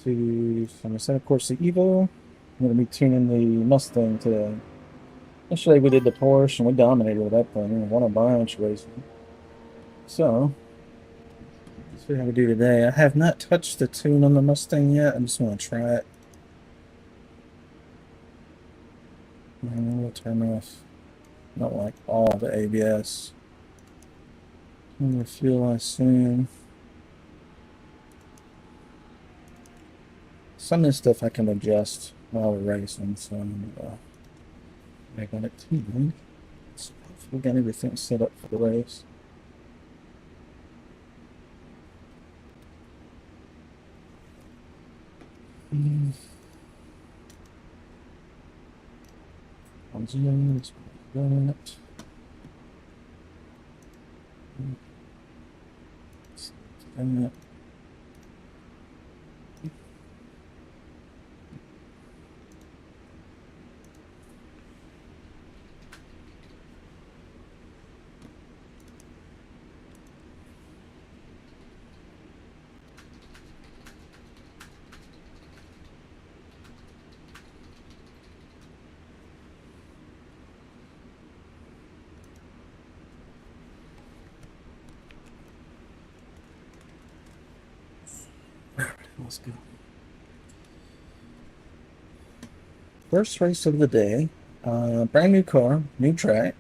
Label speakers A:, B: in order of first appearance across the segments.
A: to some Assetto Corsa EVO. I'm going to be tuning the Mustang today. Yesterday we did the Porsche and we dominated with that thing and won a bunch racing. So, let's see how we do today. I have not touched the tune on the Mustang yet. I just want to try it. And we'll turn off, not like all the ABS. Turn the fuel, I assume. Some of this stuff I can adjust while we're racing, so I'm making it tuned. So we got everything set up for the race. On zoom, let's run it. That. Let's go. First race of the day. Brand new car, new track.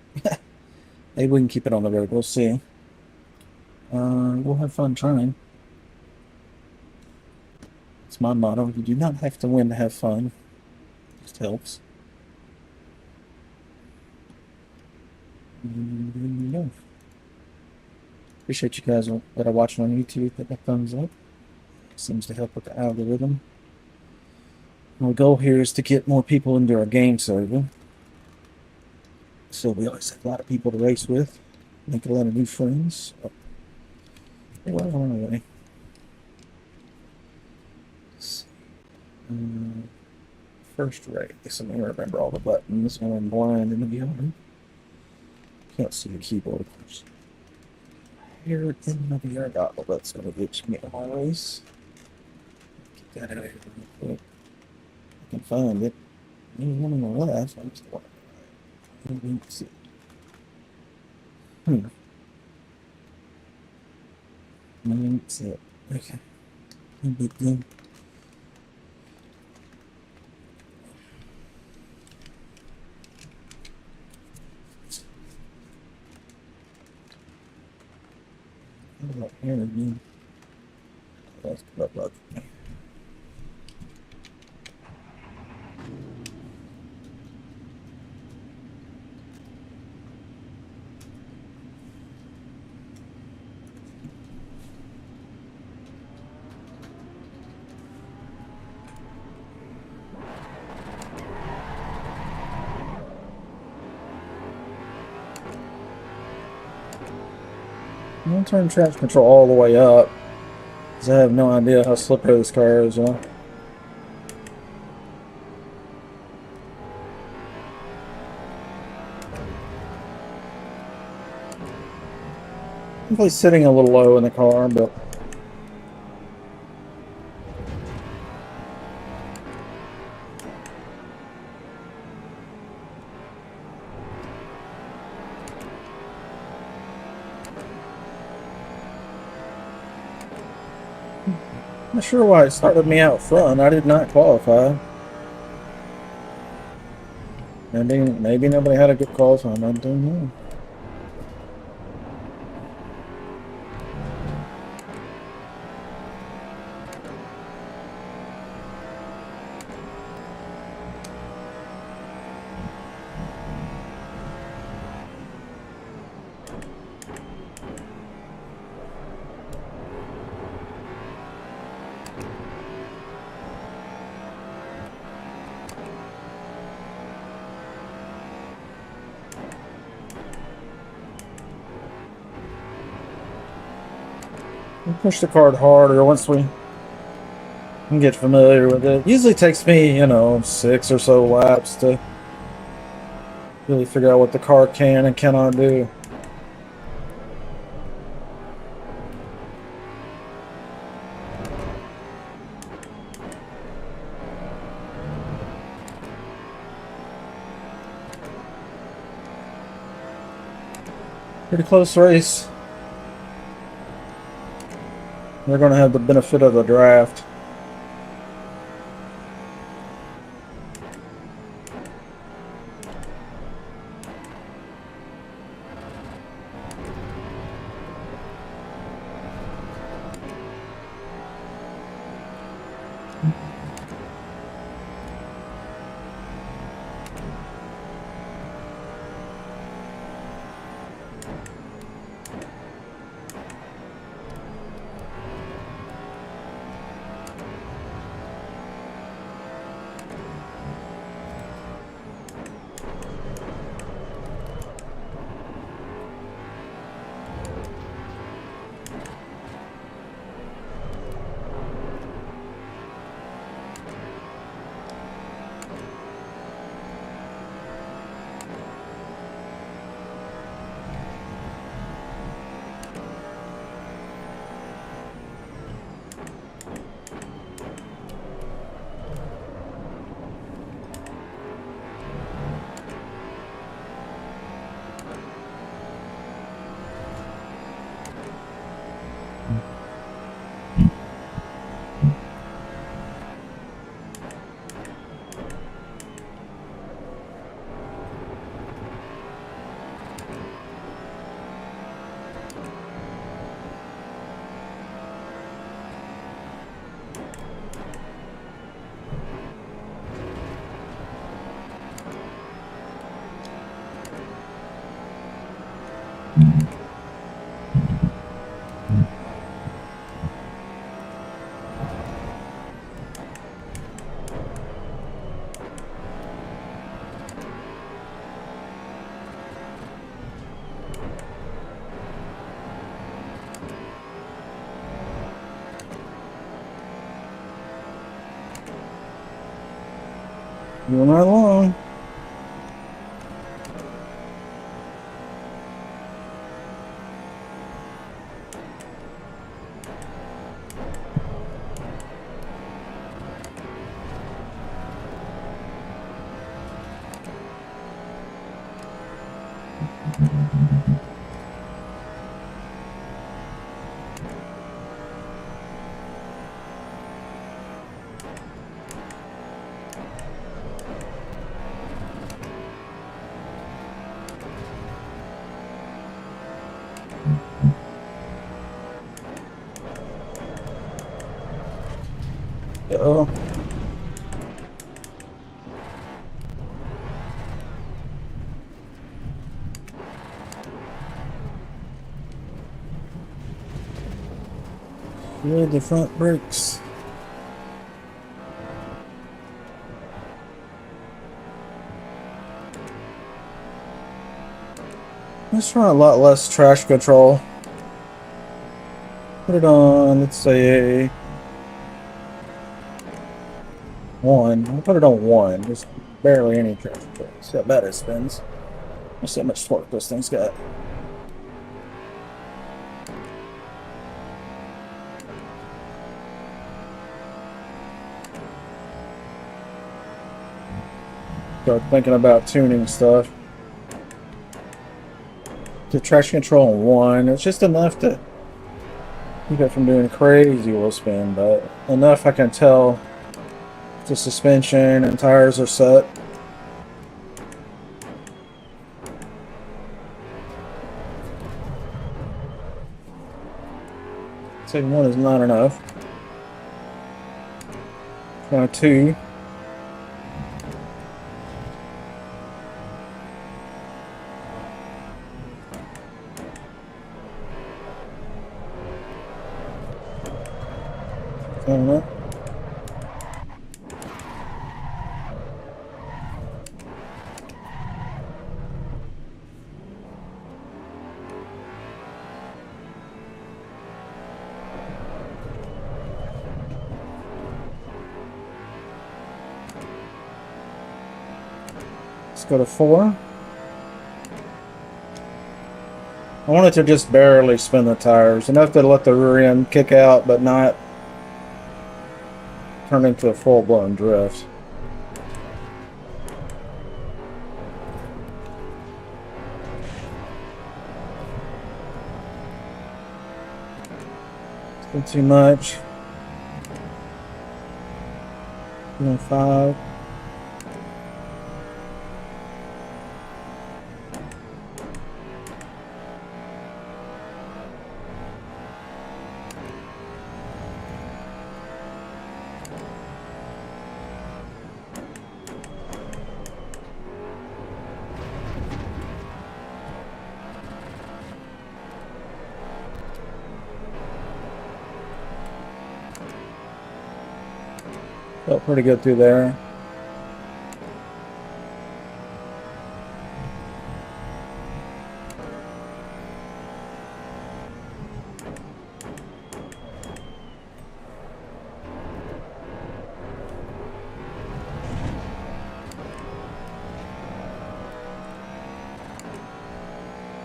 A: Maybe we can keep it on the road. We'll see. We'll have fun trying. It's my motto. You do not have to win to have fun. It just helps. Yeah. Appreciate you guys that are watching on YouTube. Hit that thumbs up. Seems to help with the algorithm. My goal here is to get more people into our game server. So we always have a lot of people to race with. Make a lot of new friends. Oh, well, on our way. First race. I'm going to remember all the buttons when I'm blind in the beginning. Can't see the keyboard, of course. Here in the VR goggle, that's going to get me on my race. Get that out of here real quick. I can find it. There's one on the left. I'm just walking right. I don't see it. I don't see it. Okay. No big deal. Right here again. That's good luck. I'm going to turn traction control all the way up, because I have no idea how slippery this car is, I'm probably sitting a little low in the car, but I'm not sure why it started me out front. I did not qualify. Maybe nobody had a good qualifying. I don't know. We push the card harder once we can get familiar with it. Usually takes me, 6 or so laps to really figure out what the car can and cannot do. Pretty close race. They're going to have the benefit of the draft. Moving right along. Uh-oh. Feel the front brakes. Let's try a lot less trash control. Put it on, let's say, 1. I'll put it on 1. Just barely any trash control. See how bad it spins. Let's see how much torque this thing's got. Start thinking about tuning stuff. The traction control on 1, it's just enough to keep it from doing crazy wheel spin, but enough I can tell the suspension and tires are set. Say 1 is not enough. Try 2. Let's go to 4. I want it to just barely spin the tires, enough to let the rear end kick out, but not turn into a full-blown drift. Not too much. 5. Felt pretty good through there.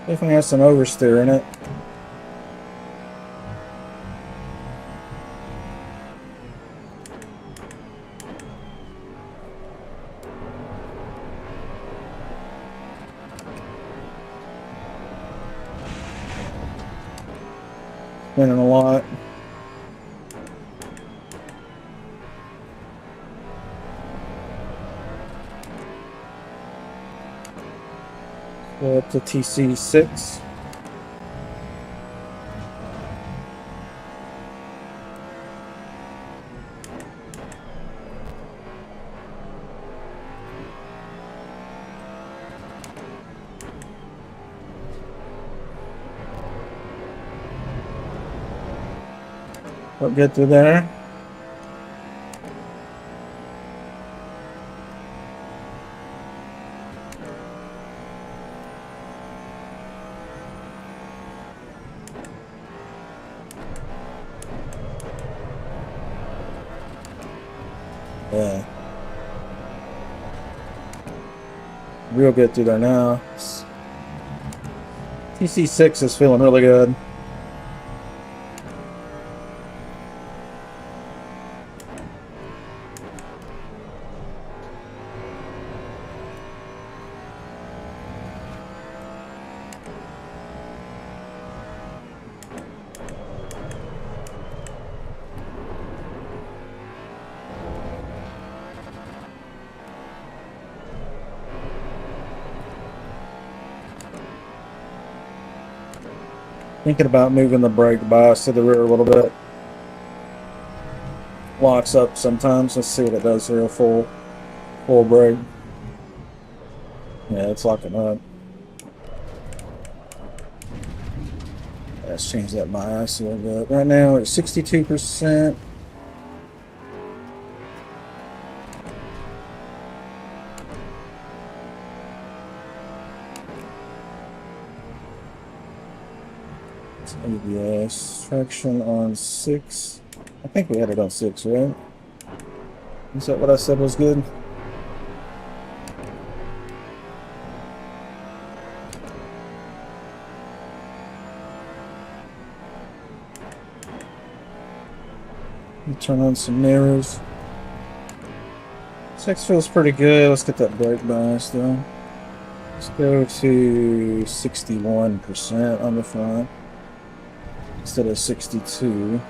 A: Definitely has some oversteer in it. Spinning a lot. Go up to TC6. Felt good through there. Yeah. Real good through there now. TC6 is feeling really good. Thinking about moving the brake bias to the rear a little bit. Locks up sometimes. Let's see what it does here. Full brake. Yeah, it's locking up. Let's change that bias a little bit. Right now it's 62%. ABS traction on 6. I think we had it on 6, right? Is that what I said was good? Turn on some mirrors. 6 feels pretty good. Let's get that brake bias though. Let's go to 61% on the front instead of 62.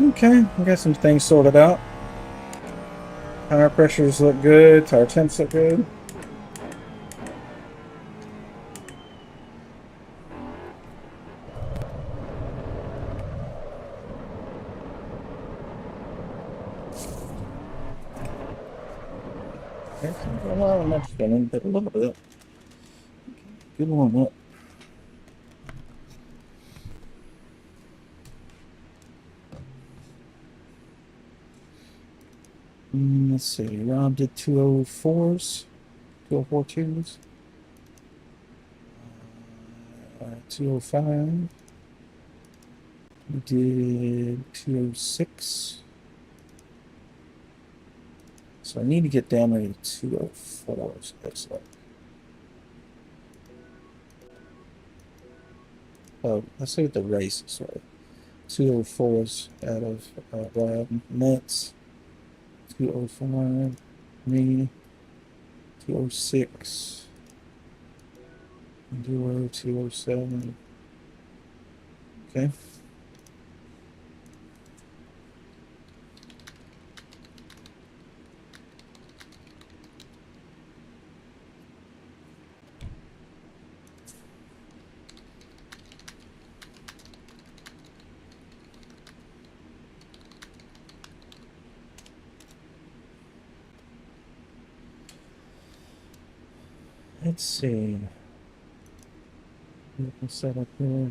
A: Okay, we got some things sorted out. Tire pressures look good, tire temps look good. Okay, well, I'm not spinning, but a little bit. Good warm up. Let's see. Rob did 204s, 2042s, 205. We did 206. So I need to get down to 204s, looks like. Oh, let's see what the race is. Sorry. 204s out of Rob Metz. 205. Me. 206. Duo 207. Okay. Let's see. We can set up here.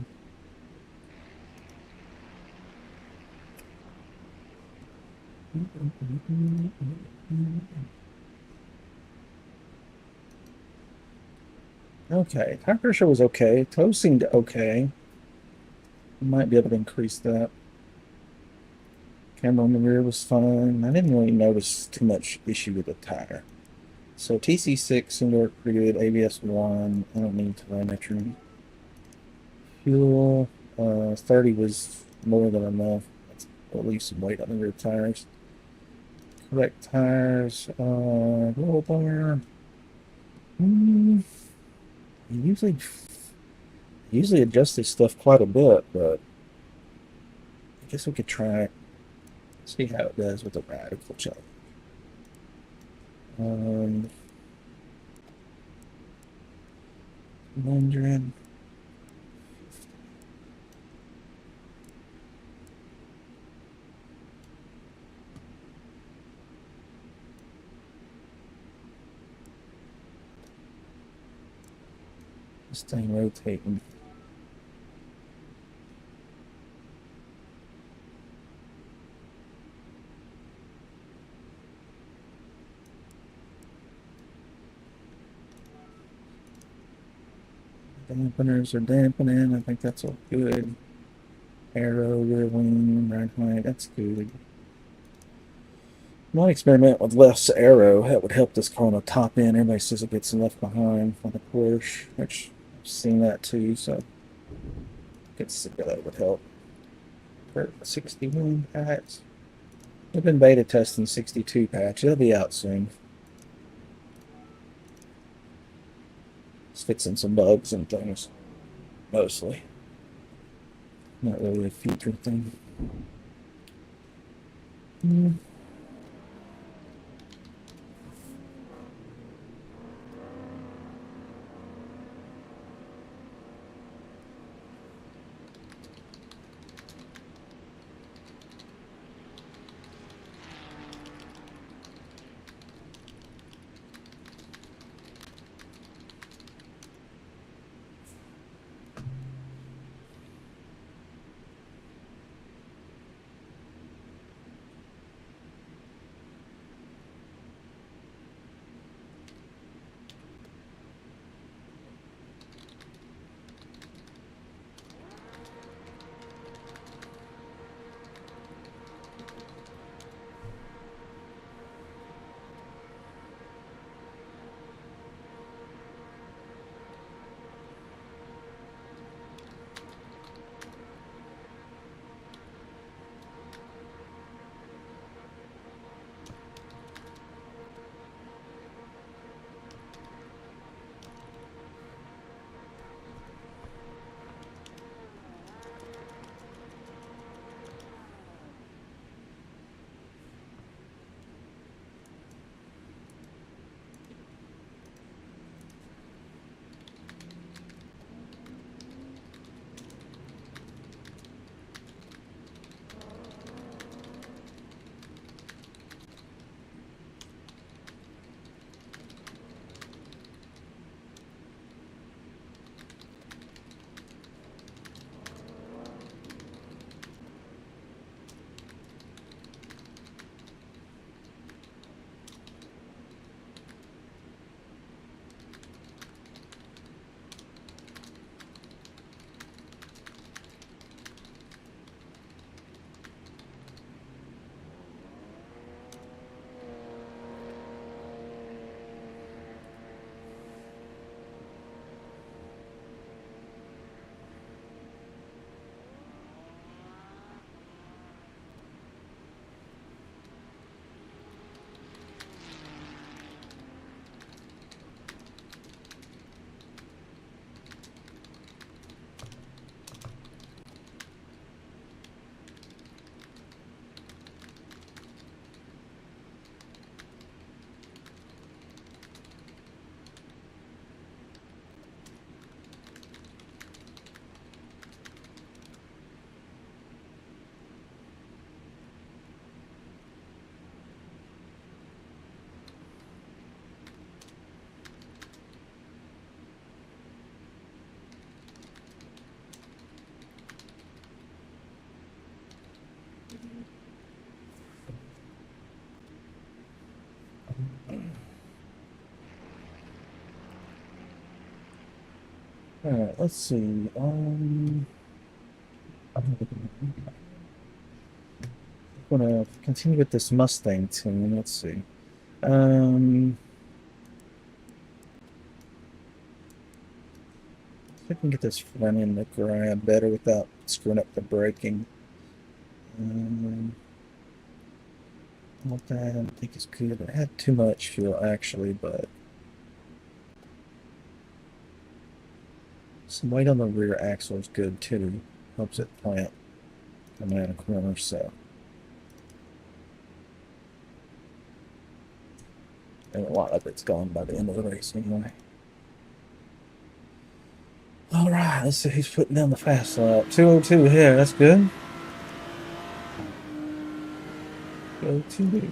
A: Okay, tire pressure was okay. Toe seemed okay. Might be able to increase that. Camera on the rear was fine. I didn't really notice too much issue with the tire. So TC6 seemed to work pretty good. ABS1, I don't need telemetry. Fuel, 30 was more than enough. That's at least some weight on the rear tires. Correct tires, roll bar. Usually adjust this stuff quite a bit, but I guess we could try see how it does with the radical challenge. 100. This thing rotating. Dampeners are dampening. I think that's all good. Arrow, rear wing, right height. That's good. Might experiment with less arrow. That would help this car on the top end. Everybody says it gets left behind on the Porsche, which I've seen that too. So that would help. For 61 patch. We've been beta testing 62 patch. It'll be out soon. It's fixing some bugs and things, mostly. Not really a feature thing. Alright, let's see. I'm gonna continue with this Mustang tune. Let's see. If I can get this front end to grab better without screwing up the braking. All that I don't think is good. I had too much fuel actually, but some weight on the rear axle is good too. Helps it plant coming out of corners, so. And a lot of it's gone by the end of the race anyway. All right, let's see who's putting down the fast lap. 202 here, that's good. Go to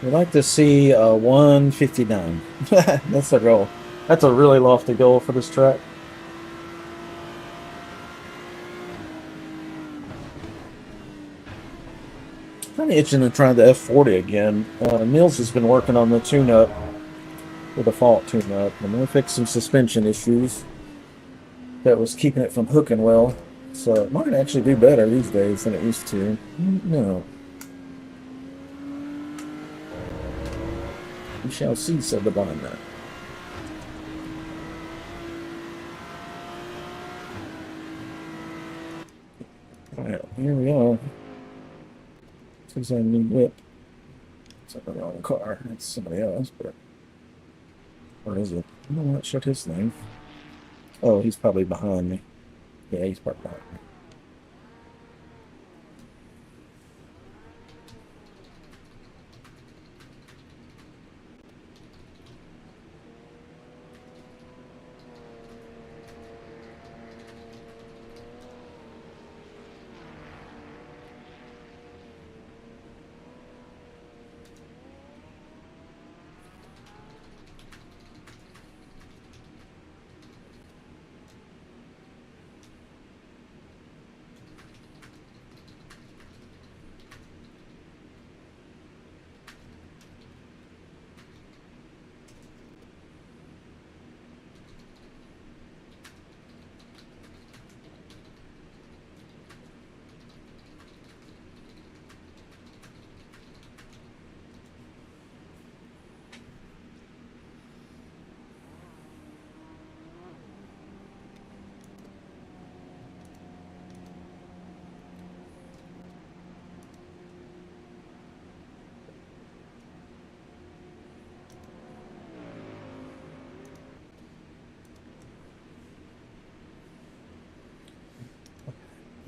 A: We'd like to see 159. That's the goal. That's a really lofty goal for this track. Kind of itching to try the F40 again. Mills has been working on the tune-up, the default tune-up, and we fixed some suspension issues that was keeping it from hooking well. So it might actually do better these days than it used to. No. We shall see, said the blind man. Alright, here we are. This is a new whip. It's not the wrong car. It's somebody else, but... Or is it? I don't know what shut his name. Oh, he's probably behind me. Yeah, he's parked behind me.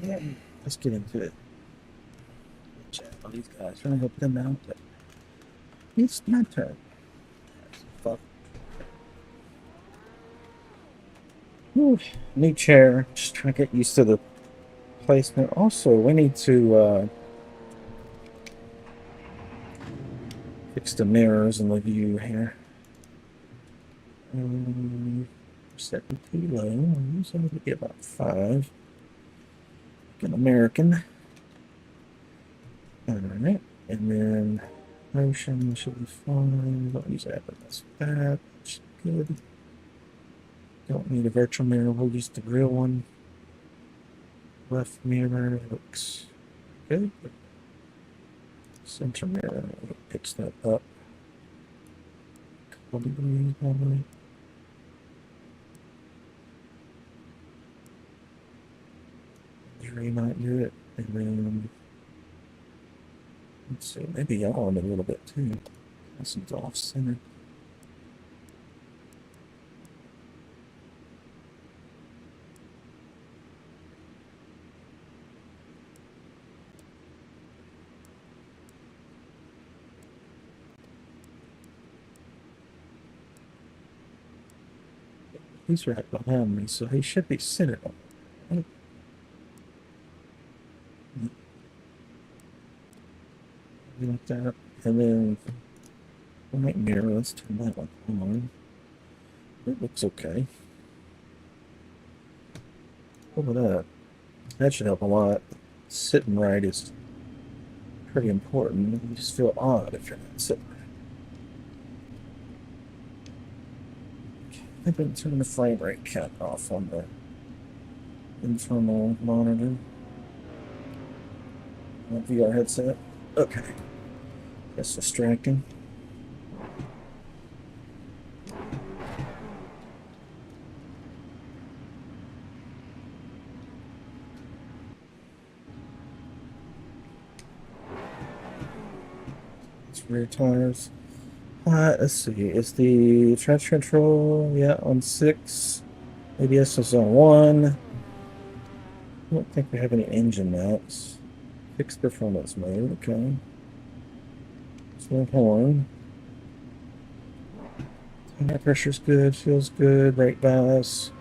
A: Yeah, let's get into it. Chat on these guys, trying to help them out, but it's my turn. Fuck. Whew. New chair. Just trying to get used to the placement. Also, we need to fix the mirrors and the view here. Setting too low. I'm going to get about 5. An American. Alright, and then motion should be fine. Don't use that, but that's bad. That's good. Don't need a virtual mirror, we'll use the real one. Left mirror looks good. Center mirror picks that up. Couple degrees probably. Jury might do it, and then let's see, maybe on a little bit too. This one's off center. He's right behind me, so he should be centered on. Like that, and then right mirror, let's turn that one on. It looks okay. Look at that. That should help a lot. Sitting right is pretty important. You just feel odd if you're not sitting right. I've been turning the frame rate count off on the internal monitor. VR headset. Okay. That's distracting. It's rear tires. Let's see. Is the traction control, yeah, on 6. ABS is on 1. I don't think we have any engine maps. Fixed performance mode, okay. Small horn. Tire pressure's good, feels good, brake bias.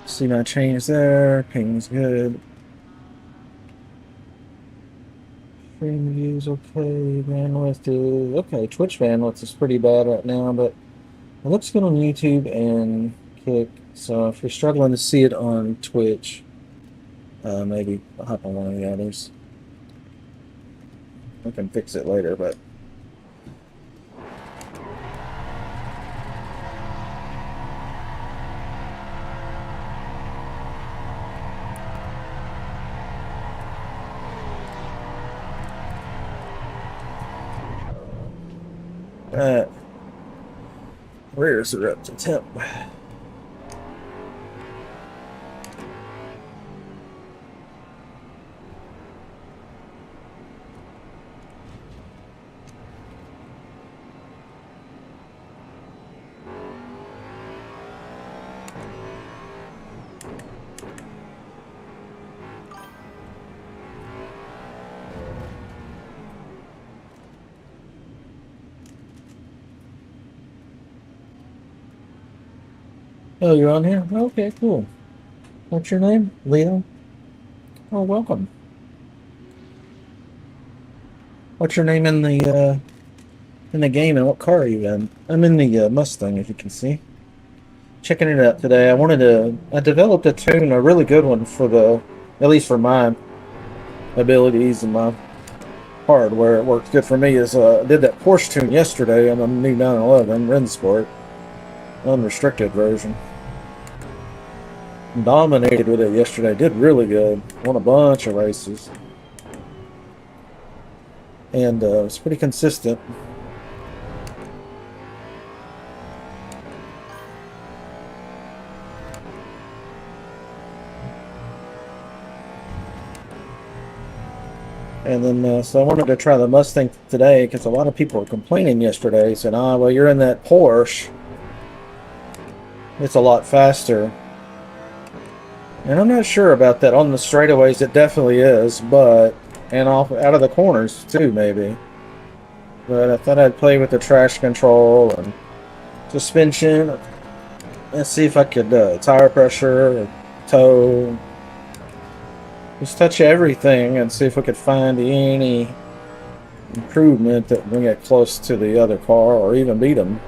A: See my change there, ping's good. Frame views okay, bandwidth is okay. Twitch bandwidth is pretty bad right now, but it looks good on YouTube and Kick. So if you're struggling to see it on Twitch, maybe I'll hop on one of the others. I can fix it later, but rears are up to temp. Oh, you're on here? Okay, cool. What's your name? Leo? Oh, welcome. What's your name in the game, and what car are you in? I'm in the Mustang, as you can see. Checking it out today. I developed a tune, a really good one at least for my abilities and my hardware. It works good for me. I did that Porsche tune yesterday on the new 911 Rensport, unrestricted version. Dominated with it yesterday. Did really good. Won a bunch of races. And it's pretty consistent. And then, so I wanted to try the Mustang today because a lot of people were complaining yesterday. Said, well, you're in that Porsche. It's a lot faster. And I'm not sure about that. On the straightaways, it definitely is, and out of the corners too, maybe. But I thought I'd play with the traction control and suspension. Let's see if I could tire pressure, tow. Just touch everything and see if we could find any improvement that bring it close to the other car or even beat them.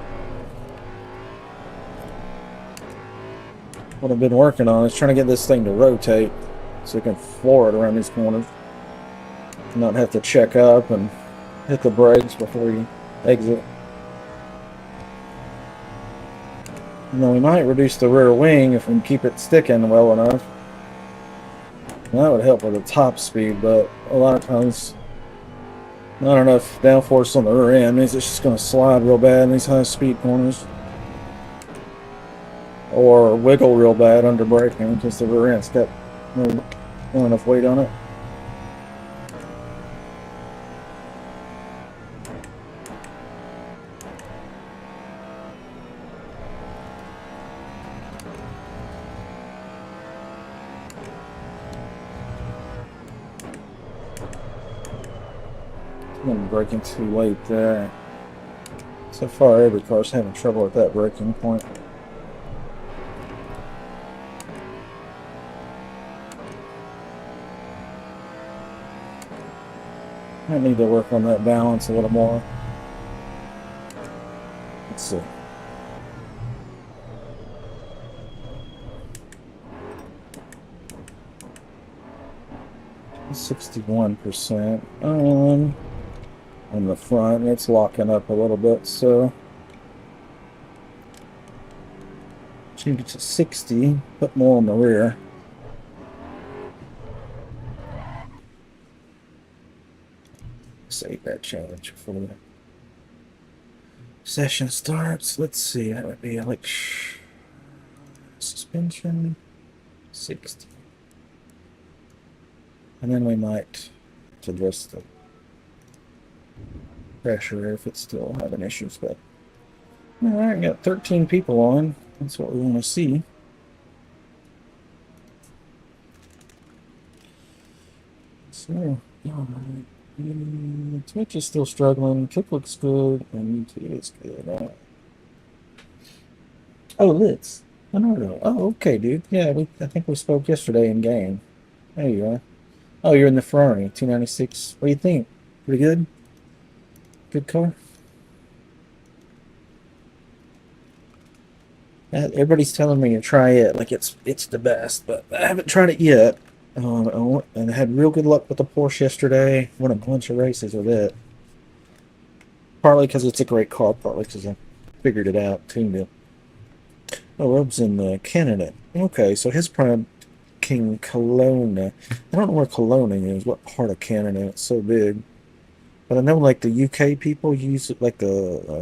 A: What I've been working on is trying to get this thing to rotate so we can floor it around these corners. Not have to check up and hit the brakes before you exit. Now we might reduce the rear wing if we can keep it sticking well enough. That would help with the top speed, but a lot of times not enough downforce on the rear end means it's just going to slide real bad in these high speed corners. Or wiggle real bad under braking because the rear end's got not enough weight on it. I'm braking too late there. So far, every car's having trouble at that braking point. I need to work on that balance a little more. Let's see. 61%. On the front, it's locking up a little bit, so change it to 60, put more on the rear. Save that change before the session starts. Let's see, that would be like suspension 60. And then we might adjust the pressure if it's still having issues, but all right, got 13 people on. That's what we want to see. So, all right. Twitch is still struggling. Kick looks good, and YouTube is good. All right. Oh, Litz. Leonardo. Oh, okay, dude. Yeah, I think we spoke yesterday in game. There you are. Oh, you're in the Ferrari, 296. What do you think? Pretty good? Good car? Everybody's telling me to try it, like it's the best, but I haven't tried it yet. And I had real good luck with the Porsche yesterday. Won a bunch of races with it. Partly because it's a great car, partly because I figured it out, tuned it. Oh, Rob's in Canada. Okay, so his prime King Kelowna. I don't know where Kelowna is, what part of Canada. It's so big. But I know like the UK people use it, like the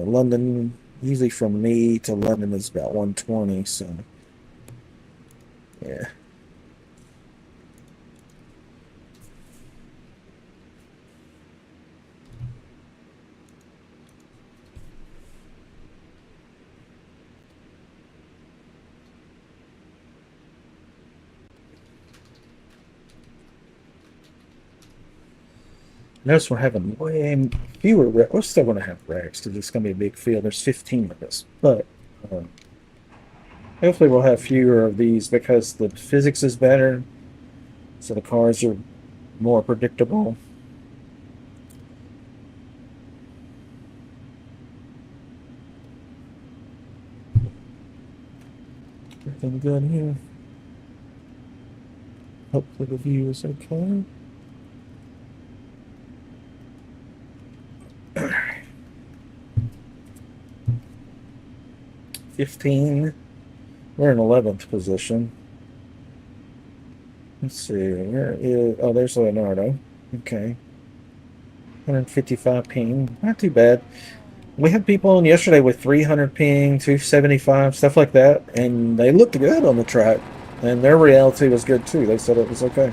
A: London, usually from me to London is about 120, so yeah. Notice we're having way fewer wrecks. We're still going to have wrecks because it's going to be a big field. There's 15 of us. But hopefully we'll have fewer of these because the physics is better. So the cars are more predictable. Everything good here. Hopefully the view is okay. 15. We're in 11th position. Let's see. Where is? Oh, there's Leonardo. Okay. 155 ping. Not too bad. We had people on yesterday with 300 ping, 275, stuff like that, and they looked good on the track. And their reality was good too. They said it was okay.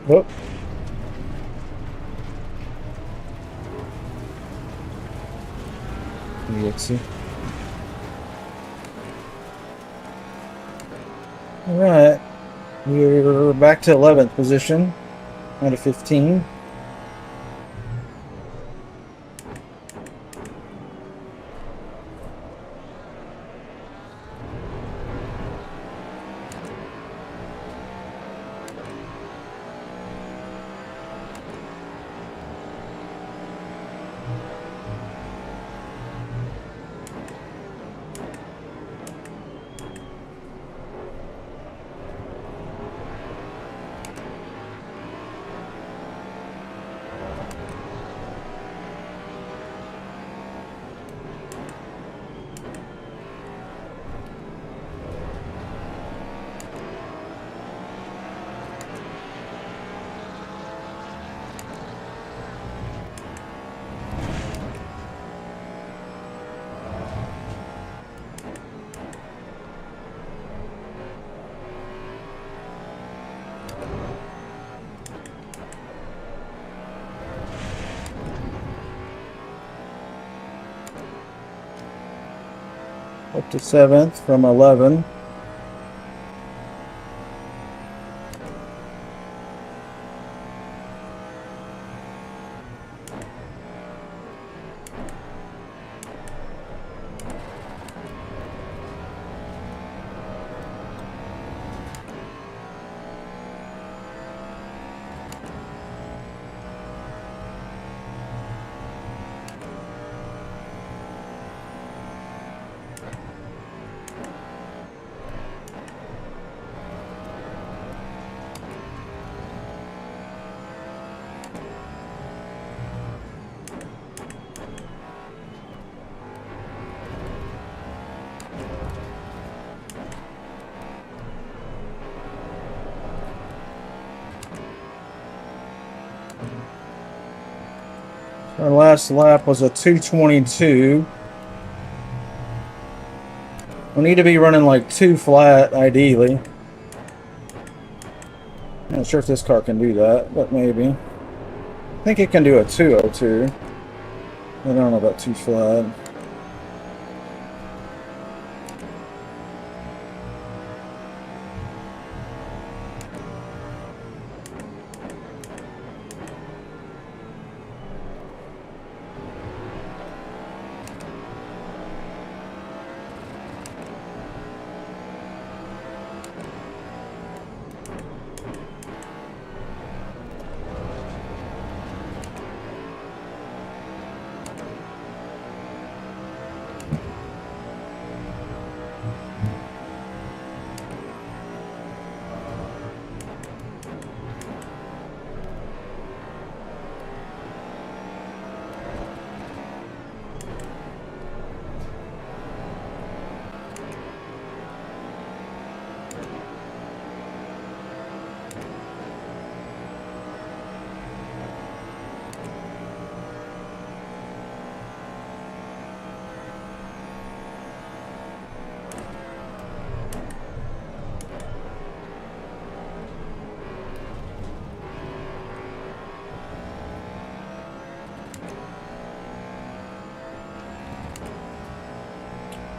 A: Oh. EXE. All right. We're back to 11th position out of 15. Up to 7th from 11. Our last lap was a 2:22. We need to be running like 2 flat, ideally. Not sure if this car can do that, but maybe. I think it can do a 2:02. I don't know about 2 flat.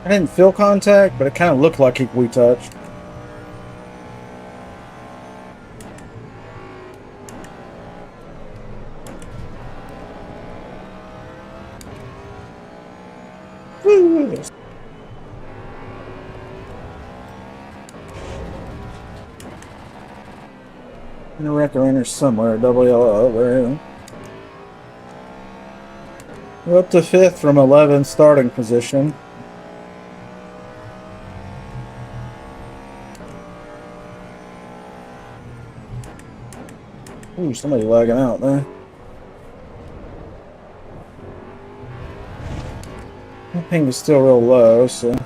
A: I didn't feel contact, but it kind of looked like we touched. Woo! In a record somewhere, double yellow, there. We're up to 5th from 11 starting position. Ooh, somebody lagging out there. My ping is still real low, so I'm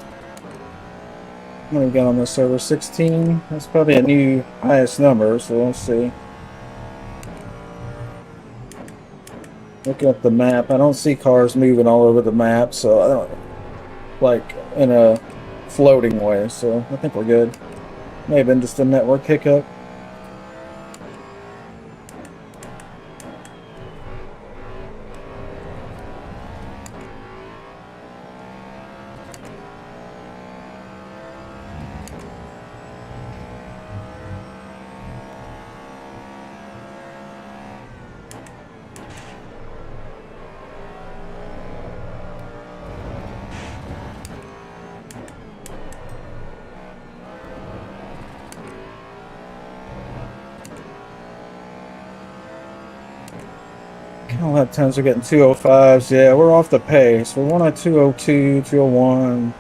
A: gonna get on this server 16. That's probably a new highest number, so we'll see. Looking at the map, I don't see cars moving all over the map, so I don't like in a floating way, so I think we're good. May have been just a network hiccup. Lap times are getting 2:05s. Yeah, we're off the pace. We want a 2:02, 2:01.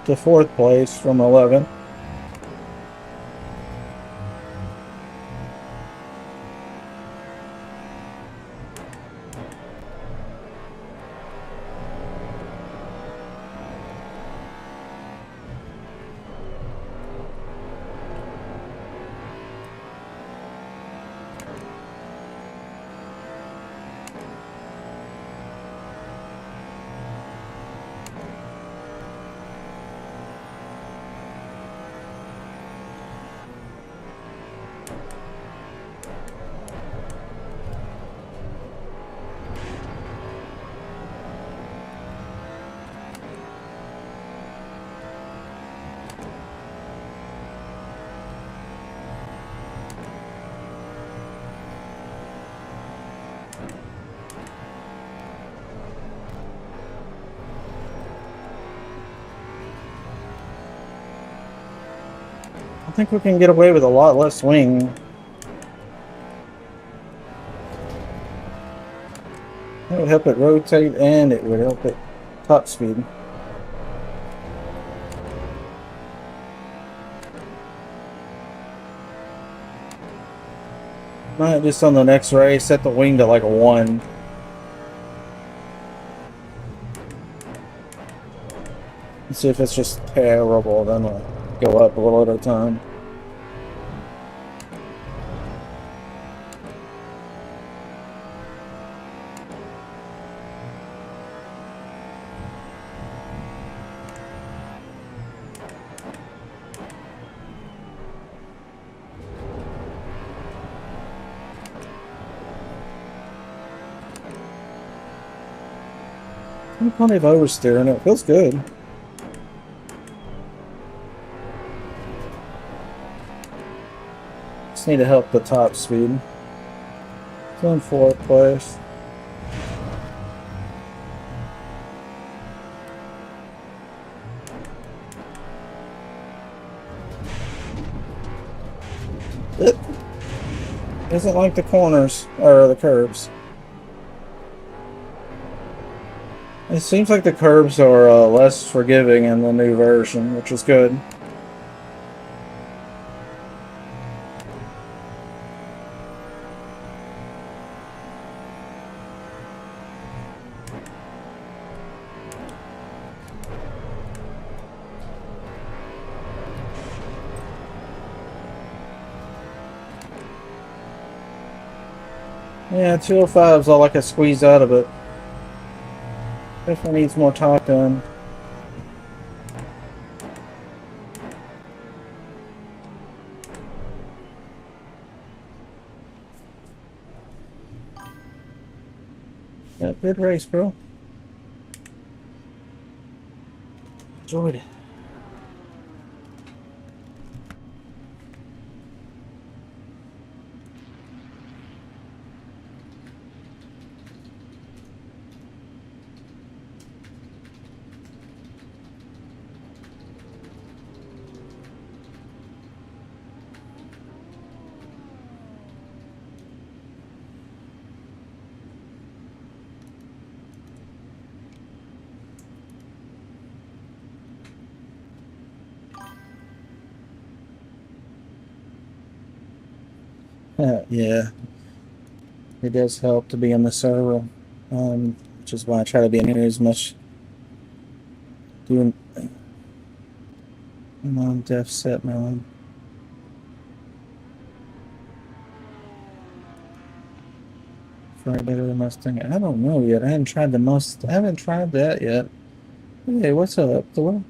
A: Up to 4th place from 11th. I think we can get away with a lot less swing. It would help it rotate and it would help it top speed. Might just on the next race set the wing to like a 1. And see if it's just terrible, then we'll go up a little at a time. Plenty of oversteer and it feels good. Just need to help the top speed. Still in 4th place. It isn't like the corners or the curves. It seems like the curbs are less forgiving in the new version, which is good. Yeah, 205 is all I can squeeze out of it. Definitely needs more top end. Yeah, good race, bro. Enjoyed it. Yeah, it does help to be on the server, which is why I try to be in here as much. Doing def set mode. For a better Mustang. I don't know yet. I haven't tried the I haven't tried that yet. Hey, what's up, Thor?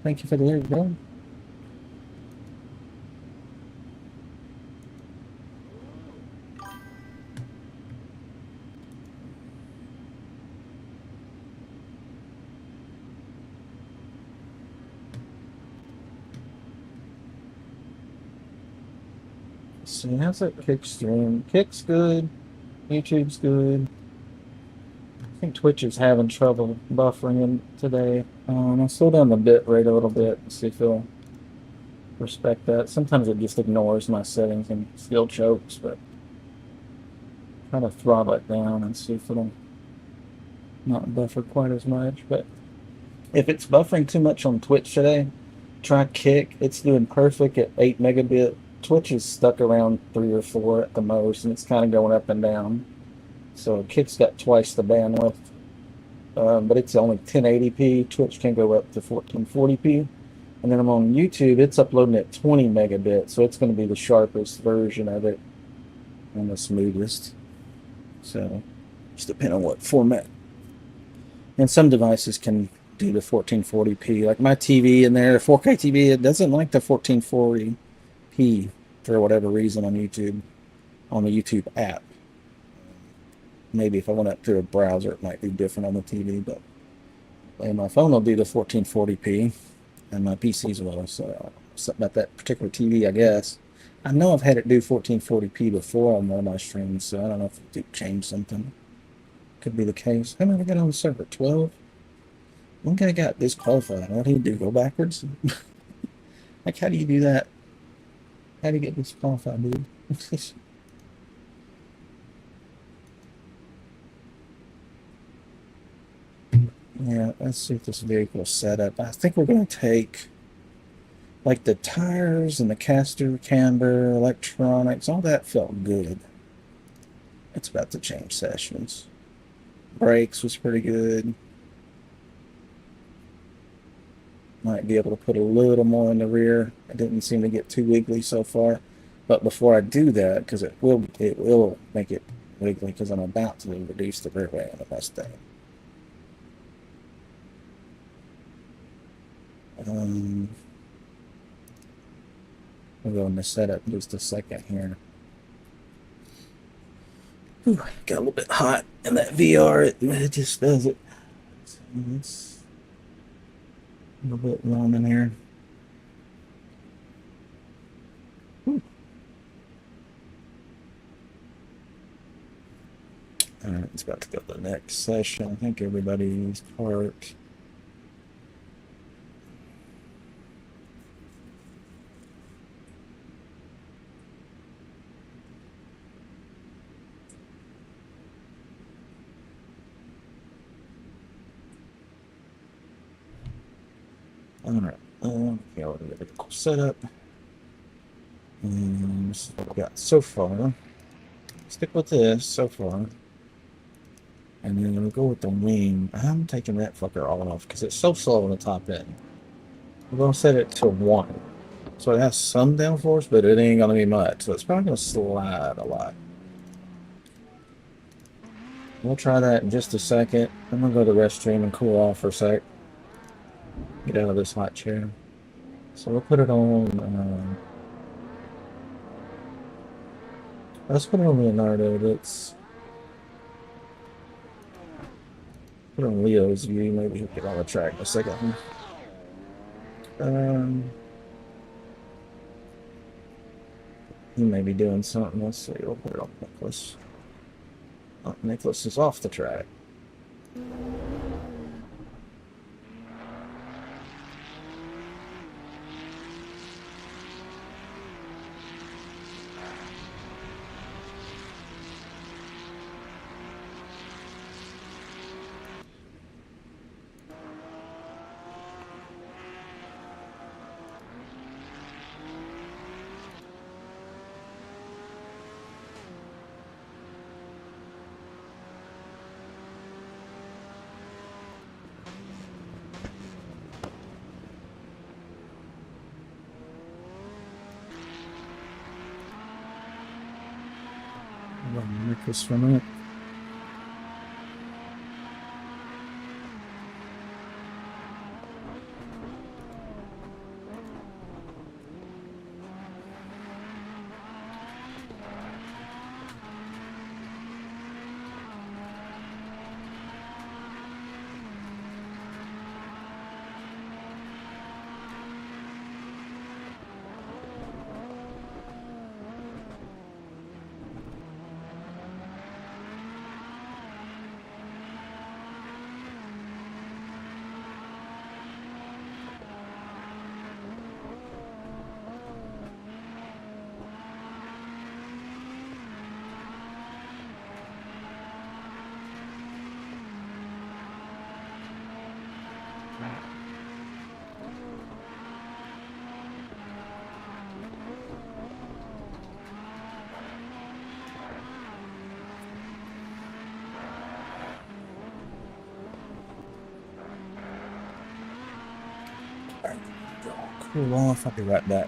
A: Thank you for the air, bro. See, how's that kick stream? Kick's good. YouTube's good. I think Twitch is having trouble buffering in today. I'll slow down the bit rate a little bit and see if it'll respect that. Sometimes it just ignores my settings and still chokes, but try to throttle it down and see if it'll not buffer quite as much. But If it's buffering too much on Twitch today, try Kick. It's doing perfect at 8 megabit. Twitch is stuck around 3 or 4 at the most, and it's kind of going up and down. So Kick's got twice the bandwidth, but it's only 1080p. Twitch can go up to 1440p. And then I'm on YouTube. It's uploading at 20 megabit, so it's going to be the sharpest version of it and the smoothest. So just depending on what format. And some devices can do the 1440p. Like my TV in there, 4K TV, it doesn't like the 1440p for whatever reason on YouTube, on the YouTube app. Maybe if I went up through a browser, it might be different on the TV, but my phone will do the 1440p, and my PCs will. So something about that particular TV, I guess. I know I've had it do 1440p before on one of my streams, so I don't know if it changed something. Could be the case. How many I got on the server? 12? One guy got disqualified. What did he do? Go backwards? Like, how do you do that? How do you get disqualified, dude? Yeah, let's see if this vehicle is set up. I think we're going to take, like, the tires and the caster, camber, electronics, all that felt good. It's about to change sessions. Brakes was pretty good. Might be able to put a little more in the rear. It didn't seem to get too wiggly so far. But before I do that, because it will make it wiggly, because I'm about to reduce the rear weight on the Mustang. We'll go in the setup in just a second here. Ooh, got a little bit hot in that VR. It just does it. So it's a little bit warm in here. All right, it's about to go to the next session. I think everybody's parked. All right. Okay, I'll get a cool setup. And this is what we got so far. Stick with this so far. And then we'll go with the wing. I'm taking that fucker all off because it's so slow on the top end. We're going to set it to 1. So it has some downforce, but it ain't going to be much. So it's probably going to slide a lot. We'll try that in just a second. I'm going to go to the restroom and cool off for a sec. Get out of this hot chair. So we'll put it on... let's put it on Leonardo. Let's put it on Leo's view. Maybe he'll get on the track in a second. He may be doing something. Let's see. We'll put it on Nicholas. Oh, Nicholas is off the track. Nicholas for a minute. Cool off. I'll be right back.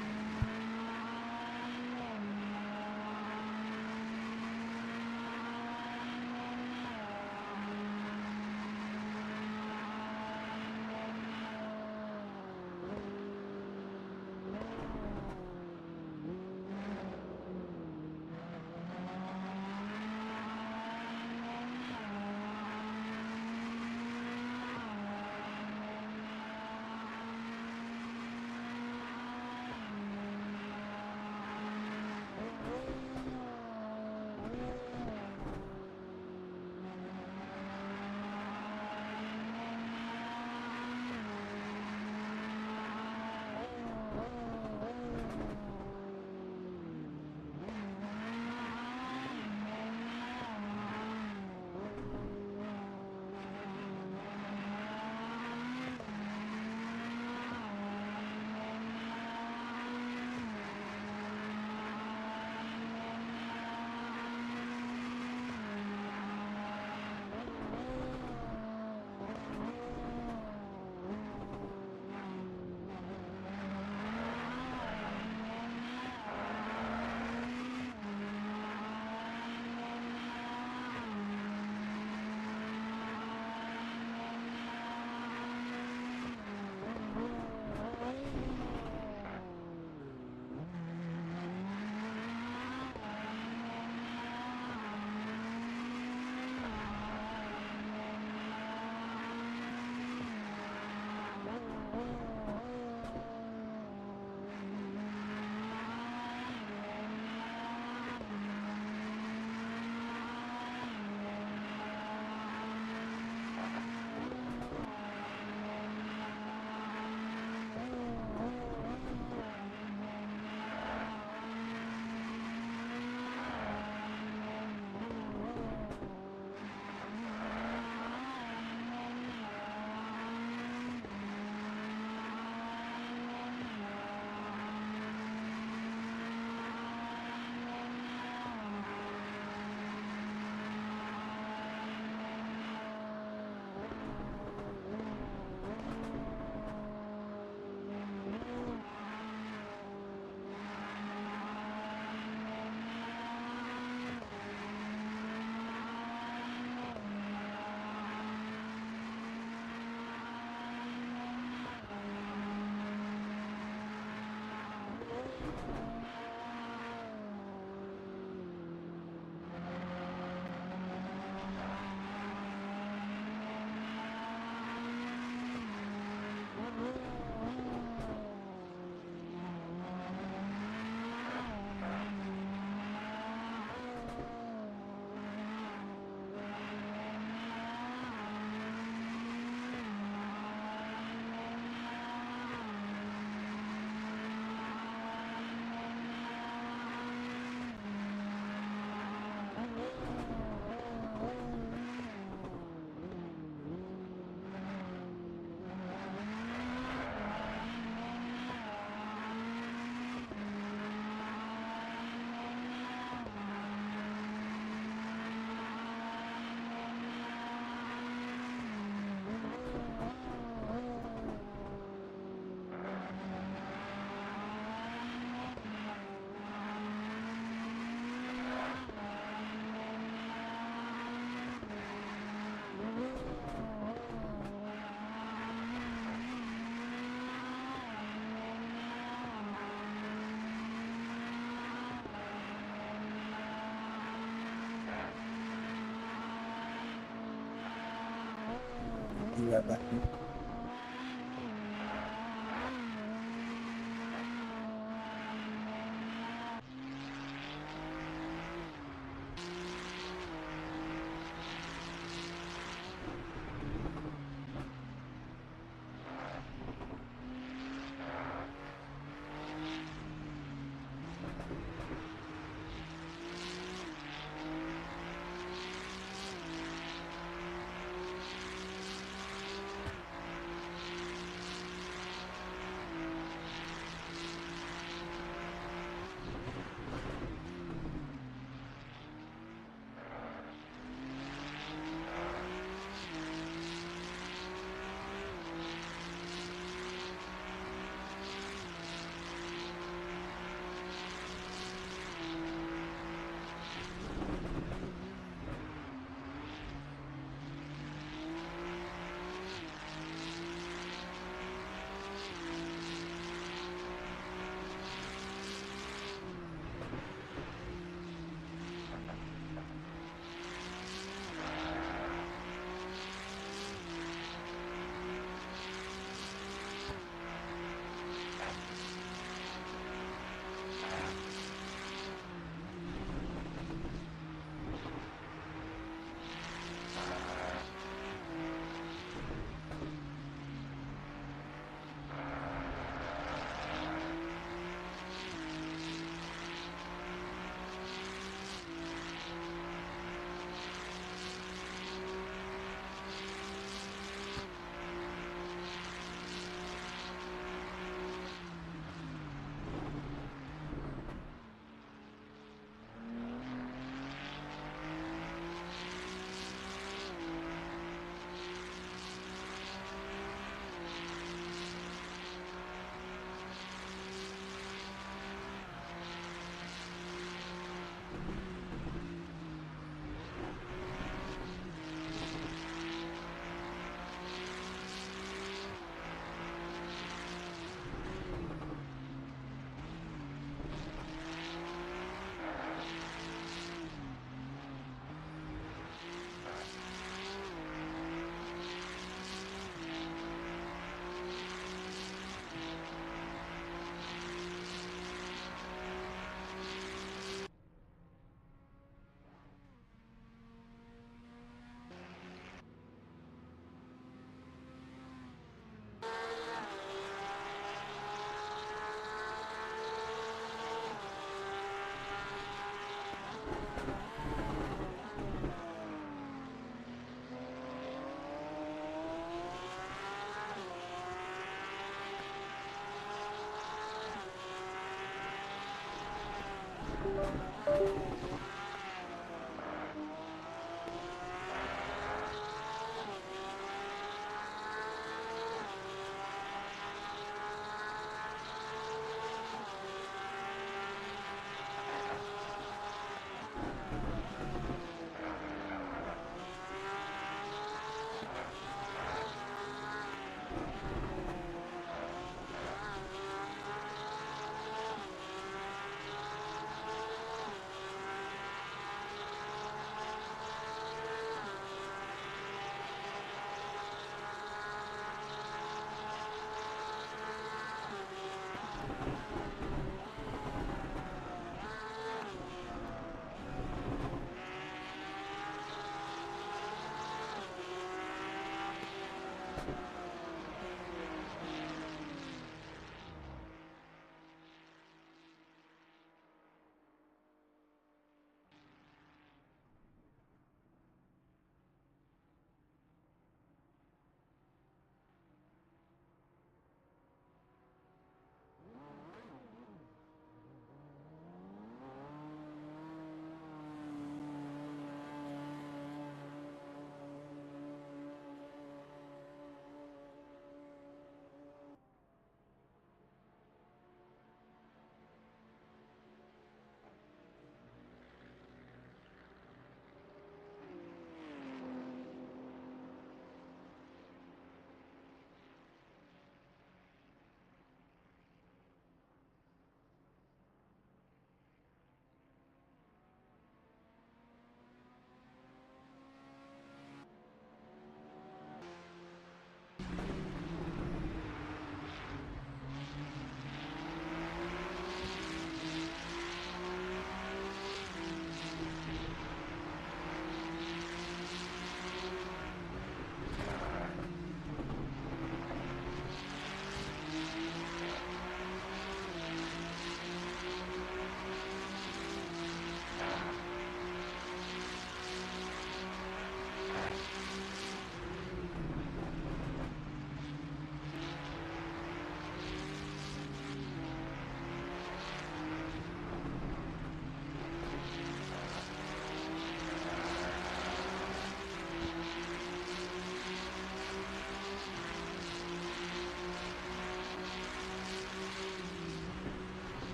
A: Be right back.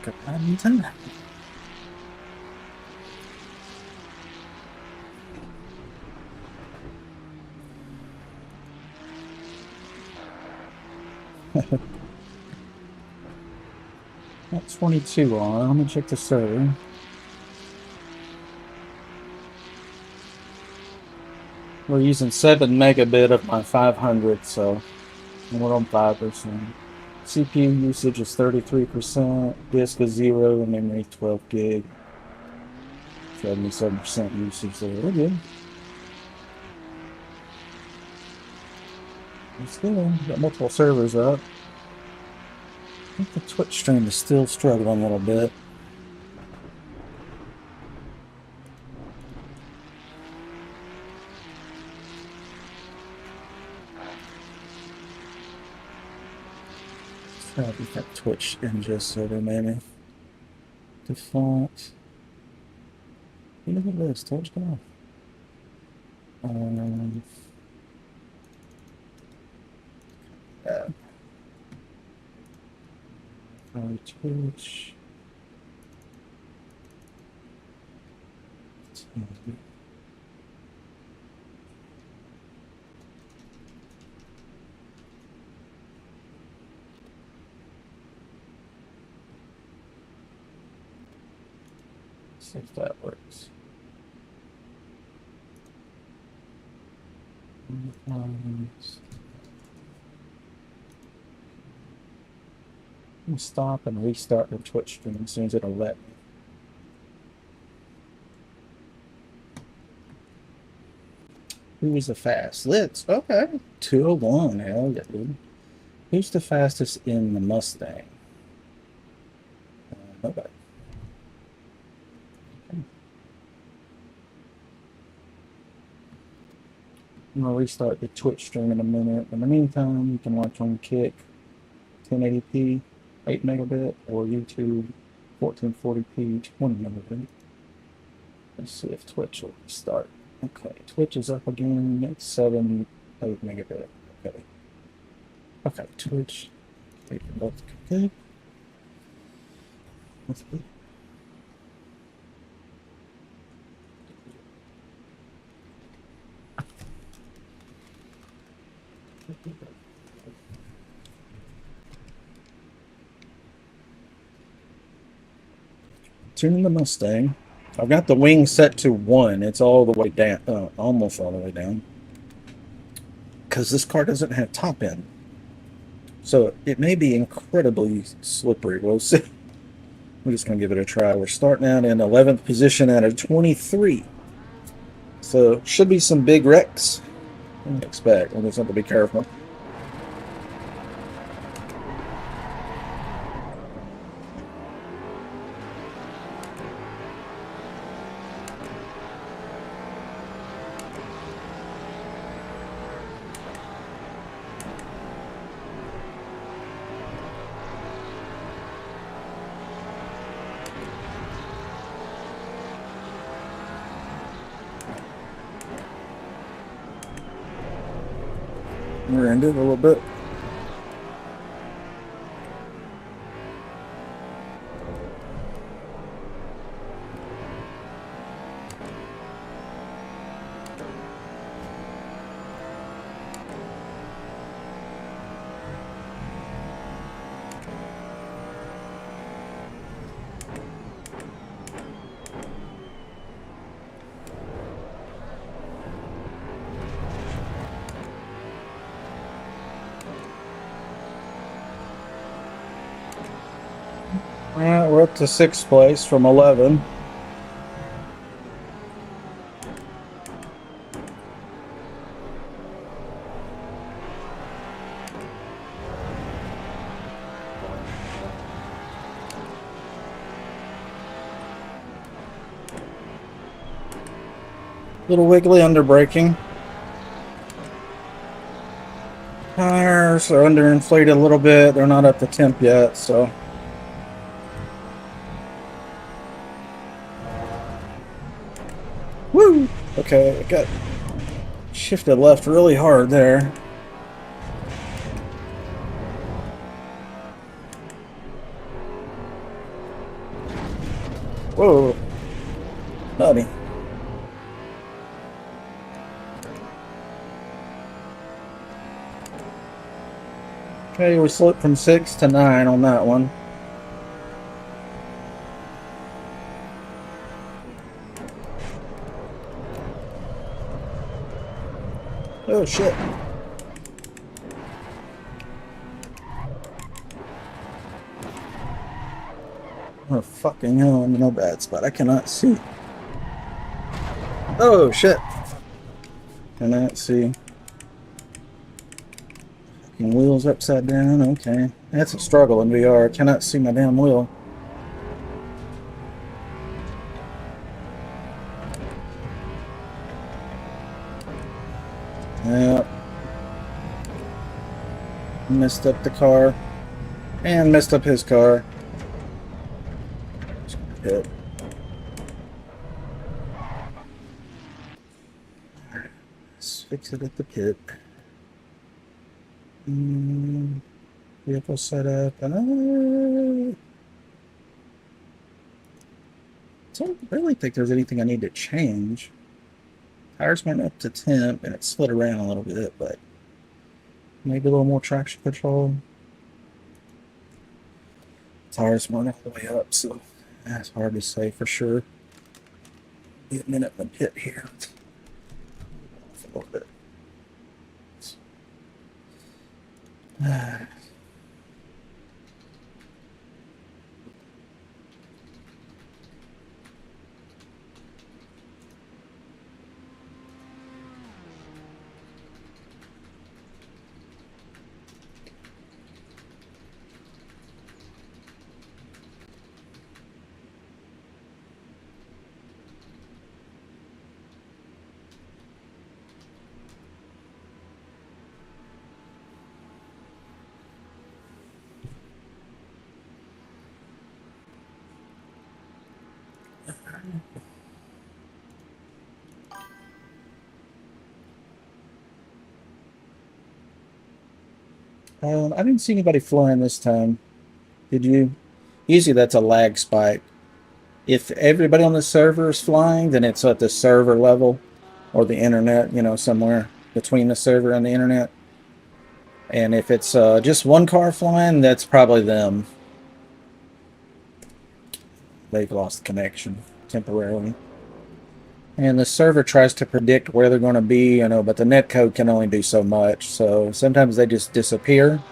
A: back up badminton. Got 22 on. Let me check the server. We're using 7 megabit of my 500, so we're on 5%. CPU usage is 33%, disk is 0, and memory 12 gig. 77% usage there. We're good. It's good. Got multiple servers up. I think the Twitch stream is still struggling a little bit. Try to get that Twitch ingest server, maybe. Default. You look at this, Twitch, come on. Yeah. Twitch. See if that works. Stop and restart the Twitch stream as soon as it'll let me. Who was the fast? Litz. Okay. 201. Hell yeah, dude. Who's the fastest in the Mustang? Nobody. Okay. I'm going to restart the Twitch stream in a minute. In the meantime, you can watch on Kick 1080p, 8 megabit, or YouTube 1440p, 20 megabit. Let's see if Twitch will restart. Okay, Twitch is up again. It's 7, 8 megabit. Okay. Okay, Twitch. Okay, both good. That's good. Tuning the Mustang. I've got the wing set to 1. It's all the way down, almost all the way down. Because this car doesn't have top end. So it may be incredibly slippery. We'll see. We're just going to give it a try. We're starting out in 11th position out of 23. So should be some big wrecks. I expect. We'll just have to be careful. We're into it a little bit. Alright, we're up to 6th place from 11. Little wiggly under braking. Tires are underinflated a little bit. They're not up to temp yet, so. Woo! Okay, I got shifted left really hard there. Whoa, buddy. Okay, we slipped from 6 to 9 on that one. Oh shit. Oh fucking hell, I'm in a bad spot. I cannot see. Oh shit. Cannot see. Fucking wheels upside down. Okay. That's a struggle in VR. I cannot see my damn wheel. Yep. Messed up the car. And messed up his car. Hit. Let's fix it at the pit. Vehicle setup. I don't really think there's anything I need to change. Tires went up to temp and it slid around a little bit, but maybe a little more traction control. Tires went all the way up, so that's hard to say for sure. Be a minute in the pit here. A little bit. I didn't see anybody flying this time. Did you? Usually that's a lag spike. If everybody on the server is flying, then it's at the server level or the internet, you know, somewhere between the server and the internet. And if it's just one car flying, that's probably them. They've lost connection temporarily. And the server tries to predict where they're going to be, you know, but the netcode can only do so much. So sometimes they just disappear.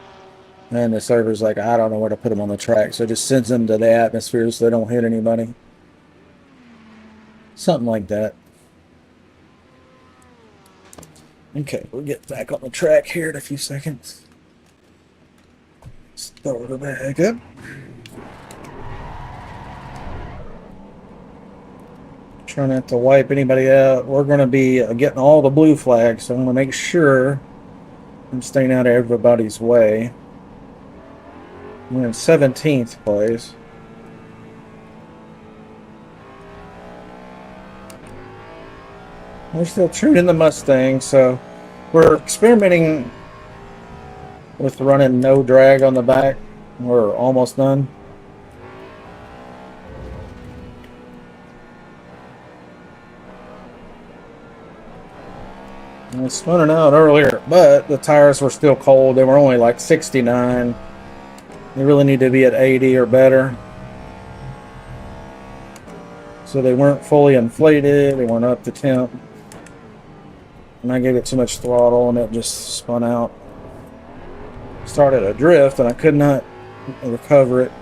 A: And the server's like, I don't know where to put them on the track. So it just sends them to the atmosphere so they don't hit anybody. Something like that. Okay, we'll get back on the track here in a few seconds. Start it back up. Try not to wipe anybody out. We're going to be getting all the blue flags, so I'm going to make sure I'm staying out of everybody's way. We're in 17th place. We're still tuning the Mustang, so we're experimenting with running no drag on the back. We're almost done. I was spinning out earlier, but the tires were still cold. They were only like 69. They really need to be at 80 or better. So they weren't fully inflated. They weren't up to temp. And I gave it too much throttle and it just spun out. Started a drift and I could not recover it.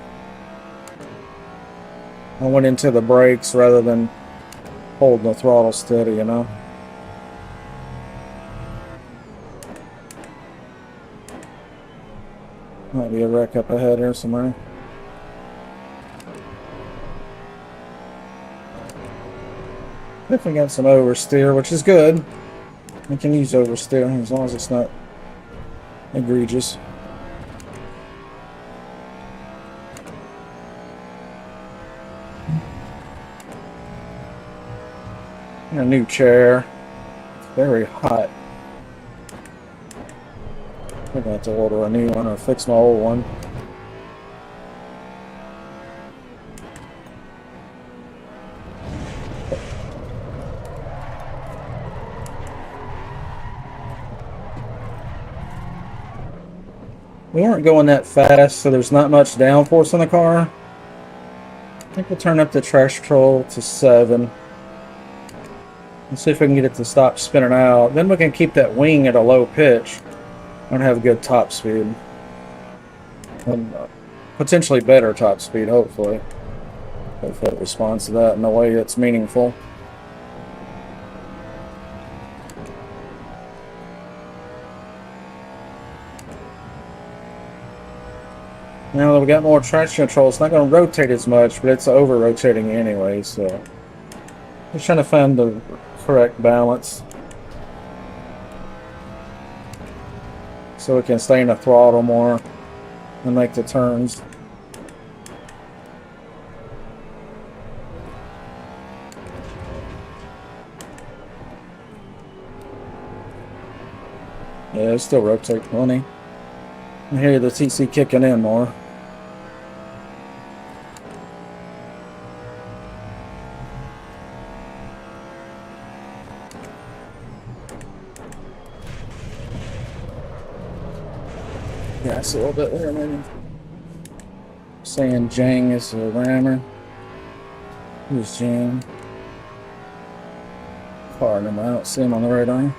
A: I went into the brakes rather than holding the throttle steady, you know. Might be a wreck up ahead here somewhere. Definitely got some oversteer, which is good. We can use oversteer as long as it's not egregious. And a new chair. It's very hot. I'm gonna have to order a new one or fix my old one. We aren't going that fast, so there's not much downforce on the car. I think we'll turn up the traction control to 7. And see if we can get it to stop spinning out. Then we can keep that wing at a low pitch and have good top speed. And potentially better top speed, hopefully. Hopefully it responds to that in a way that's meaningful. Now that we got more traction control, it's not going to rotate as much, but it's over-rotating anyway, so... Just trying to find the correct balance. So we can stay in the throttle more and make the turns. Yeah, it still rotates plenty. I hear the TC kicking in more. Yeah, it's a little bit there, maybe. Saying Jang is a rammer. Who's Jang? Car number, I don't see him on the radar.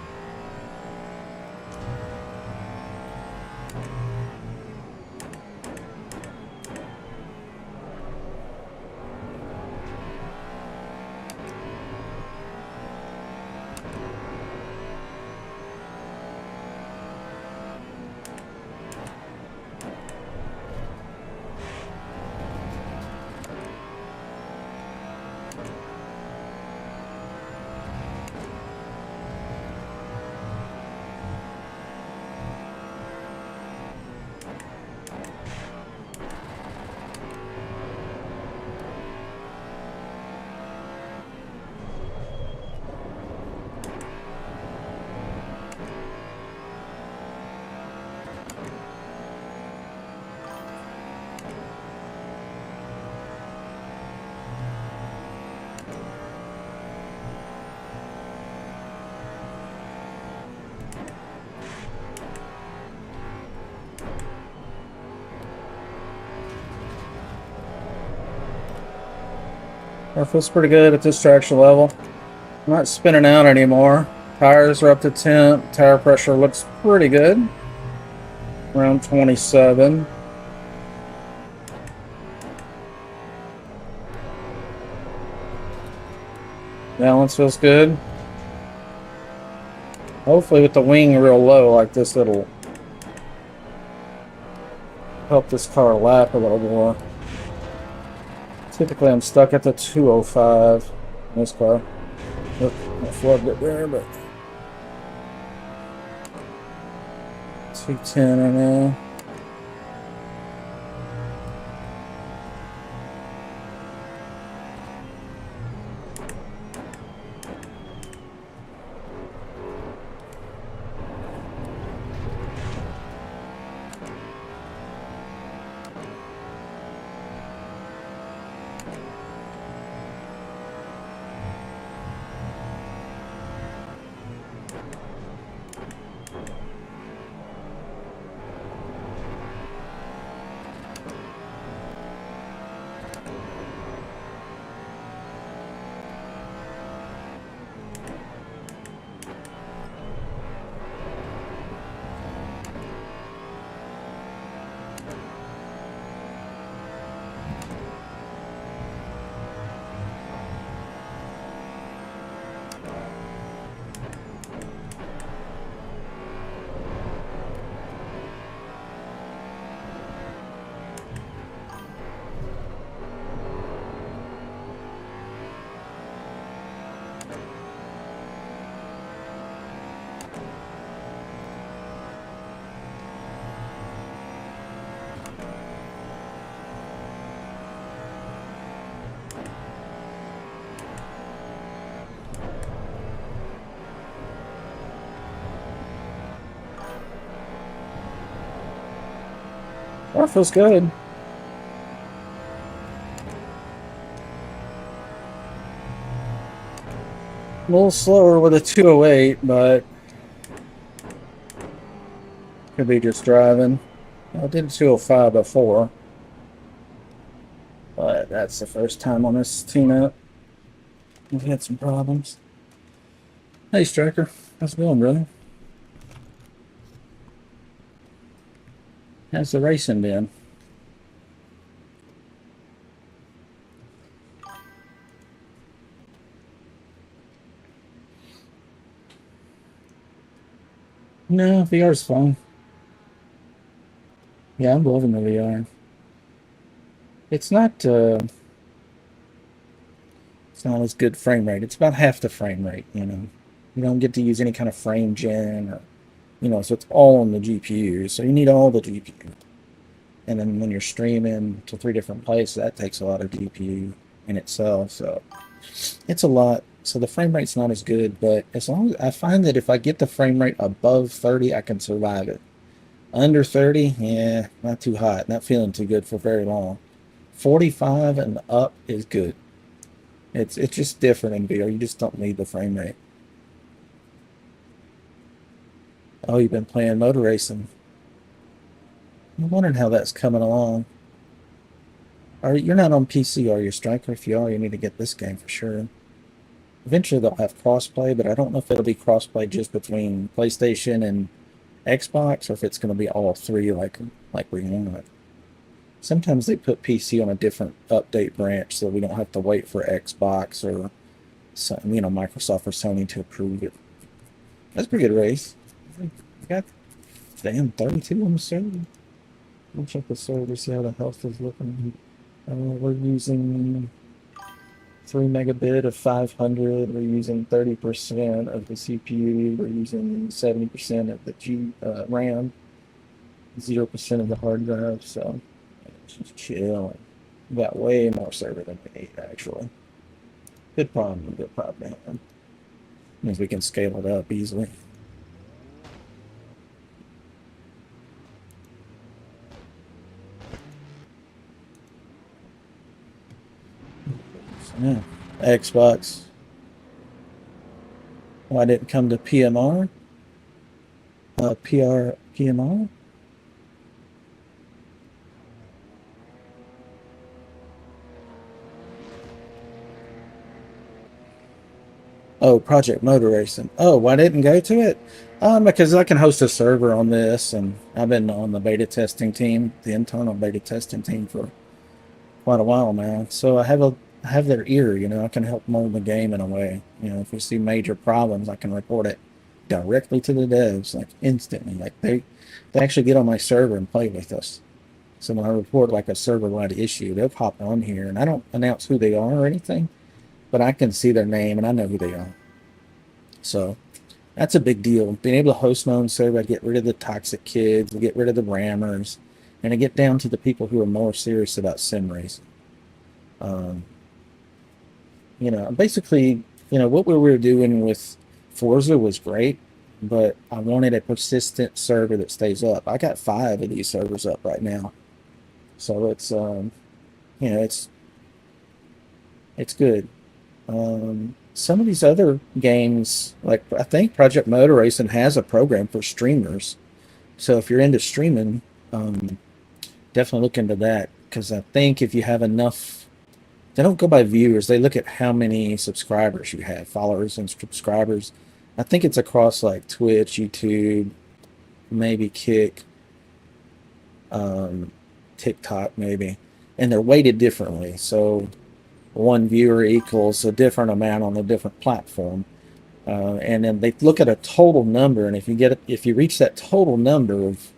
A: It feels pretty good at this traction level. I'm not spinning out anymore. Tires are up to temp. Tire pressure looks pretty good. Around 27. Balance feels good. Hopefully with the wing real low like this, it'll help this car lap a little more. Typically I'm stuck at the 205 in this car. Oop, I flubbed it there, but 210 right now. That feels good. A little slower with a 208, but could be just driving. I did 205 before, but that's the first time on this tune-up. We've had some problems. Hey, Striker. How's it going, brother? How's the racing been? No, VR's fun. Yeah, I'm loving the VR. It's not it's not as good frame rate. It's about half the frame rate, you know. You don't get to use any kind of frame gen or, you know, so it's all on the GPU. So you need all the GPU. And then when you're streaming to 3 different places, that takes a lot of GPU in itself. So it's a lot. So the frame rate's not as good, but as long as I find that if I get the frame rate above 30, I can survive it. Under 30, yeah, not too hot, not feeling too good for very long. 45 and up is good. It's just different in VR. You just don't need the frame rate. Oh, you've been playing motor racing. I'm wondering how that's coming along. You're not on PC, are you, Striker? If you are, you need to get this game for sure. Eventually they'll have crossplay, but I don't know if it'll be crossplay just between PlayStation and Xbox, or if it's going to be all three like we want. Sometimes they put PC on a different update branch, so we don't have to wait for Xbox or Microsoft or Sony to approve it. That's a pretty good race. We got damn 32 on the server. We'll check the server, see how the health is looking. We're using 3 megabit of 500. We're using 30% of the CPU. We're using 70% of the RAM, 0% of the hard drive. So just chilling. We got way more server than we need, actually. Good problem to have. Means we can scale it up easily. So, yeah. Xbox. Why didn't it come to PMR? PMR? Oh, Project Motor Racing. Oh, why didn't go to it? Because I can host a server on this, and I've been on the beta testing team, the internal beta testing team for quite a while now. So I have their ear, you know. I can help mold the game in a way. You know, if we see major problems, I can report it directly to the devs, like instantly. Like they actually get on my server and play with us. So when I report like a server-wide issue, they'll pop on here, and I don't announce who they are or anything, but I can see their name and I know who they are. So that's a big deal. Being able to host my own server, I get rid of the toxic kids, I get rid of the rammers, and I get down to the people who are more serious about sim racing. Um, basically, what we were doing with Forza was great, but I wanted a persistent server that stays up. I got 5 of these servers up right now, so you know, it's good. Some of these other games, like I think Project Motor Racing has a program for streamers. So if you're into streaming, um, definitely look into that, because I think if you have enough, they don't go by viewers. They look at how many subscribers you have, followers and subscribers. I think it's across like Twitch, YouTube, maybe Kick, um, TikTok, maybe, and they're weighted differently. So one viewer equals a different amount on a different platform. And then they look at a total number, and if you reach that total number of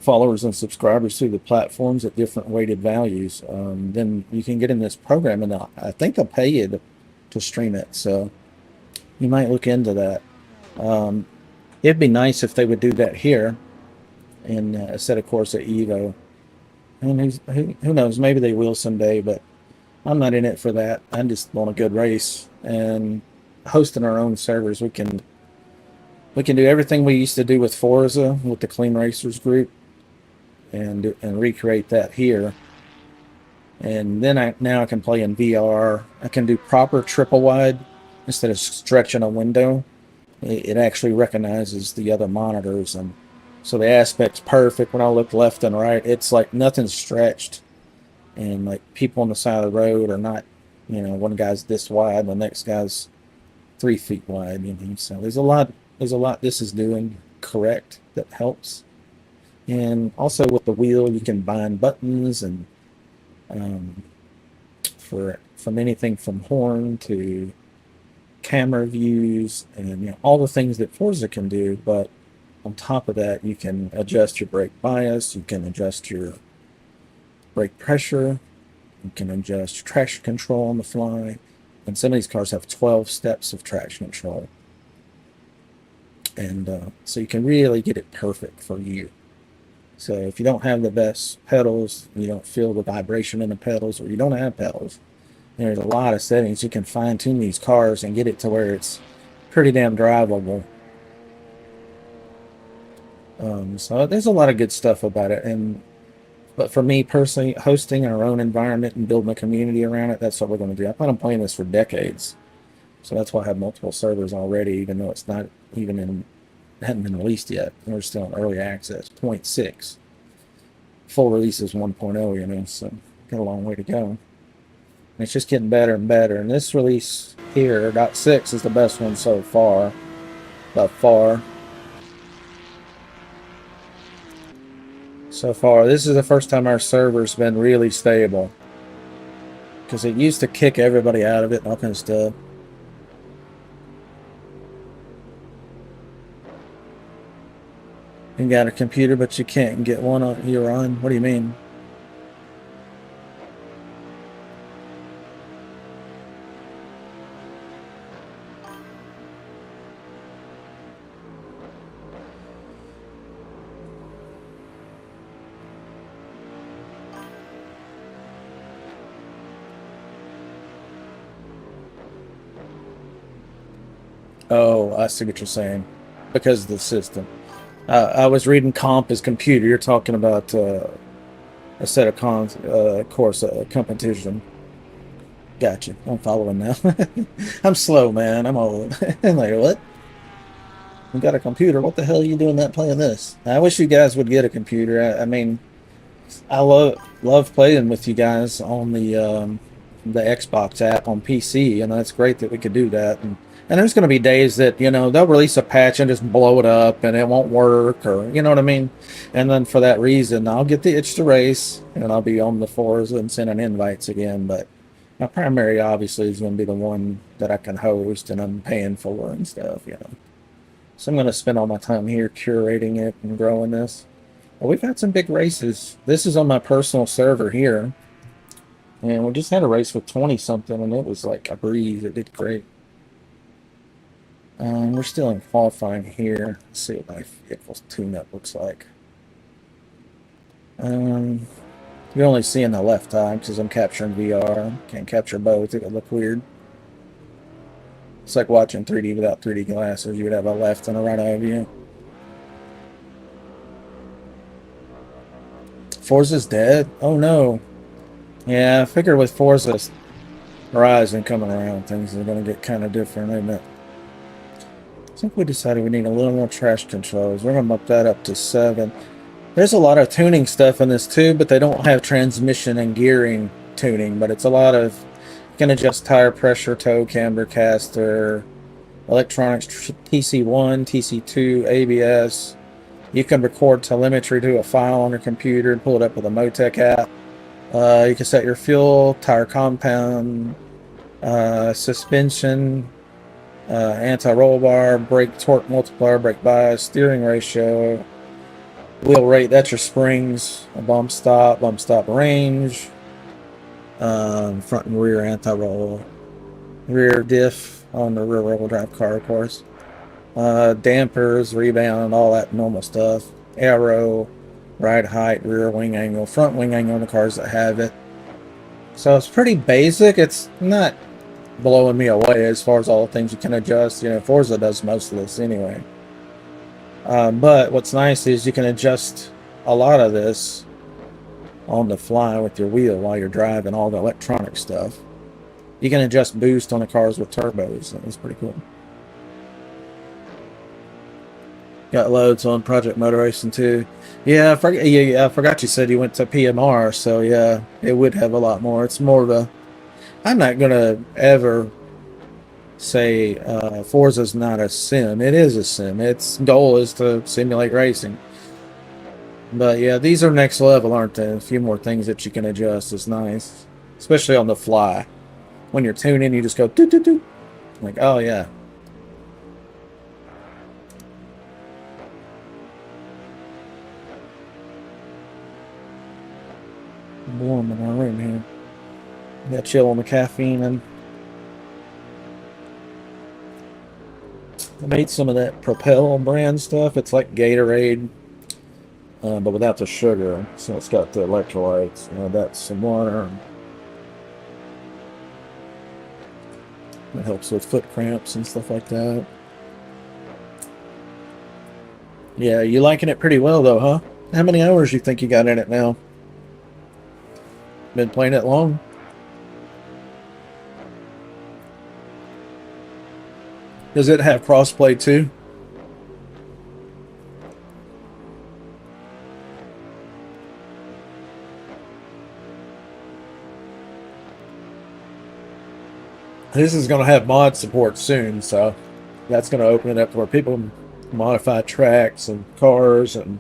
A: followers and subscribers through the platforms at different weighted values, then you can get in this program, and I think they'll pay you to stream it. So you might look into that. Um, it'd be nice if they would do that here in Assetto Corsa EVO. And who knows? Maybe they will someday, but I'm not in it for that. I just want a good race, and hosting our own servers, we can do everything we used to do with Forza with the Clean Racers group, and recreate that here. And then now I can play in VR. I can do proper triple wide instead of stretching a window, it actually recognizes the other monitors, and so the aspect's perfect. When I look left and right, it's like nothing's stretched, and like people on the side of the road are not, one guy's this wide, the next guy's 3 feet wide. So there's a lot this is doing correct that helps. And also with the wheel, you can bind buttons, and um, from anything from horn to camera views, and all the things that Forza can do. But on top of that, you can adjust your brake bias, you can adjust your brake pressure, you can adjust traction control on the fly, and some of these cars have 12 steps of traction control, and so you can really get it perfect for you. So if you don't have the best pedals, you don't feel the vibration in the pedals, or you don't have pedals, there's a lot of settings you can fine tune these cars and get it to where it's pretty damn drivable. So there's a lot of good stuff about it. But for me personally, hosting our own environment and building a community around it, that's what we're going to do. I plan on playing this for decades. So that's why I have multiple servers already, even though it's not even hadn't been released yet. We're still in early access, 0.6. Full release is 1.0, so got a long way to go. And it's just getting better and better. And this release here, .6, is the best one so far, by far. So far, this is the first time our server's been really stable, because it used to kick everybody out of it and all kind of stuff. You got a computer, but you can't get one on your own. What do you mean? Oh, I see what you're saying. Because of the system. I was reading comp as computer. You're talking about Assetto Corsa competition. Gotcha. I'm following now. I'm slow, man. I'm old. I'm like, what? You got a computer? What the hell are you doing that playing this? I wish you guys would get a computer. I mean, I love playing with you guys on the Xbox app on PC, and it's great that we could do that. And there's going to be days that they'll release a patch and just blow it up, and it won't work, or you know what I mean. And then for that reason, I'll get the itch to race, and I'll be on the Forza and sending invites again. But my primary, obviously, is going to be the one that I can host and I'm paying for and stuff. So I'm going to spend all my time here curating it and growing this. Well, we've had some big races. This is on my personal server here. And we just had a race with 20 something, and it was like a breeze. It did great. We're still in qualifying here. Let's see what my vehicle's tune-up looks like. You're only seeing the left eye because I'm capturing VR. Can't capture both. It would look weird. It's like watching 3D without 3D glasses. You would have a left and a right eye view. Forza's dead? Oh no. Yeah, I figure with Forza's Horizon coming around, things are going to get kind of different, isn't it? I think we decided we need a little more traction controls. We're going to bump that up to 7. There's a lot of tuning stuff in this too, but they don't have transmission and gearing tuning, but it's a lot of, you can adjust tire pressure, toe, camber, caster, electronics, TC1, TC2, ABS. You can record telemetry to a file on your computer and pull it up with a Motec app. You can set your fuel, tire compound, suspension, anti-roll bar, brake torque multiplier, brake bias, steering ratio, wheel rate, that's your springs, a bump stop range, front and rear anti-roll, rear diff on the rear wheel drive car, of course, dampers, rebound, all that normal stuff, aero, ride height, rear wing angle, front wing angle on the cars that have it. So it's pretty basic. It's not blowing me away as far as all the things you can adjust. Forza does most of this anyway. But what's nice is you can adjust a lot of this on the fly with your wheel while you're driving, all the electronic stuff. You can adjust boost on the cars with turbos. That was pretty cool. Got loads on Project Motor Racing too. Yeah, I forgot you said you went to PMR, so yeah, it would have a lot more. It's more of a. I'm not gonna ever say Forza's not a sim. It is a sim. Its goal is to simulate racing. But yeah, these are next level, aren't they? A few more things that you can adjust is nice, especially on the fly. When you're tuning, you just go doo doo doo. Like, oh yeah. Warm in our room here. Got chill on the caffeine, and I made some of that Propel brand stuff. It's like Gatorade, but without the sugar. So it's got the electrolytes. That's some water. It helps with foot cramps and stuff like that. Yeah, you liking it pretty well though, huh? How many hours you think you got in it now? Been playing it long? Does it have crossplay too? This is going to have mod support soon, so that's going to open it up to where people can modify tracks and cars and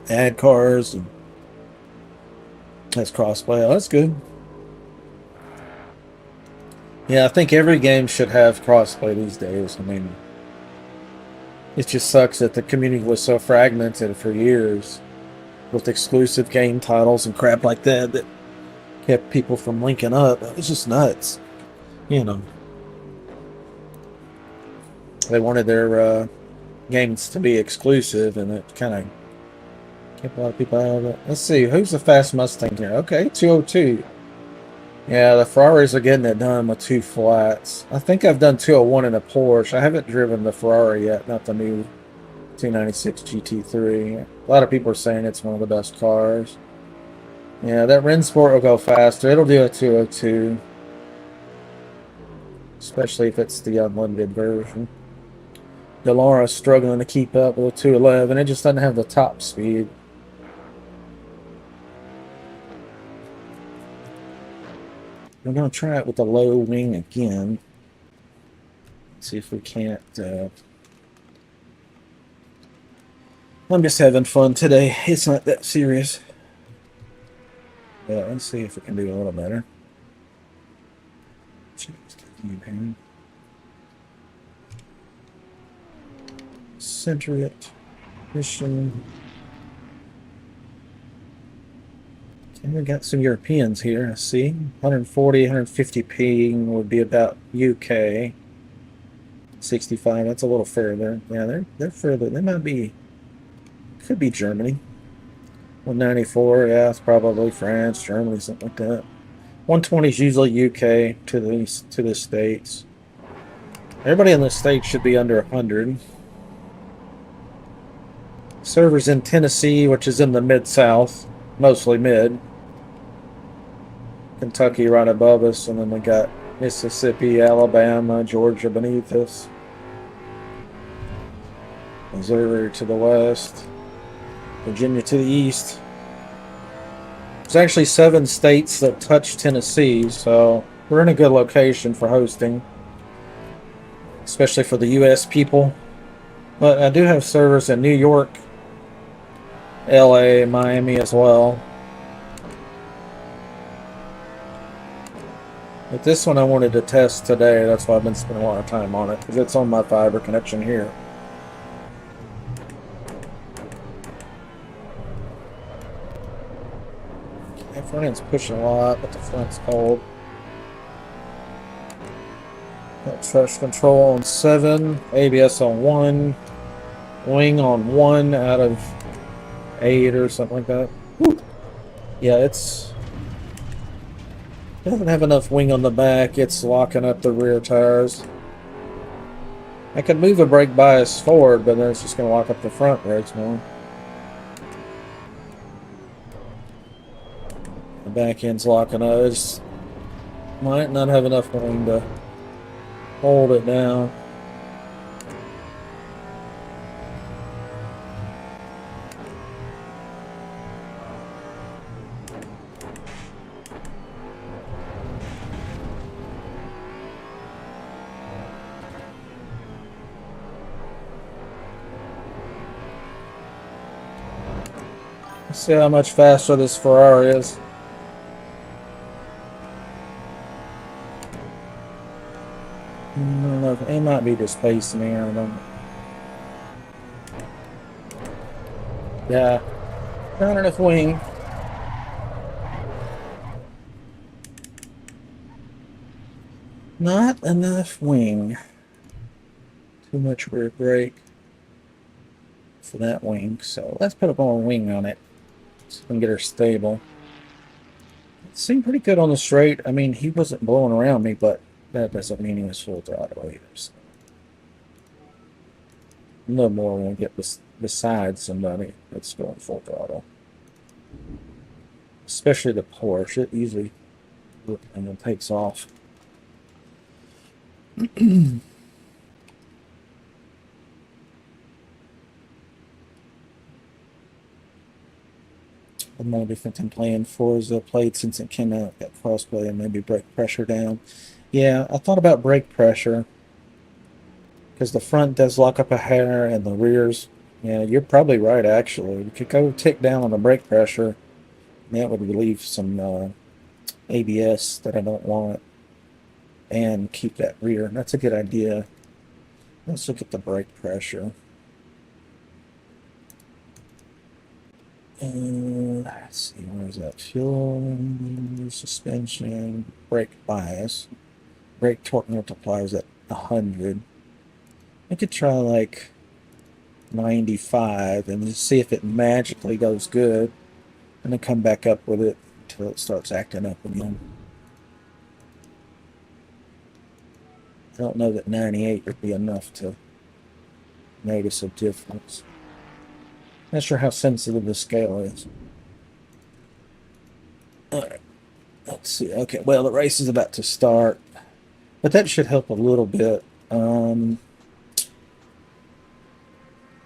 A: add cars, and that's crossplay. Oh, that's good. Yeah, I think every game should have crossplay these days. I mean, it just sucks that the community was so fragmented for years with exclusive game titles and crap like that that kept people from linking up. It was just nuts. You know, they wanted their games to be exclusive, and it kind of kept a lot of people out of it. Let's see, who's the fast Mustang here? Okay, 202. Yeah, the Ferraris are getting it done with two flats. I think I've done 201 in a Porsche. I haven't driven the Ferrari yet, not the new 296 GT3. A lot of people are saying it's one of the best cars. Yeah, that Rennsport will go faster. It'll do a 202. Especially if it's the unlimited version. Delara's struggling to keep up with a 211. It just doesn't have the top speed. We're going to try it with the low wing again. See if we can't... I'm just having fun today. It's not that serious. Yeah, let's see if we can do a little better. Center it. Mission. Okay, we got some Europeans here. I see 140, 150 ping would be about UK. 65. That's a little further. Yeah, they're further. They might be. Could be Germany. 194. Yeah, it's probably France, Germany, something like that. 120 is usually UK to the States. Everybody in the States should be under 100. Servers in Tennessee, which is in the mid-south, mostly mid. Kentucky right above us, and then we got Mississippi, Alabama, Georgia beneath us. Missouri to the west. Virginia to the east. There's actually 7 states that touch Tennessee, so we're in a good location for hosting, especially for the U.S. people. But I do have servers in New York, LA, Miami as well. But this one I wanted to test today. That's why I've been spending a lot of time on it, because it's on my fiber connection here. The front end's pushing a lot, but the front's cold. Got traction control on 7, ABS on 1, wing on 1 out of 8 or something like that. Whew. Yeah, it doesn't have enough wing on the back. It's locking up the rear tires. I could move a brake bias forward, but then it's just going to lock up the front brakes more. The back end's locking up. Might not have enough wing to hold it down. Let's see how much faster this Ferrari is. I don't know, it might be just pacing me. I don't know. Yeah, not enough wing. Not enough wing. Too much rear brake for that wing. So let's put a more wing on it so we can get her stable. It seemed pretty good on the straight. I mean, he wasn't blowing around me, but that doesn't mean he was full throttle either. So. A little more when we get beside somebody that's going full throttle. Especially the Porsche. It usually and then takes off. I maybe thinking playing Forza played since it came out, got crossplay and maybe brake pressure down. Yeah, I thought about brake pressure because the front does lock up a hair and the rears. Yeah, you're probably right. Actually, you could go tick down on the brake pressure. And that would relieve some ABS that I don't want, and keep that rear. That's a good idea. Let's look at the brake pressure. Let's see, where is that? Fuel, suspension, brake bias. Brake torque multipliers at 100. I could try like 95 and just see if it magically goes good, and then come back up with it until it starts acting up again. I don't know that 98 would be enough to notice a difference. Not sure how sensitive the scale is. Alright, let's see. Okay, well, the race is about to start, but that should help a little bit. And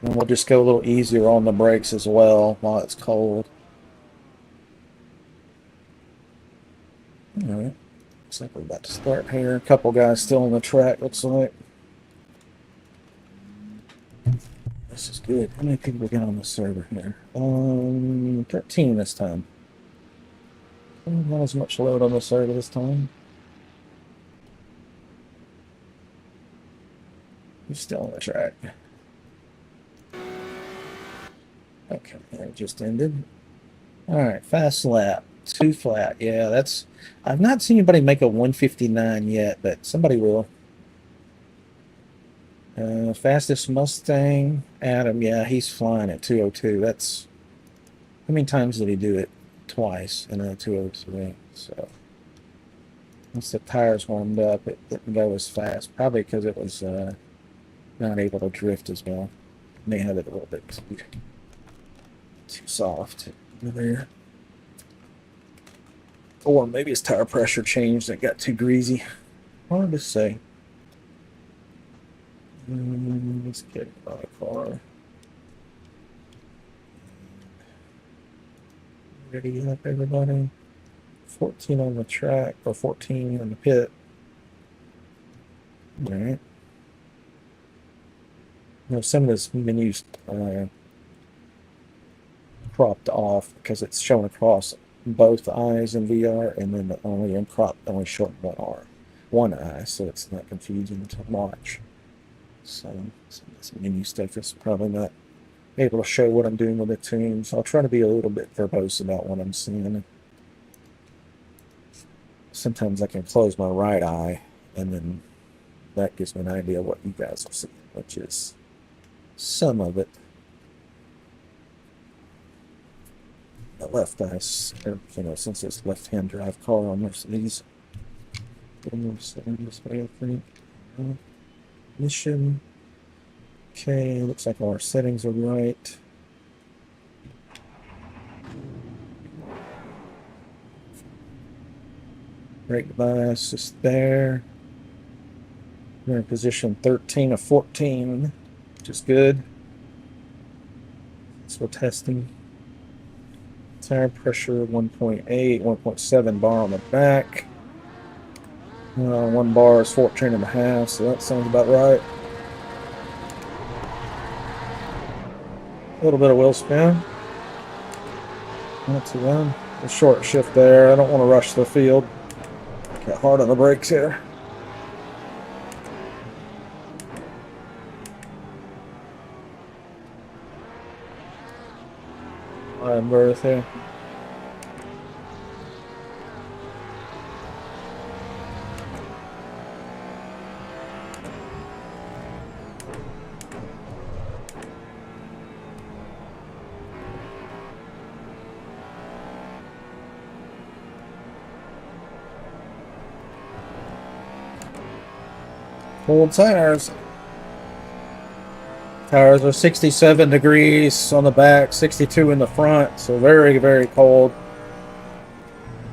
A: we'll just go a little easier on the brakes as well while it's cold. Alright, looks like we're about to start here. A couple guys still on the track, looks like. This is good. How many people we got on the server here? 13 this time. Not as much load on the server this time. He's still on the track. Okay, that just ended. Alright, fast lap. 2 flat. Yeah, that's... I've not seen anybody make a 159 yet, but somebody will. Fastest Mustang, Adam. Yeah, he's flying at 202. That's... How many times did he do it? Twice in a 203. So once the tires warmed up, it didn't go as fast. Probably because it was not able to drift as well. May have it a little bit too soft there. Or maybe his tire pressure changed and it got too greasy. Hard to say. Let's get my car. Ready up, everybody. 14 on the track, or 14 on the pit. Alright. You know, some of this menu's cropped off because it's shown across both eyes in VR, and then only in crop only showing one eye, so it's not confusing to watch. So some of this menu stuff is probably not able to show what I'm doing with the tunes. I'll try to be a little bit verbose about what I'm seeing. Sometimes I can close my right eye, and then that gives me an idea of what you guys are seeing, which is some of it. The left eye, you know, since it's left-hand drive car on most of these. This way, I think. Mission. Okay, looks like all our settings are right. Brake bias is there. We're in position 13 of 14, which is good. So we're testing. Tire pressure 1.8, 1.7 bar on the back. 1 bar is 14 and a half, so that sounds about right. A little bit of wheel spin. Not too bad. A short shift there. I don't want to rush the field. Get hard on the brakes here. Wide berth here. Cold tires. Tires are 67 degrees on the back, 62 in the front, so very, very cold.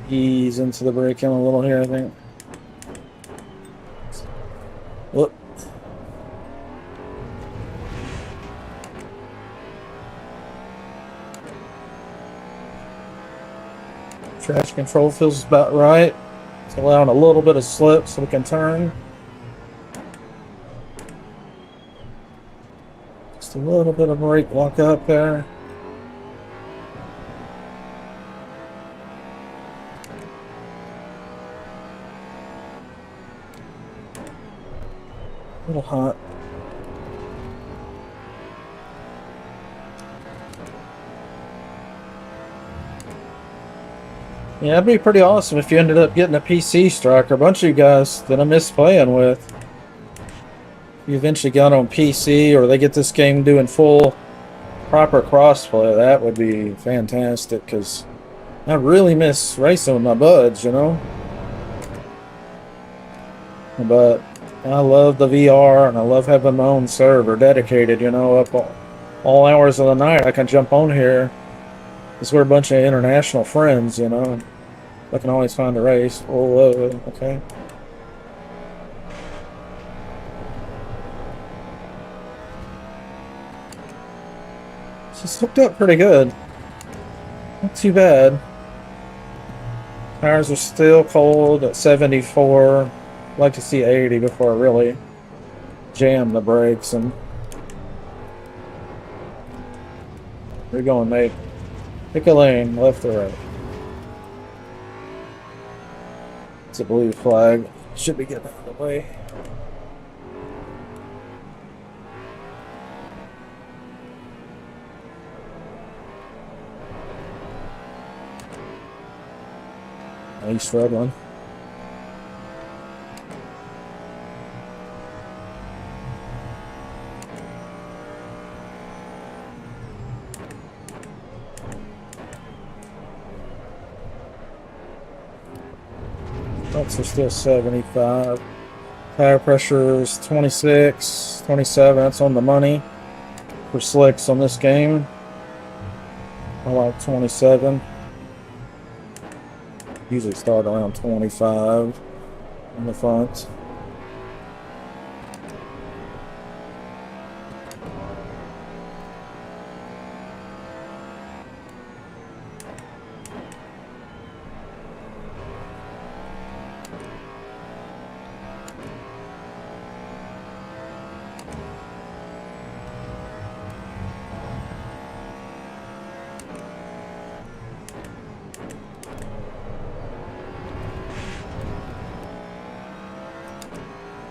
A: Ease into the braking a little here, I think. Whoop. Traction control feels about right. It's allowing a little bit of slip so we can turn. Just a little bit of brake lock up there. A little hot. Yeah, it'd be pretty awesome if you ended up getting a PC striker. A bunch of you guys that I miss playing with. You eventually got on PC, or they get this game doing full, proper crossplay. That would be fantastic, because I really miss racing with my buds, you know? But I love the VR, and I love having my own server dedicated, you know, up all hours of the night. I can jump on here. Because we're a bunch of international friends, you know? I can always find a race. Oh, okay. It's hooked up pretty good. Not too bad. Tires are still cold at 74. I'd like to see 80 before I really jam the brakes. And where you going, mate? Pick a lane, left or right. It's a blue flag. Should be getting out of the way. He's struggling. Brakes are still 75. Tire pressure is 26, 27. That's on the money for slicks on this game. I like 27. Usually start around 25 in the front.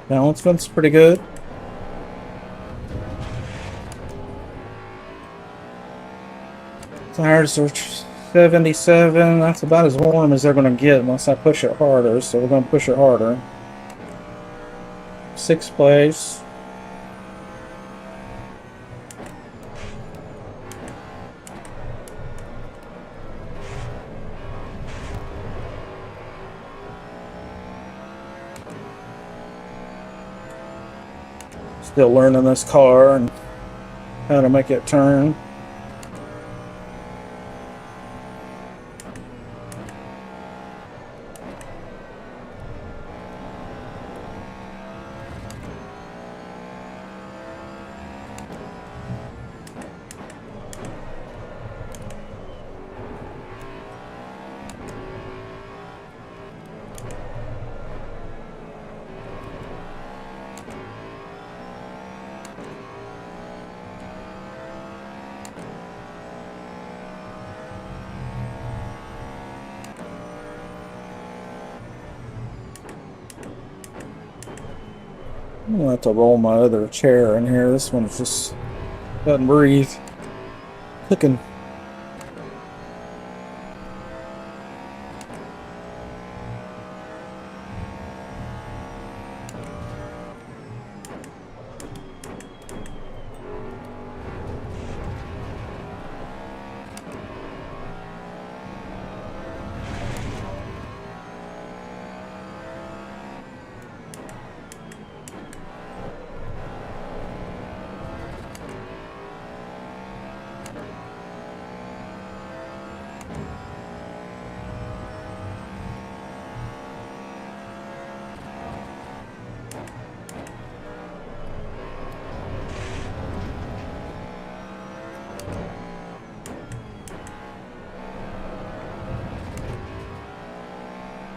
A: Balancement's pretty good. Tires are 77. That's about as warm as they're going to get unless I push it harder. So we're going to push it harder. 6th place. Still learning this car and how to make it turn. I'm gonna have to roll my other chair in here. This one just doesn't breathe. Cooking.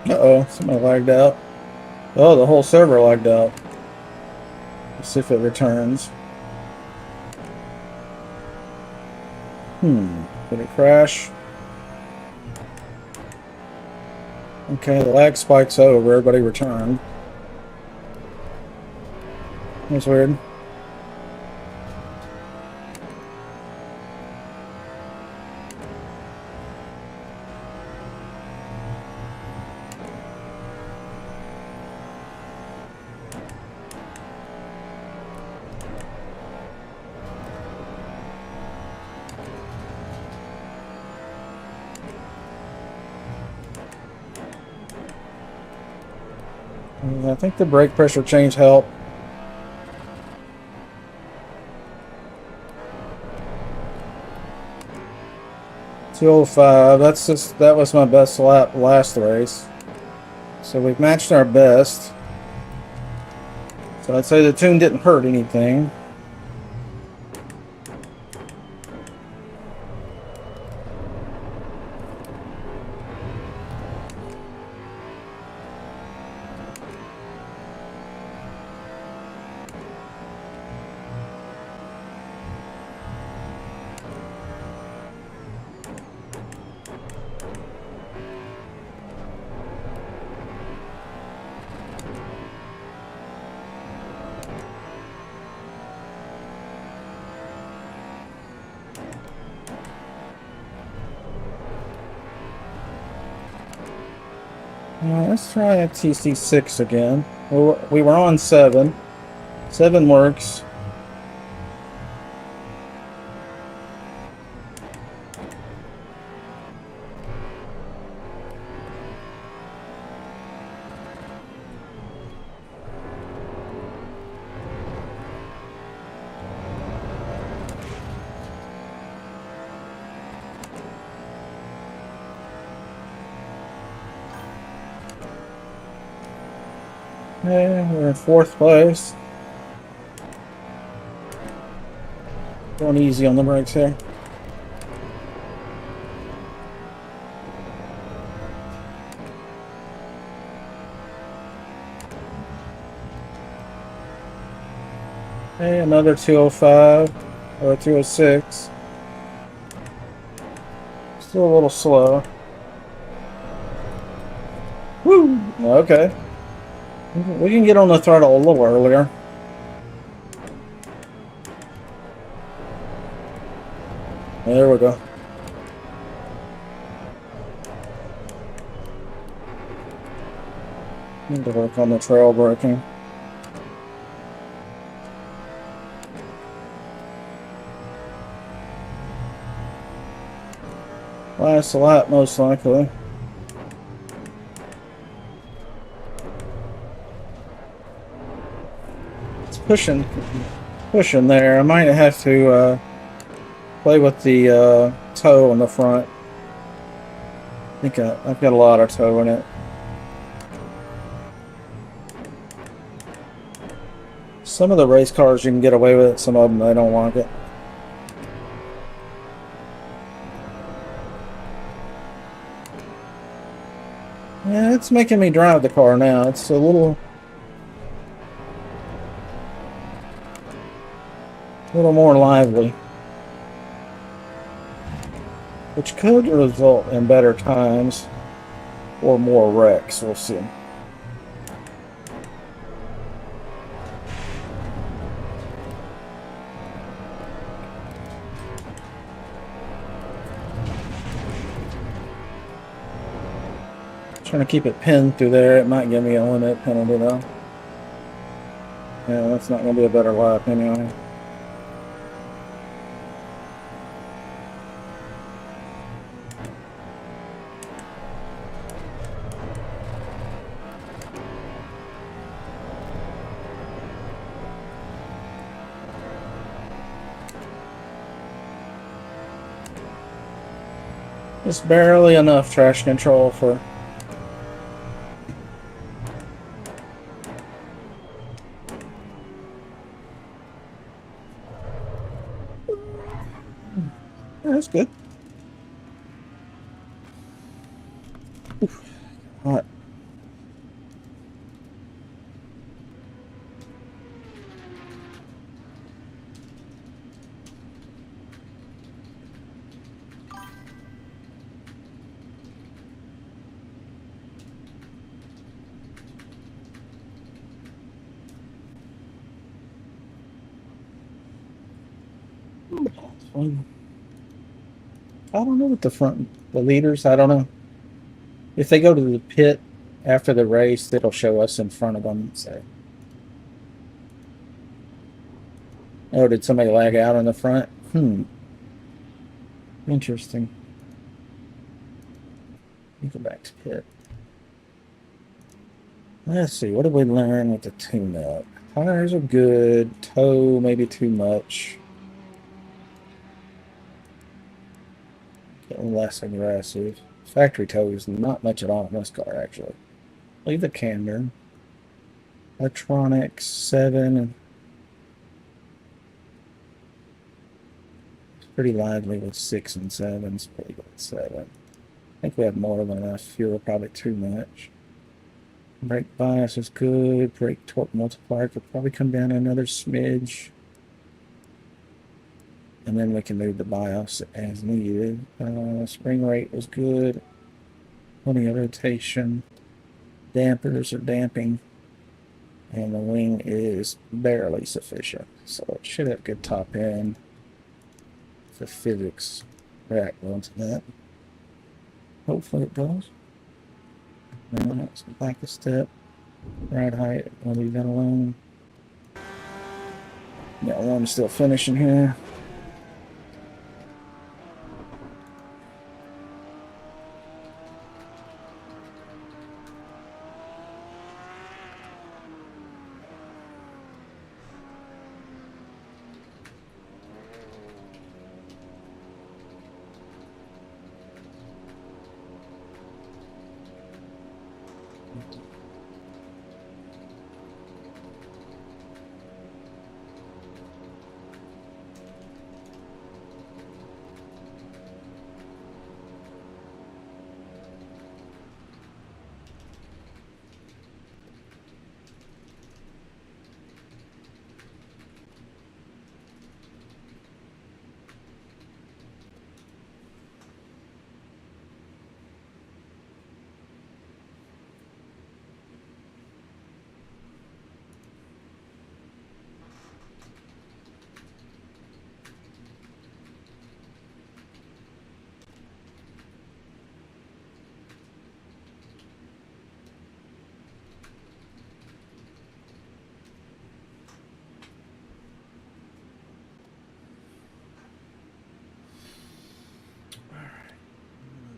A: Uh-oh, somebody lagged out. Oh, the whole server lagged out. Let's see if it returns. Did it crash? Okay, the lag spike's over. Everybody returned. That's weird. I think the brake pressure change helped. $205. That was my best lap last race. So we've matched our best. So I'd say the tune didn't hurt anything. Let's try a TC6 again. We were on 7. 7 works. Yeah, we're in 4th place. Going easy on the brakes here. Okay, another 205 or 206. Still a little slow. Woo! Okay. We can get on the throttle a little earlier. There we go. Need to work on the trail braking. Last lap, most likely. It's pushing there. I might have to play with the toe on the front. I think I've got a lot of toe in it. Some of the race cars you can get away with it, some of them they don't like it. Yeah, it's making me drive the car now. It's a little more lively, which could result in better times or more wrecks. We'll see. Trying to keep it pinned through there. It might give me a limit penalty though. Yeah, that's not going to be a better lap anyway. Just barely enough trash control for... Yeah, that's good. Oof, hot. I don't know what the leaders, I don't know. If they go to the pit after the race, it'll show us in front of them. So. Oh, did somebody lag out on the front? Interesting. Let me go back to pit. Let's see, what did we learn with the tune-up? Tires are good. Toe, maybe too much. Getting less aggressive. Factory toe is not much at all in this car, actually. Leave the camber. Electronics, 7. It's pretty lively with 6 and 7. It's pretty good at 7. I think we have more than enough fuel, probably too much. Brake bias is good. Brake torque multiplier could probably come down another smidge. And then we can move the BIOS as needed. Spring rate was good. Plenty of rotation. Dampers are damping. And the wing is barely sufficient. So it should have good top end. The physics react well to that. Hopefully it does. Let's back a step. Ride height will leave that alone. Got one still finishing here.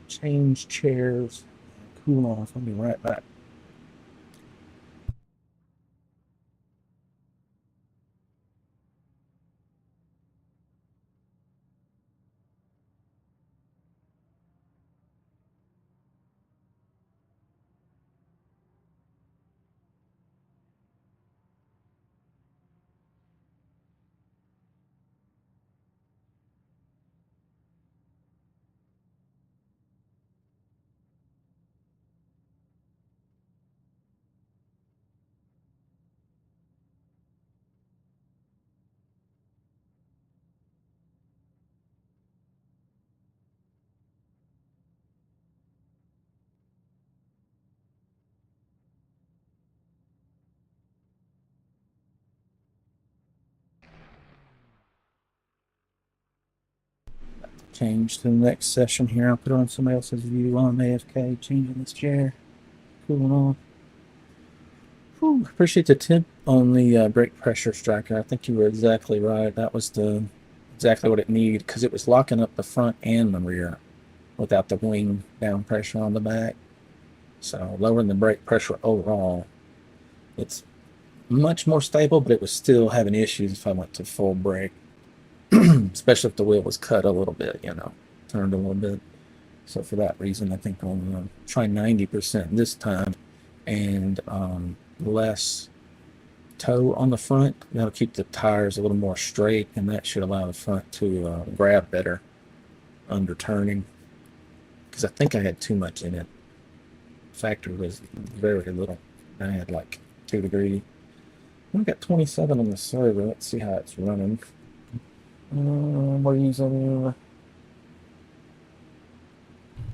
A: Change chairs, cool off. I'll be right back. Change to the next session here. I'll put on somebody else's view on AFK, changing this chair. cooling off. Whew, appreciate the tip on the brake pressure striker. I think you were exactly right. That was exactly what it needed, because it was locking up the front and the rear without the wing down pressure on the back. So lowering the brake pressure overall, it's much more stable, but it was still having issues if I went to full brake, especially if the wheel was cut a little bit, turned a little bit. So for that reason, I think I'll try 90% this time, and less toe on the front. That'll keep the tires a little more straight, and that should allow the front to grab better under turning, because I think I had too much in it. Factor was very little. I had like 2 degrees. I've got 27 on the server. Let's see how it's running. We're using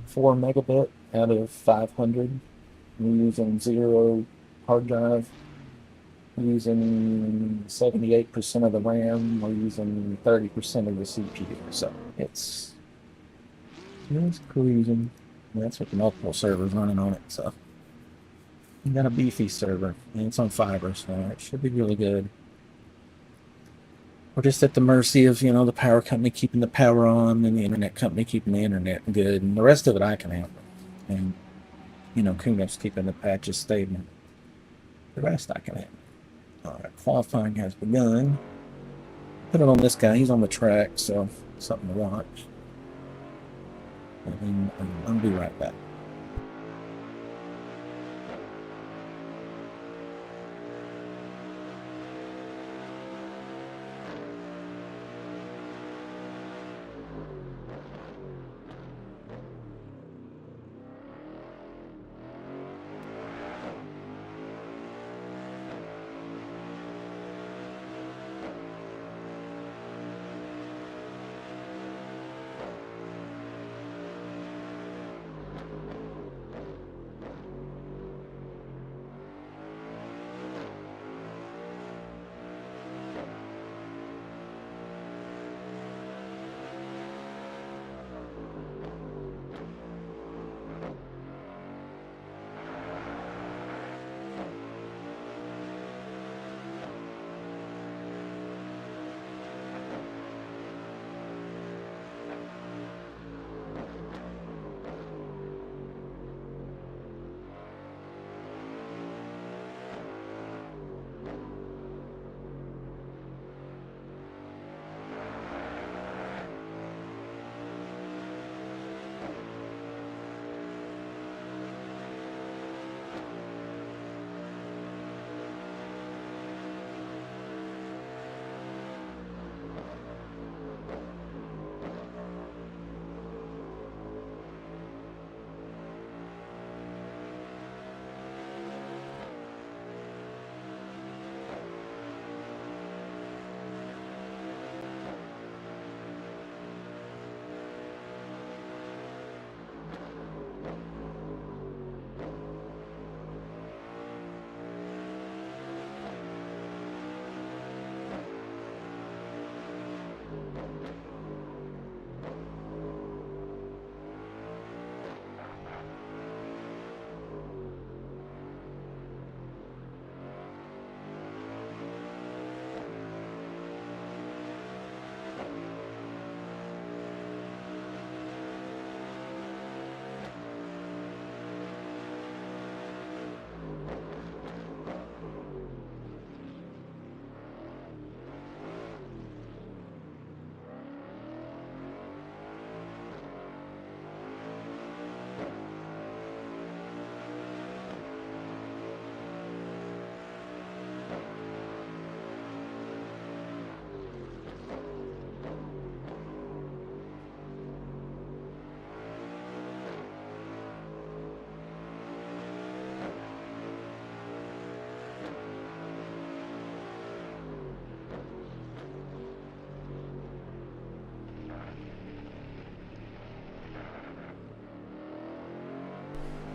A: 4 megabit out of 500. We're using 0 hard drive. We're using 78% of the RAM. We're using 30% of the CPU. So it's just cruising. That's with multiple servers running on it. So we got a beefy server, and it's on fiber, so it should be really good. We're just at the mercy of, the power company keeping the power on, and the internet company keeping the internet good, and the rest of it I can handle. And, Kunup's keeping the patches stable. The rest I can handle. All right, qualifying has begun. Put it on this guy. He's on the track, so something to watch. And I'll be right back.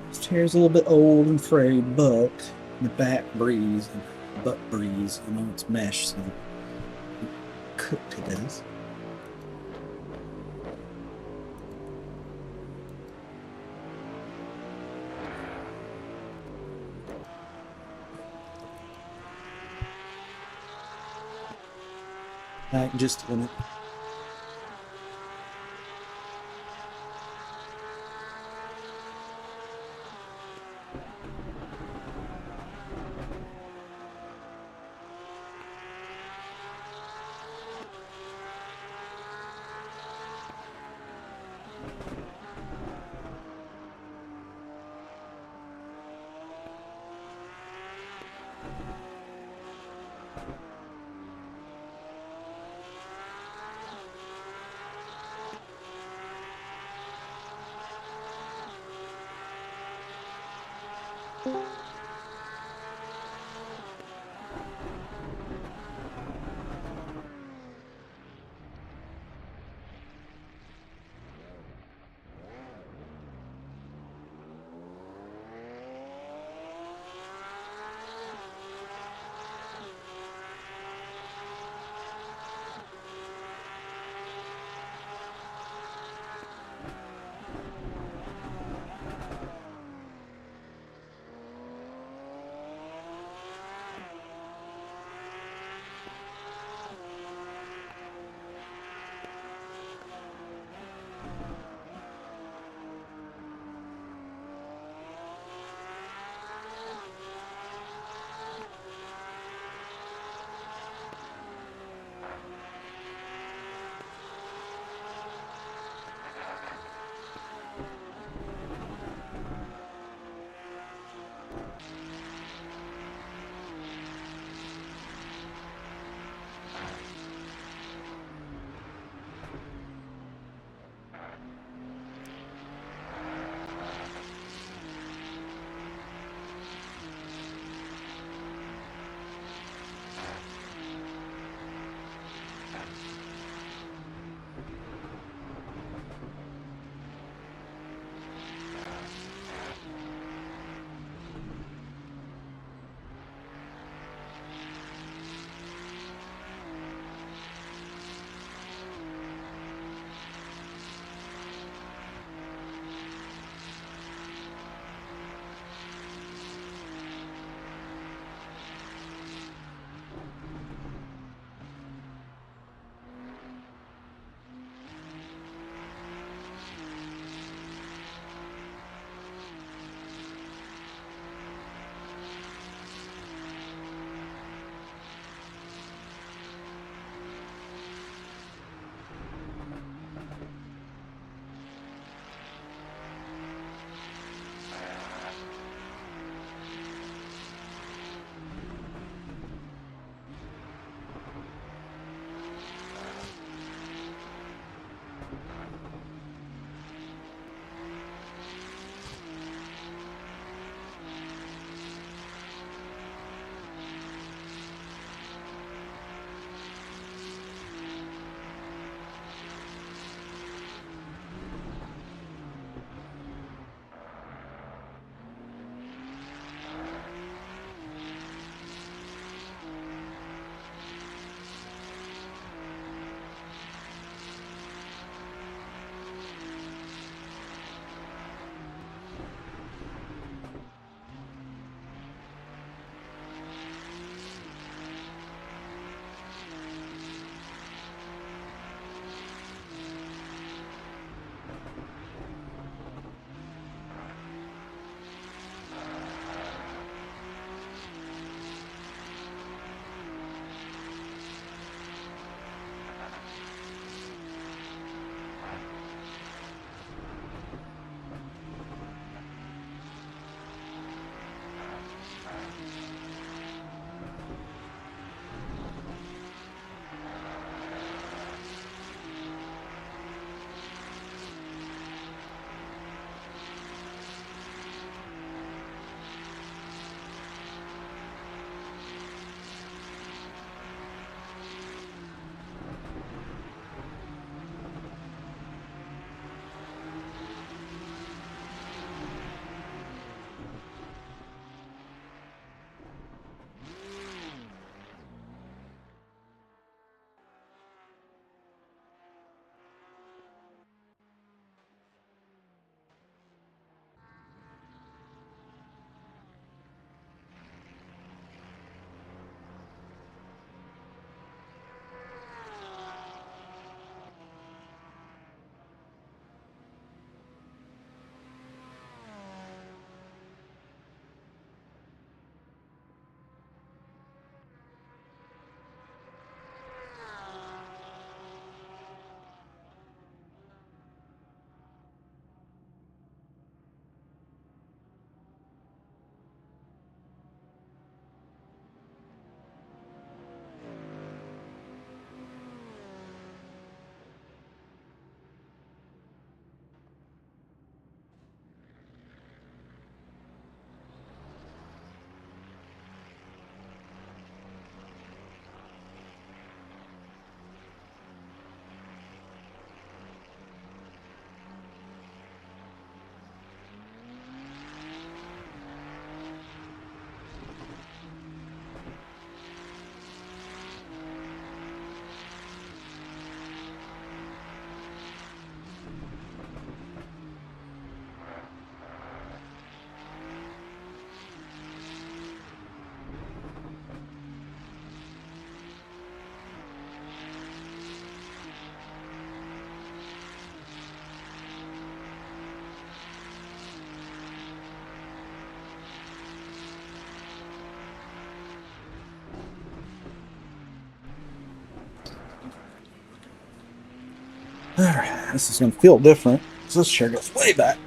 A: This chair's a little bit old and frayed, but the back breeze and butt breeze, it's mesh, so cooked it is. Just a minute. Alright, this is going to feel different. So this chair goes way back.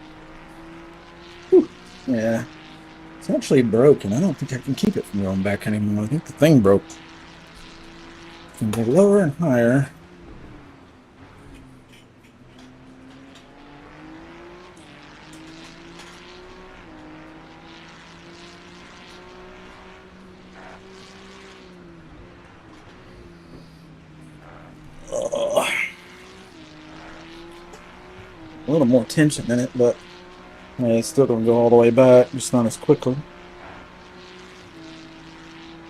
A: Whew. Yeah. It's actually broken. I don't think I can keep it from going back anymore. I think the thing broke. Can go lower and higher. A little more tension in it, but it's still going to go all the way back, just not as quickly.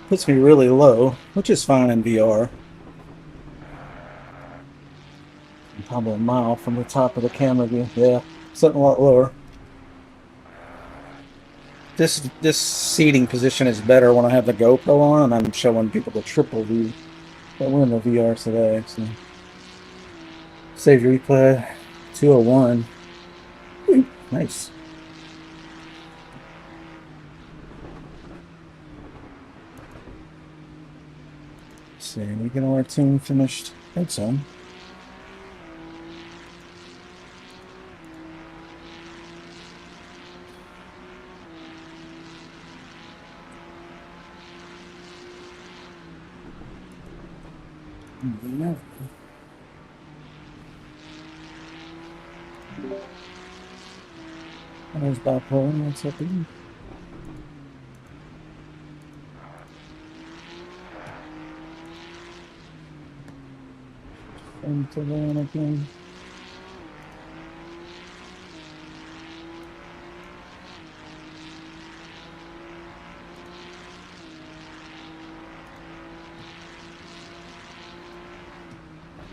A: Puts me really low, which is fine in VR. Probably a mile from the top of the camera view. Yeah, something a lot lower. This seating position is better when I have the GoPro on and I'm showing people the triple view. But we're in the VR today, so save replay 201. Ooh, nice. Let's see, we get our tune finished. I think so. No. There's bipolar. What's up here? Into that again.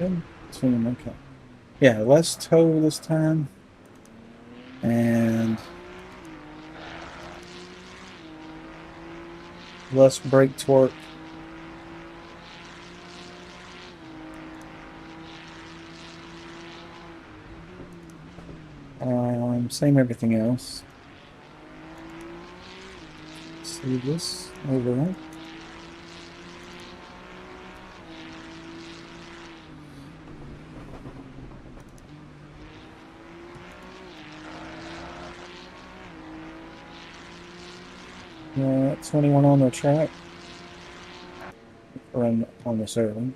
A: Okay. Yeah, less toe this time. And less brake torque. Same everything else. See this over. Yeah, 21 on the track. Or on the server.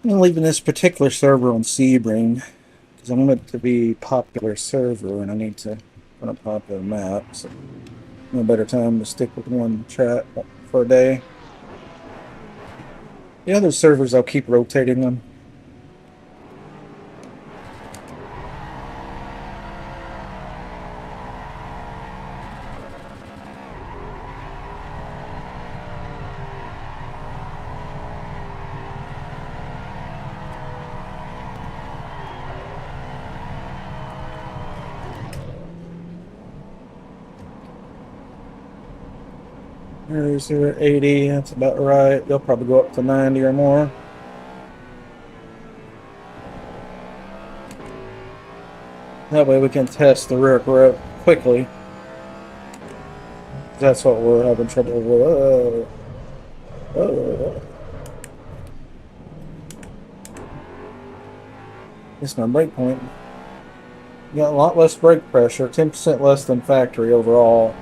A: I'm leaving this particular server on Sebring because I want it to be popular server and I need to run a popular map. So no better time to stick with one chat for a day. The other servers, I'll keep rotating them. There's 80, that's about right. They'll probably go up to 90 or more. That way we can test the rear grip quickly. That's what we're having trouble with. It's my brake point. You got a lot less brake pressure, 10% less than factory overall.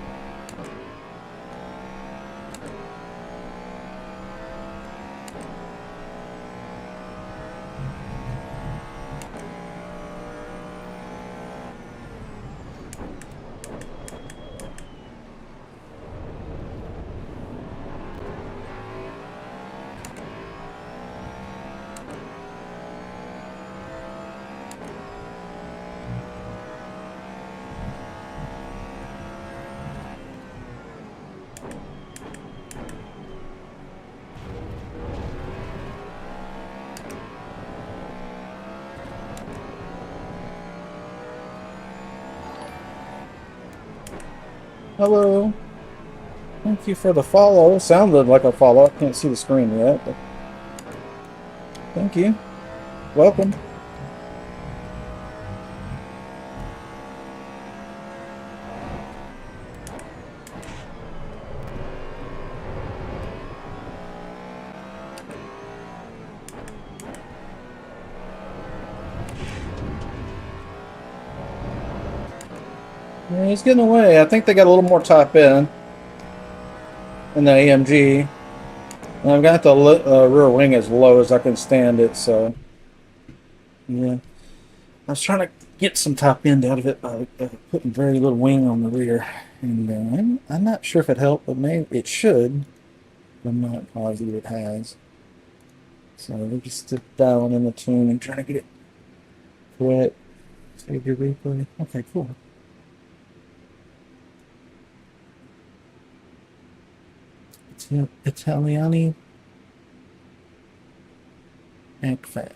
A: Hello. Thank you for the follow. Sounded like a follow. I can't see the screen yet, but thank you. Welcome. Yeah, he's getting away. I think they got a little more top end in the AMG. And I've got the rear wing as low as I can stand it, so yeah. I was trying to get some top end out of it by putting very little wing on the rear. And I'm not sure if it helped, but maybe it should. I'm not positive it has. So we're just dialing in the tune and trying to get it correct. Save your replay. Okay, cool. Italiani and Cafe.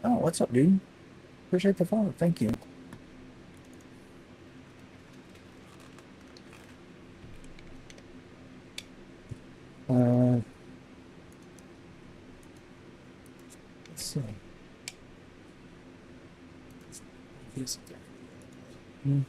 A: Oh, what's up, dude? Appreciate the follow. Thank you. Let's see. Hmm.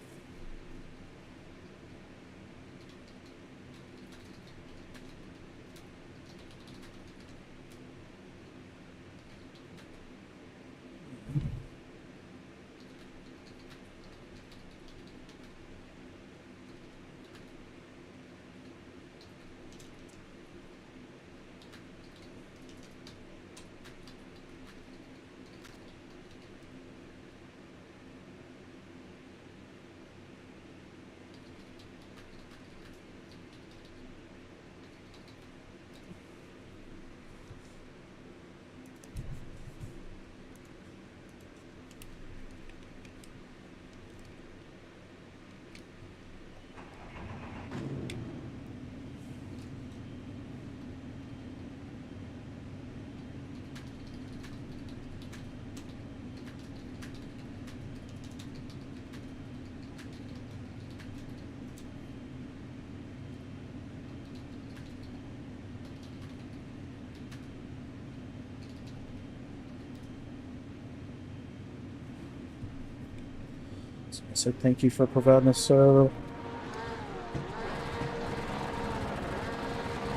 A: So thank you for providing us server.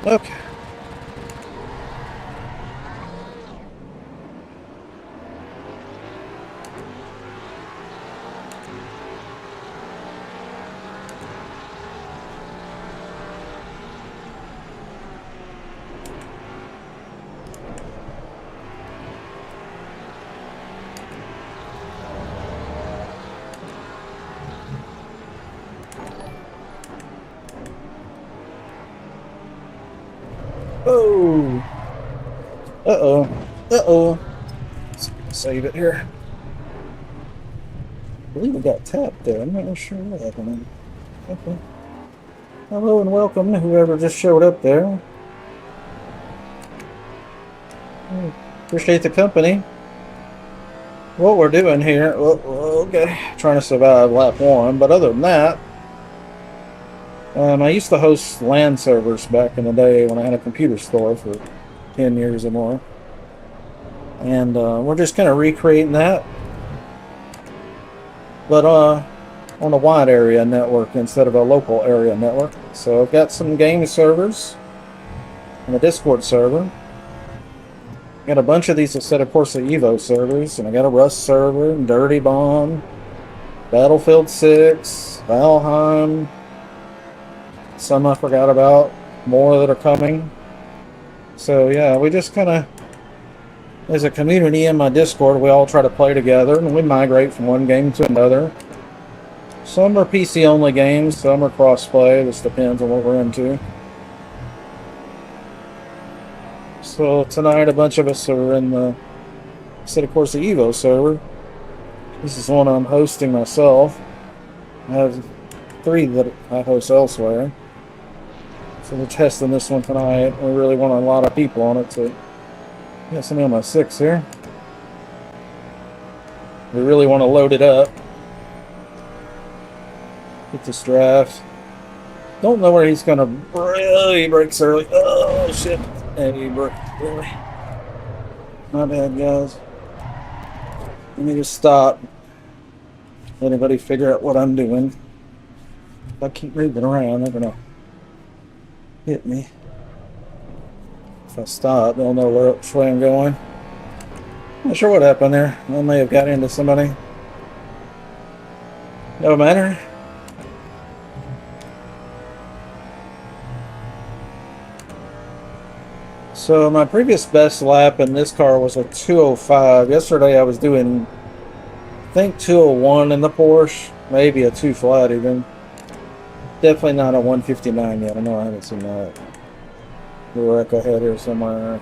A: Okay. Oh. Uh-oh. Uh-oh. Save it here. I believe we got tapped there. I'm not sure what happened. Okay. Hello and welcome to whoever just showed up there. Appreciate the company. What we're doing here, well, okay, trying to survive lap one, but other than that, I used to host LAN servers back in the day when I had a computer store for 10 years or more. And we're just kind of recreating that, but on a wide area network instead of a local area network. So I've got some game servers and a Discord server. Got a bunch of these Assetto Corsa EVO servers, and I got a Rust server, and Dirty Bomb, Battlefield 6, Valheim, some I forgot about, more that are coming. So yeah, we just kind of, as a community in my Discord, we all try to play together, and we migrate from one game to another. Some are PC only games, some are crossplay, this depends on what we're into. So tonight a bunch of us are in the Assetto Corsa EVO server. This is one I'm hosting myself. I have 3 that I host elsewhere. So we're testing this one tonight. We really want a lot of people on it, so got somebody on my 6 here. We really want to load it up. Get this draft. Don't know where he's gonna. He breaks early. Oh shit! And he broke early. My bad, guys. Let me just stop. Let anybody figure out what I'm doing. If I keep moving around, they're gonna hit me. If I stop, they'll know which way I'm going. Not sure what happened there. I may have got into somebody. No matter. So my previous best lap in this car was a 205. Yesterday I was doing, I think 201 in the Porsche, maybe a 2 flat even. Definitely not a 159 yet. I know I haven't seen that. The wreck ahead here somewhere.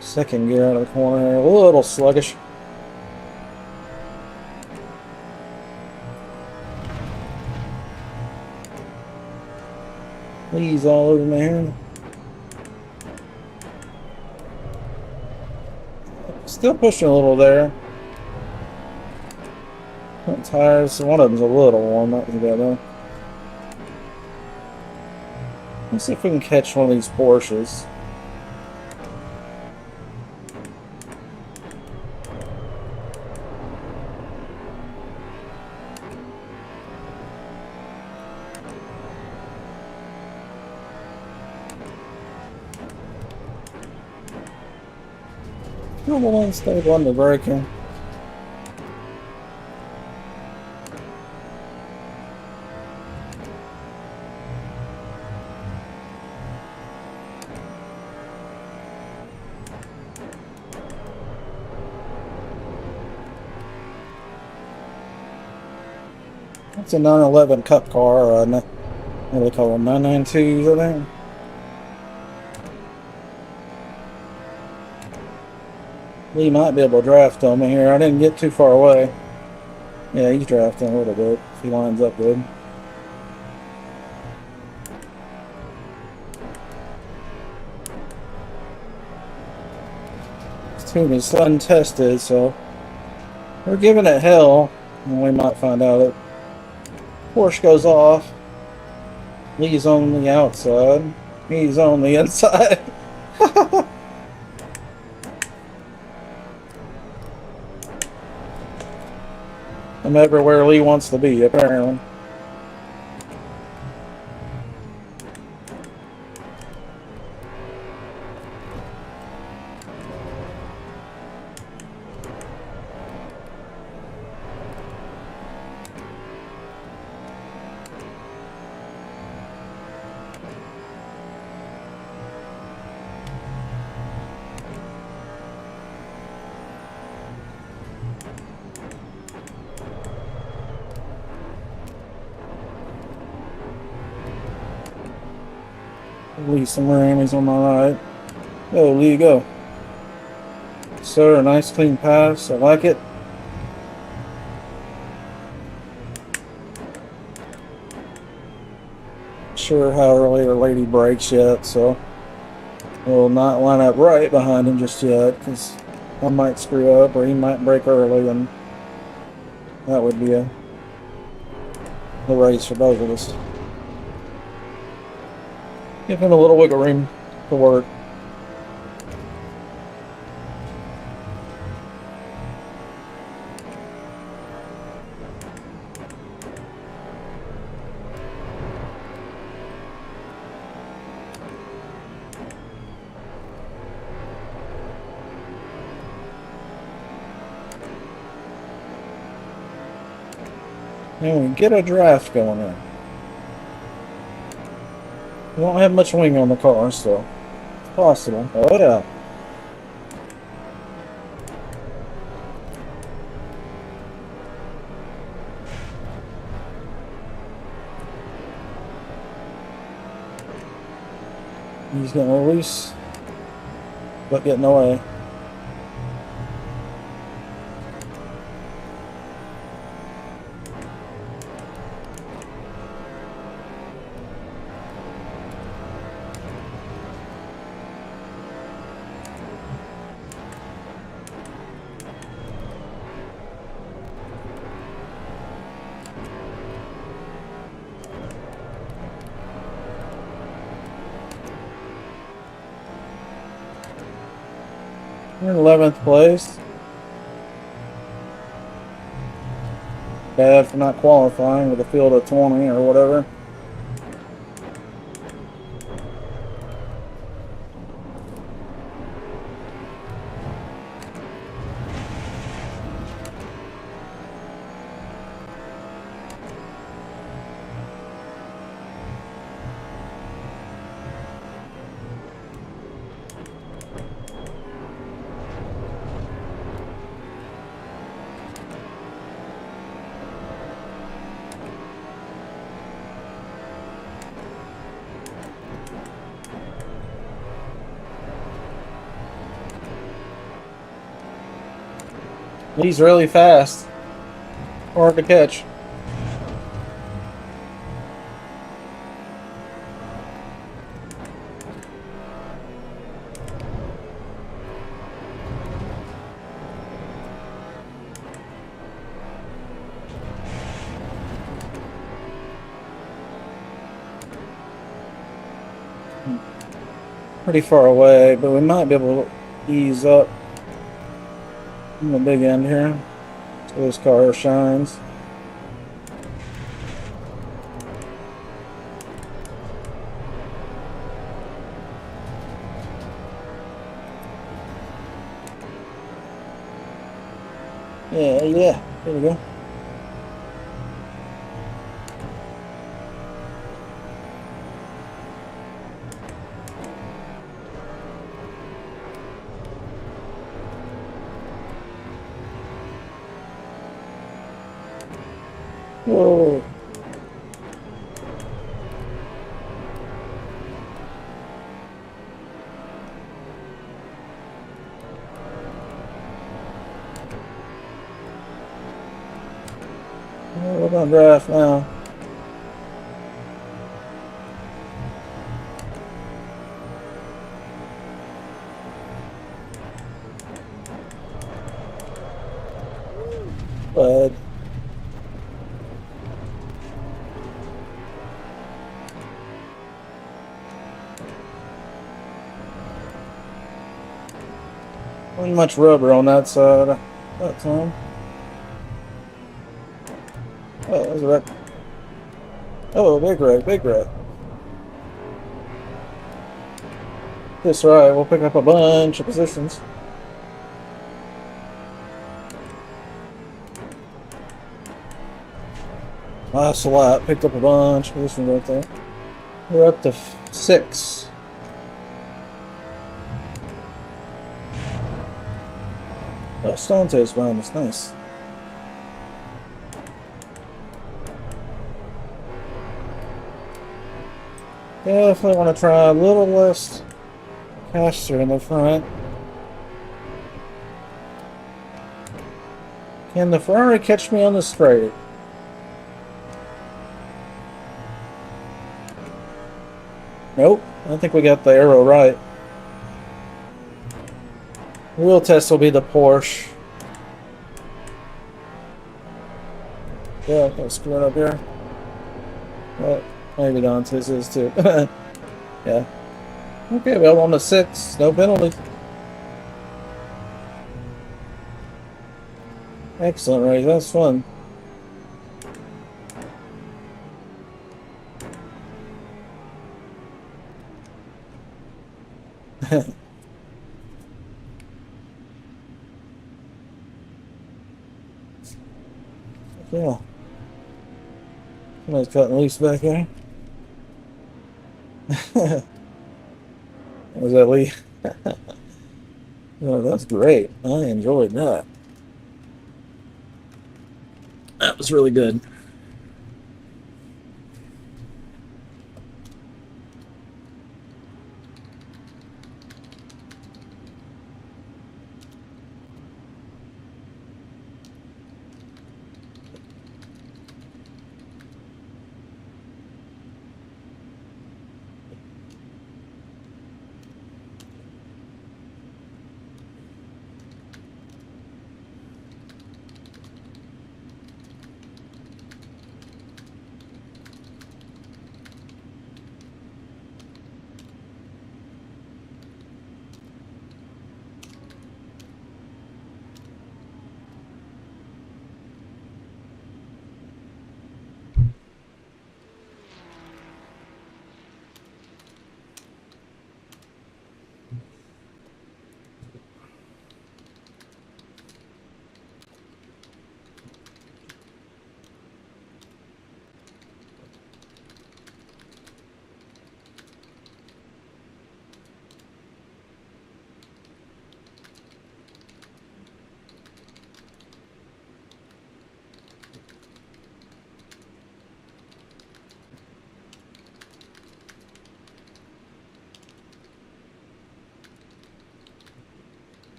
A: Second gear out of the corner, a little sluggish. Leaves all over my hand. Still pushing a little there. Front tires, one of them's a little warm, not too bad though. Let's see if we can catch one of these Porsches. Still unstable on the braking. It's a 911 Cup car, or what do they call them, 992s, I think. Lee might be able to draft on me here. I didn't get too far away. Yeah, he's drafting a little bit if he lines up good. This tune is untested, so we're giving it hell, and we might find out it. Porsche goes off. Lee's on the outside. He's on the inside. I'm everywhere Lee wants to be, apparently. Lee somewhere, and he's on my right. Oh, Lee, go. Sir, a nice clean pass. I like it. Sure how early the lady brakes yet, so we'll not line up right behind him just yet, because I might screw up, or he might brake early, and that would be the race for both of us. Give him a little wiggle room to work. And we get a draft going on. We don't have much wing on the car, so it's possible. Oh yeah. He's getting loose, but getting away. We're in 11th place. Bad for not qualifying with a field of 20 or whatever. He's really fast. Hard to catch. Pretty far away, but we might be able to ease up in the big end here. So this car shines. Yeah. There we go. Whoa. We're gonna draft now. But wasn't much rubber on that side that time. Oh, there's a wreck. Oh, big wreck, big wreck. That's right, we'll pick up a bunch of positions. Last lap, picked up a bunch of positions right there. We're up to 6. Oh, Stone Taste behind us, nice. Definitely want to try a little less caster in the front. Can the Ferrari catch me on the straight? Nope. I think we got the arrow right. The real test will be the Porsche. Yeah, I'm screwing up here. Well, maybe Dante's is too. Yeah. Okay, well, on the 6, no penalty. Excellent race, that's fun. Yeah. Somebody's cutting loose back there. Was that Lee? Oh, that's great. I enjoyed that. That was really good.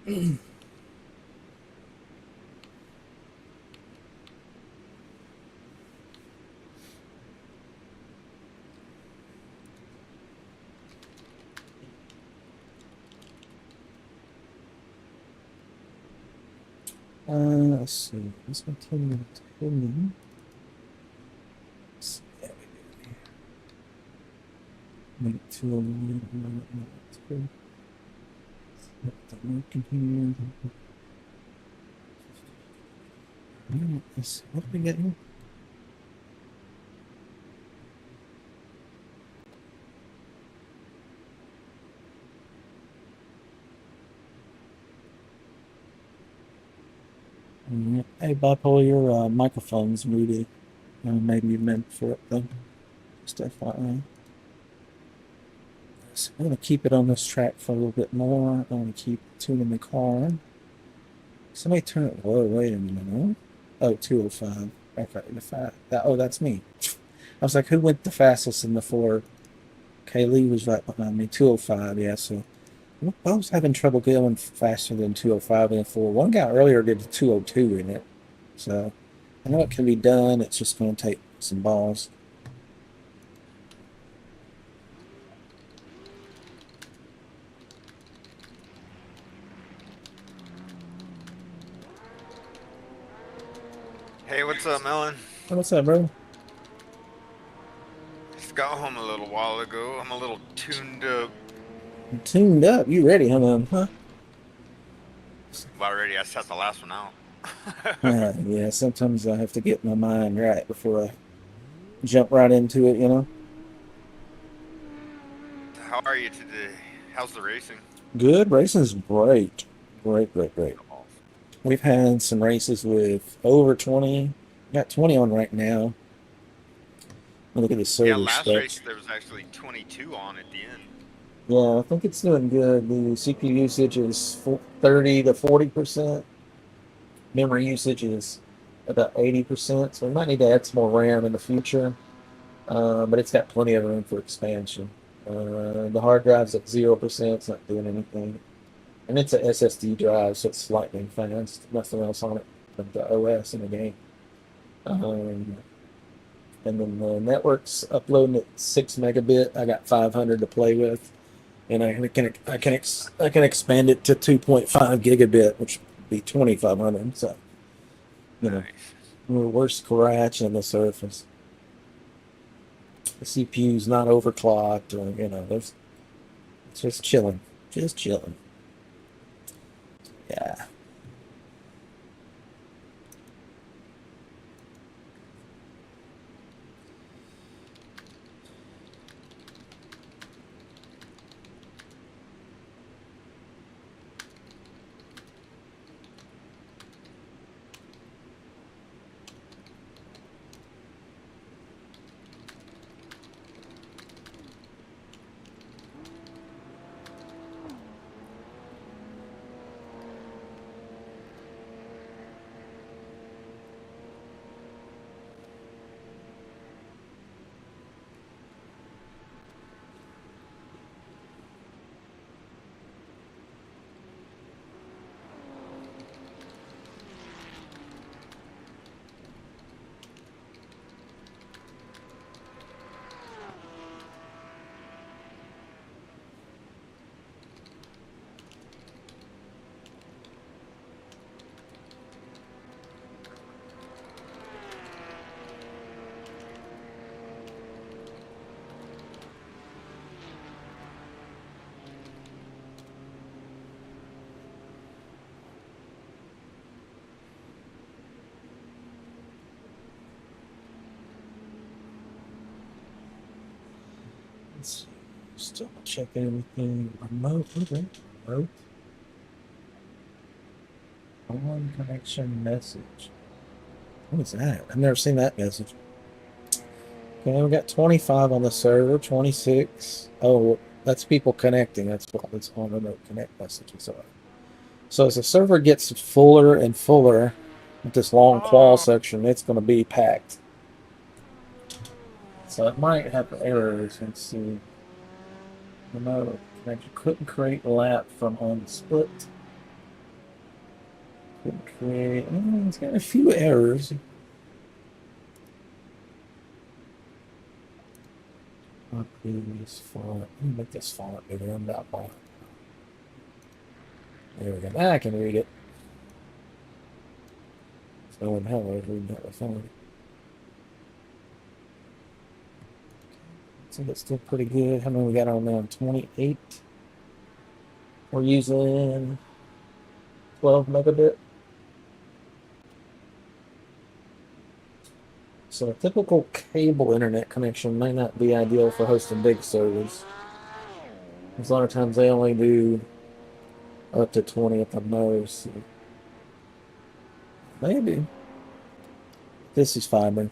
A: Let's see. Let's continue tuning. Yeah, make to a little working here. What did we get here? Hey, Bipolar, your microphone's muted. Maybe you meant for it though. Just FYI. So I'm going to keep it on this track for a little bit more. I want to keep tuning the car. Somebody turn it low. Wait a minute. Oh, 205. Okay, that's me. I was like, who went the fastest in the four? Kaylee was right behind me. 205, yeah. So I was having trouble going faster than 205 in the four. One guy earlier did a 202 in it. So I know it can be done. It's just going to take some balls.
B: Hey, what's up, Melon?
A: Hey, what's up, bro?
B: Just got home a little while ago. I'm a little tuned up.
A: You tuned up. You ready, huh?
B: Well, already I set the last one out.
A: Yeah, sometimes I have to get my mind right before I jump right into it, you know?
B: How are you today? How's the racing?
A: Good. Racing's great. Great.
B: Awesome.
A: We've had some races with over 20. Got 20 on right now. Look at the
B: Yeah,
A: server
B: last race
A: specs.
B: there was actually 22 on at the end.
A: Yeah, I think it's doing good. The CPU usage is 30 to 40%. Memory usage is about 80%. So we might need to add some more RAM in the future. But it's got plenty of room for expansion. The hard drive's at 0%. It's not doing anything. And it's a SSD drive, so it's lightning fast. Nothing else on it but the OS in the game. Um, and then the network's uploading at 6 megabit. I got 500 to play with, and I can expand it to 2.5 gigabit, which would be 2,500. So
B: Nice.
A: we're scratching the surface. The CPU's not overclocked, or there's it's just chilling. Yeah. Let's see. Still checking everything remote. Okay. Remote. On connection message. What is that? I've never seen that message. Okay, we got 25 on the server, 26. Oh, that's people connecting. That's what it's on remote connect messages are. So as the server gets fuller and fuller with this long qual
B: Oh,
A: section, it's going to be packed. So it might have errors. Let's see. Remote connection couldn't create lap from on split. Create. Oh, it's got a few errors. Copy this font. Let me make this font bigger. I'm not font. There we go. Now I can read it. So in hell, I was reading that with font. So that's still pretty good. How many we got on now? 28. We're using 12 megabit. So a typical cable internet connection may not be ideal for hosting big servers. Because a lot of times they only do up to 20 at the most. Maybe. This is fiber.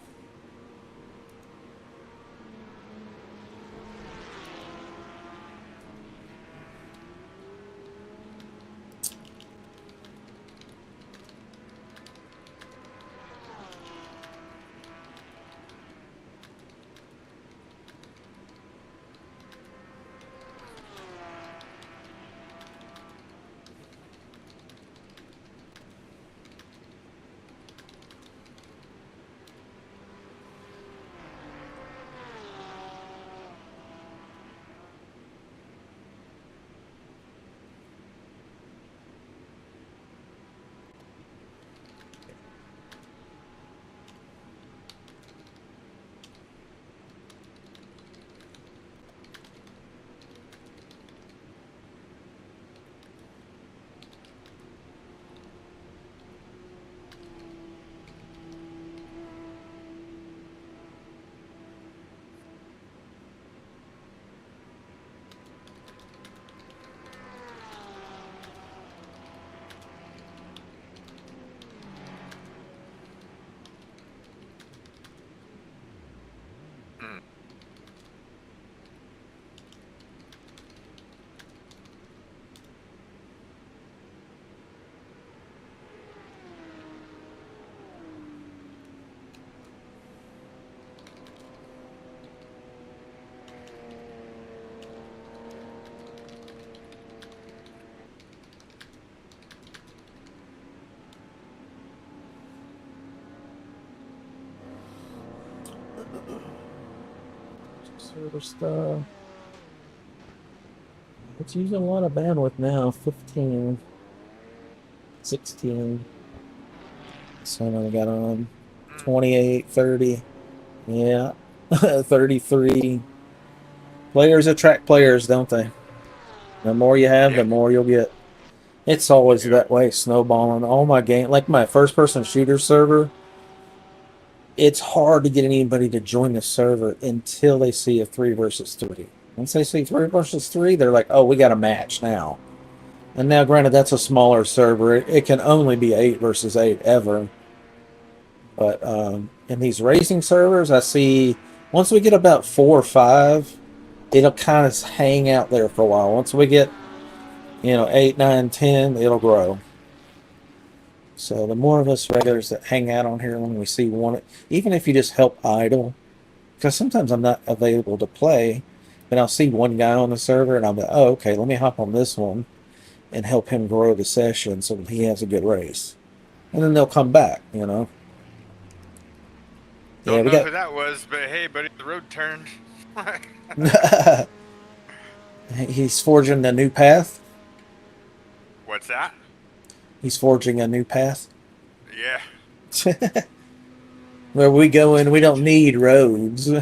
A: Server stuff. It's using a lot of bandwidth now. 15, 16. So now we got on 28, 30. Yeah. 33. Players attract players, don't they? The more you have, the more you'll get. It's always that way, snowballing. All my game, like my first-person shooter server, it's hard to get anybody to join the server until they see a 3 versus 3. Once they see 3 versus 3, they're like, oh, we got a match now. And now, granted, that's a smaller server. It can only be 8 versus 8 ever. But in these racing servers, I see once we get about 4 or 5, it'll kind of hang out there for a while. Once we get, 8, 9, 10, it'll grow. So the more of us regulars that hang out on here when we see one, even if you just help idle, because sometimes I'm not available to play, but I'll see one guy on the server and I'll be, oh, okay, let me hop on this one and help him grow the session so that he has a good race. And then they'll come back,
B: Don't know who that was, but hey, buddy, the road turned.
A: He's forging a new path.
B: What's that?
A: He's forging a new path.
B: Yeah.
A: Where we go in, we don't need roads.
B: Yeah,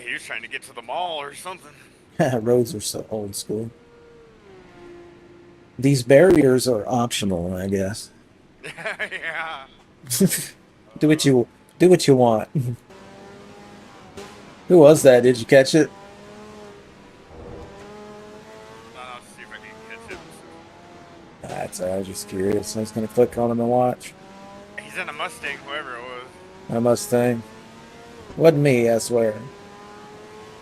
B: he was trying to get to the mall or something.
A: Roads are so old school. These barriers are optional, I guess.
B: Yeah.
A: Do what you want. Who was that? Did you catch it?
B: I'll see if I can catch it.
A: That's I was just curious. I was gonna click on him and watch.
B: He's in a Mustang, whoever it was.
A: A Mustang. Wasn't me, I swear.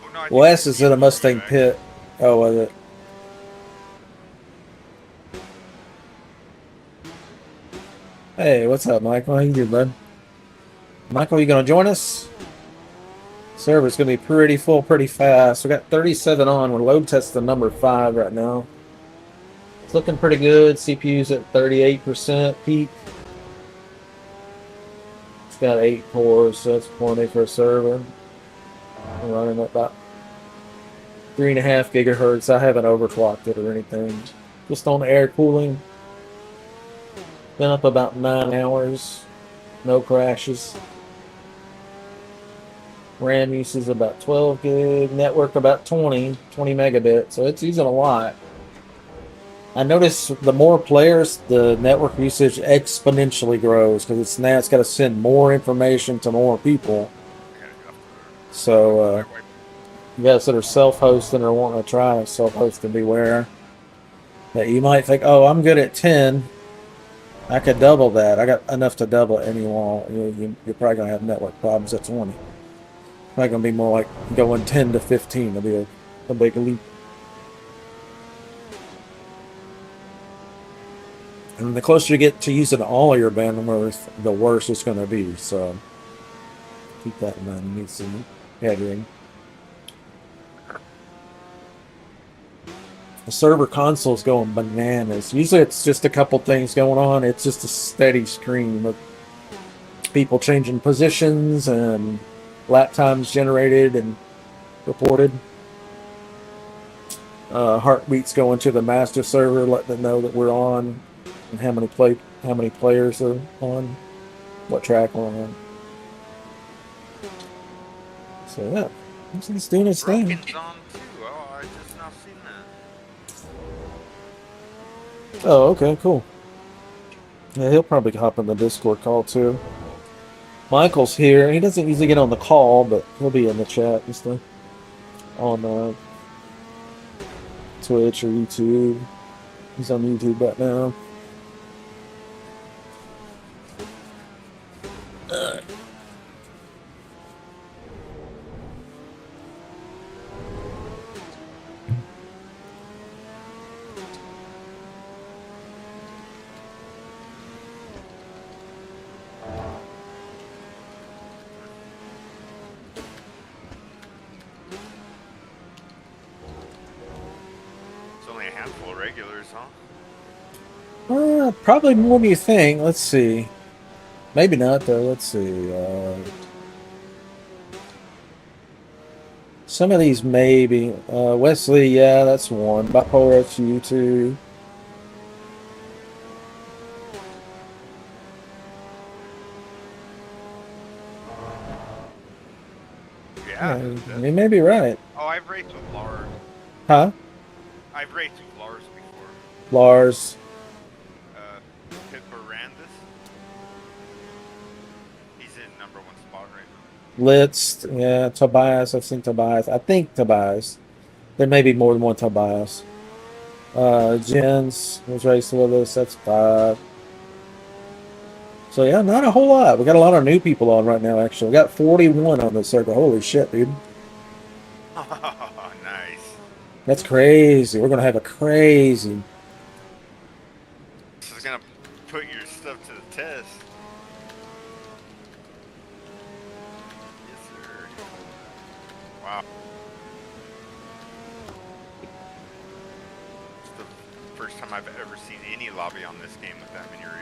B: Oh, no,
A: Wes is in a Mustang pit. Oh, was it? Hey, what's up, Michael? How you doing, bud? Michael, you gonna join us? Server's gonna be pretty full pretty fast. We got 37 on. We're load testing number 5 right now. It's looking pretty good. CPU's at 38% peak. It's got 8 cores, so that's plenty for a server. I'm running at about 3.5 gigahertz. I haven't overclocked it or anything. Just on air cooling. Been up about 9 hours. No crashes. RAM use is about 12 gig. Network about 20 megabit. So it's using a lot. I notice the more players, the network usage exponentially grows because it's got to send more information to more people.
B: I gotta go.
A: So you guys that are self-hosting or wanting to try self-hosting, beware that you might think, "Oh, I'm good at 10. I could double that. I got enough to double it." And you won't. You're probably gonna have network problems at 20. Probably gonna be more like going 10 to 15. It'll be a big leap. And the closer you get to using all of your bandwidth, the worse it's going to be. So keep that in mind. You need some headroom. The server console is going bananas. Usually it's just a couple things going on. It's just a steady stream of people changing positions and lap times generated and reported. Heartbeats going to the master server, letting them know that we're on. And how many players are on, what track we're on. So yeah, he's doing his thing.
B: Broken's on too. Oh, I just not seen that.
A: Oh, okay, cool. Yeah, he'll probably hop in the Discord call too. Michael's here. He doesn't usually get on the call, but he'll be in the chat and stuff on Twitch or YouTube. He's on YouTube right now.
B: It's only a handful of regulars, huh?
A: Probably more than you think. Let's see. Maybe not though. Let's see. Some of these maybe. Wesley, yeah, that's one. Bipolar, that's you too.
B: Yeah.
A: You may be right.
B: Oh, I've raced with Lars.
A: Huh?
B: I've raced with Lars before.
A: Lars.
B: Pit Barandis. He's in #1 spot right now.
A: Litz, yeah, Tobias. I've seen Tobias. I think Tobias. There may be more than one Tobias. Jens was racing with us. That's 5. So yeah, not a whole lot. We got a lot of new people on right now. Actually, we got 41 on the circle. Holy shit, dude!
B: Oh, nice.
A: That's crazy. We're gonna have a crazy.
B: This is gonna put your stuff to the test. Yes, sir. Wow. It's the first time I've ever seen any lobby on this game with that many racers.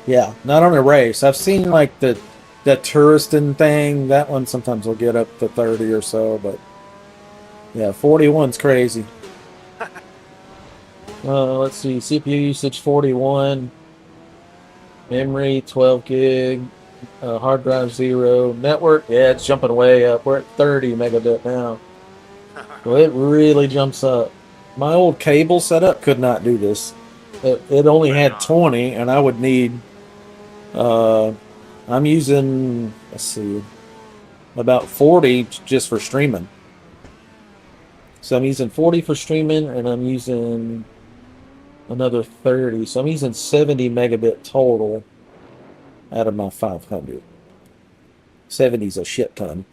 A: Yeah, not on a race. I've seen like the touristing thing. That one sometimes will get up to 30 or so, but yeah, 41's crazy. Let's see. CPU usage 41. Memory 12 gig. Hard drive 0. Network, yeah, it's jumping way up. We're at 30 megabit now. So it really jumps up. My old cable setup could not do this. It only had 20, and I would need. I'm using, let's see, about 40 just for streaming. So I'm using 40 for streaming, and I'm using another 30. So I'm using 70 megabit total out of my 500. 70's a shit ton.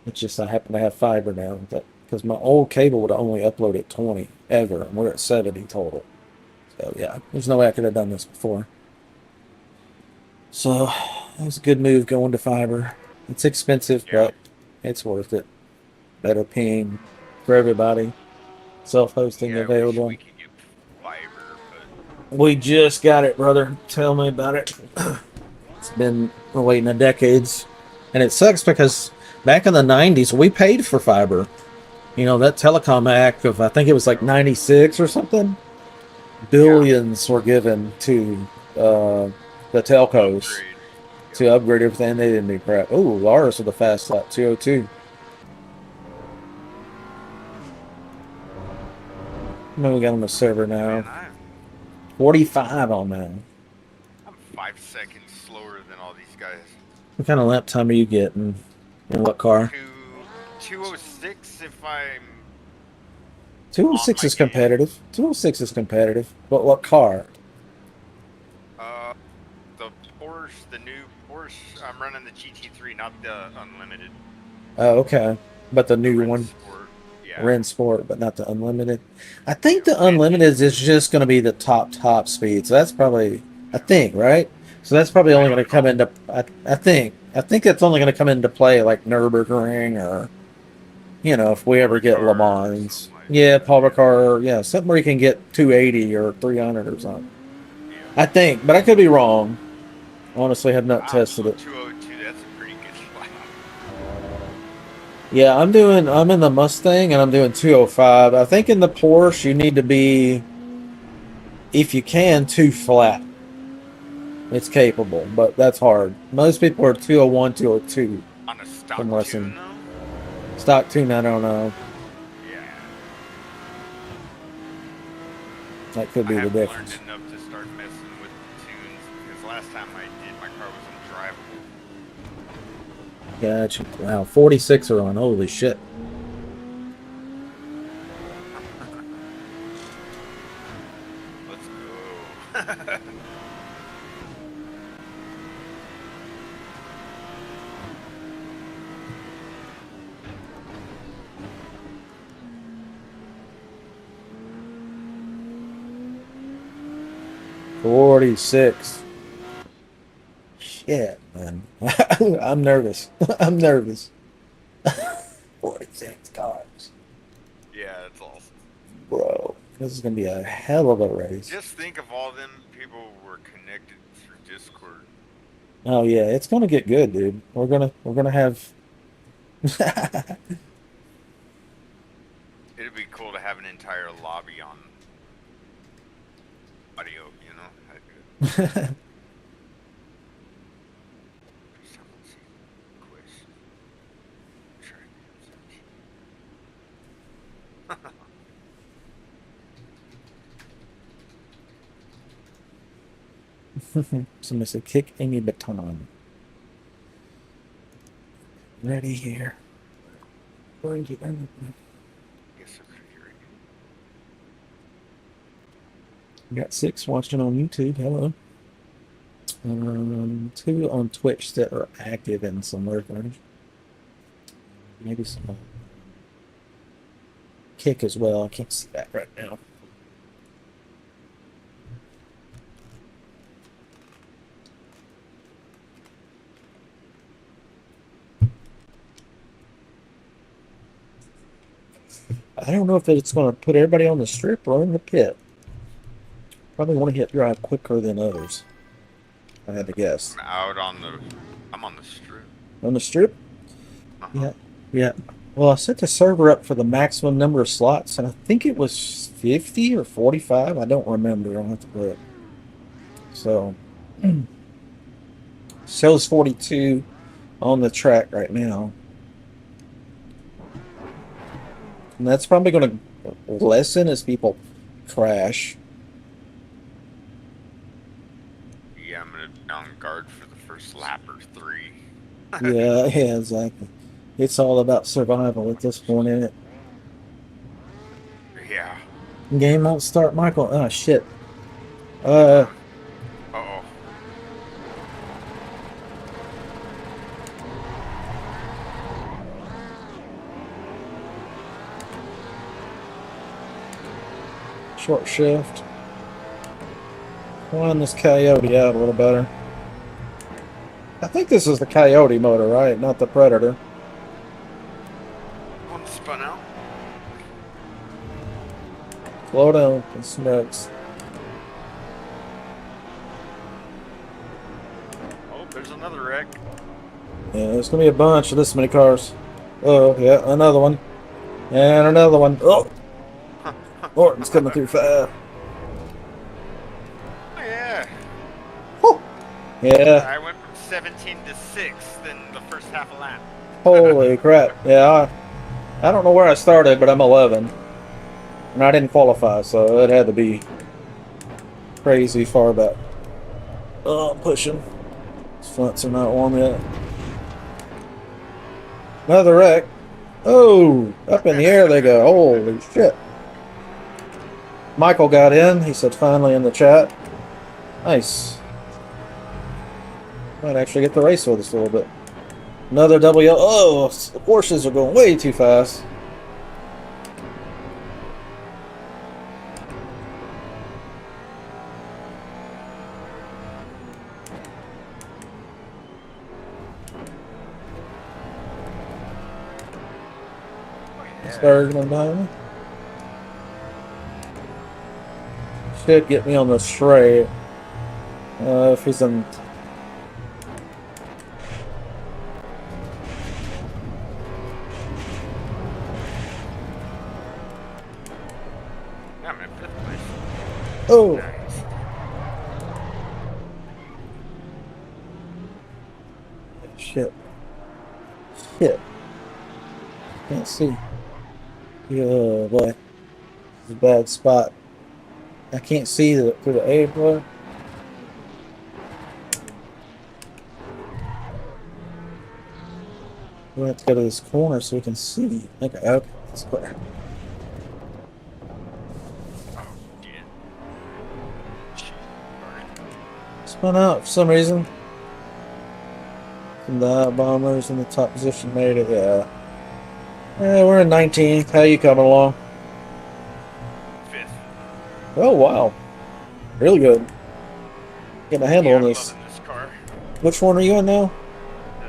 A: It's just I happen to have fiber now, because my old cable would only upload at 20 ever, and we're at 70 total. So yeah, there's no way I could have done this before. So that was a good move going to fiber. It's expensive, but it's worth it. Better ping for everybody. Self-hosting
B: Yeah, I wish
A: available.
B: we could get fiber, but
A: We just got it, brother. Tell me about it. It's been waiting a decades. And it sucks because back in the 90s, we paid for fiber. You know, that telecom act of, I think it was like 96 or something,
B: yeah,
A: billions were given to the telcos
B: upgrade. Yep.
A: to upgrade everything. They didn't do crap. Oh, Lars with the fast slot 202. No, we got on the server now.
B: Man,
A: 45 on that.
B: I'm 5 seconds slower than all these guys.
A: What kind of lap time are you getting? In what car?
B: 206 if I'm on
A: 206
B: my
A: is
B: game.
A: competitive. 206 is competitive. But what car?
B: Uh, the Porsche, the new Porsche. I'm running the GT3, not the unlimited.
A: Oh, okay. But the
B: The
A: new
B: Ren
A: one,
B: Sport. Yeah.
A: Ren Sport, but not the unlimited. I think
B: Yeah.
A: the
B: Man.
A: unlimited is just going to be the top speed. So that's probably, I
B: Yeah.
A: think, right? So that's probably
B: I
A: only going
B: don't
A: to come
B: know.
A: into, I think that's only going to come into play like Nürburgring or, if we
B: Paul
A: ever get Le
B: Ricard or
A: Mans.
B: something like
A: Yeah,
B: that.
A: Paul
B: Yeah.
A: Ricard, yeah, something where you can get 280 or 300 or something.
B: Yeah.
A: I think, but I could be wrong. Honestly, have not
B: Wow.
A: tested
B: So
A: it.
B: 202. That's a pretty good slap.
A: Yeah, I'm in the Mustang and I'm doing 205. I think in the Porsche you need to be, if you can, two flat. It's capable, but that's hard. Most people are 201, 202
B: On a stock
A: from Western.
B: tune though.
A: Stock tune, I don't know.
B: Yeah.
A: That could
B: I
A: be the
B: haven't learned
A: difference.
B: enough to start messing with the tunes because last time I did, my car was undrivable.
A: Gotcha. Wow, 46 are on. Holy shit.
B: Let's go.
A: 46. Shit, man. I'm nervous. I'm nervous. 46 cars.
B: Yeah, that's awesome.
A: Bro, this is going to be a hell of a race.
B: Just think of all them people who were connected through Discord.
A: Oh yeah, it's gonna get good, dude. We're gonna have.
B: It'd be cool to have an entire lobby on audio, you know? That'd be good. Someone's question. Try to
A: Somebody said, "Kick Amy Baton." Ready here. Going to
B: Guess I'm pretty ready.
A: got 6 watching on YouTube. Hello. 2 on Twitch that are active and some lurkers. Maybe some Kick as well. I can't see that right now. I don't know if it's going to put everybody on the strip or in the pit. Probably want to hit drive quicker than others. I had to guess.
B: I'm out on the. I'm on the strip.
A: On the strip?
B: Uh-huh.
A: Yeah. Yeah. Well, I set the server up for the maximum number of slots, and I think it was 50 or 45. I don't remember. I'll have to look. So, shows 42 on the track right now. And that's probably going to lessen as people crash.
B: Yeah, I'm gonna be on guard for the first lap or 3.
A: Yeah, yeah, exactly. It's all about survival at this point, isn't it?
B: Yeah.
A: Game won't start, Michael. Oh, shit.
B: Hold on. Uh-oh.
A: Short shift. Line this Coyote out a little better. I think this is the Coyote motor, right? Not the Predator.
B: One spun out.
A: Slow down. It's next.
B: Oh, there's another wreck.
A: Yeah, there's gonna be a bunch of this many cars. Oh, yeah, another one. And another one. Oh, Norton's coming through fast.
B: Oh, yeah.
A: Oh, yeah.
B: I went from 17 to 6th in the first half a lap.
A: Holy crap. Yeah, I don't know where I started, but I'm 11. And I didn't qualify, so it had to be crazy far back. Oh, I'm pushing. These fronts are not warm yet. Another wreck. Oh, up in the air they go. Holy shit. Michael got in. He said finally in the chat. Nice. Might actually get the race with us a little bit. Another double yellow. Oh, the Porsches are going way too fast. Started going behind me. Should get me on the straight. If he's in.
B: I'm in 5th place.
A: Oh!
B: Nice.
A: Shit. Shit. Can't see. Yeah, boy. It's a bad spot. I can't see through the A, boy. We have to go to this corner so we can see. Okay, it's clear.
B: Oh, shit.
A: Spun out for some reason. And the bombers in the top position made it, yeah. Yeah, we're in 19th. How you coming along?
B: 5th.
A: Oh, wow. Really good. Getting a handle on
B: I'm
A: this.
B: loving this car.
A: Which one are you in now?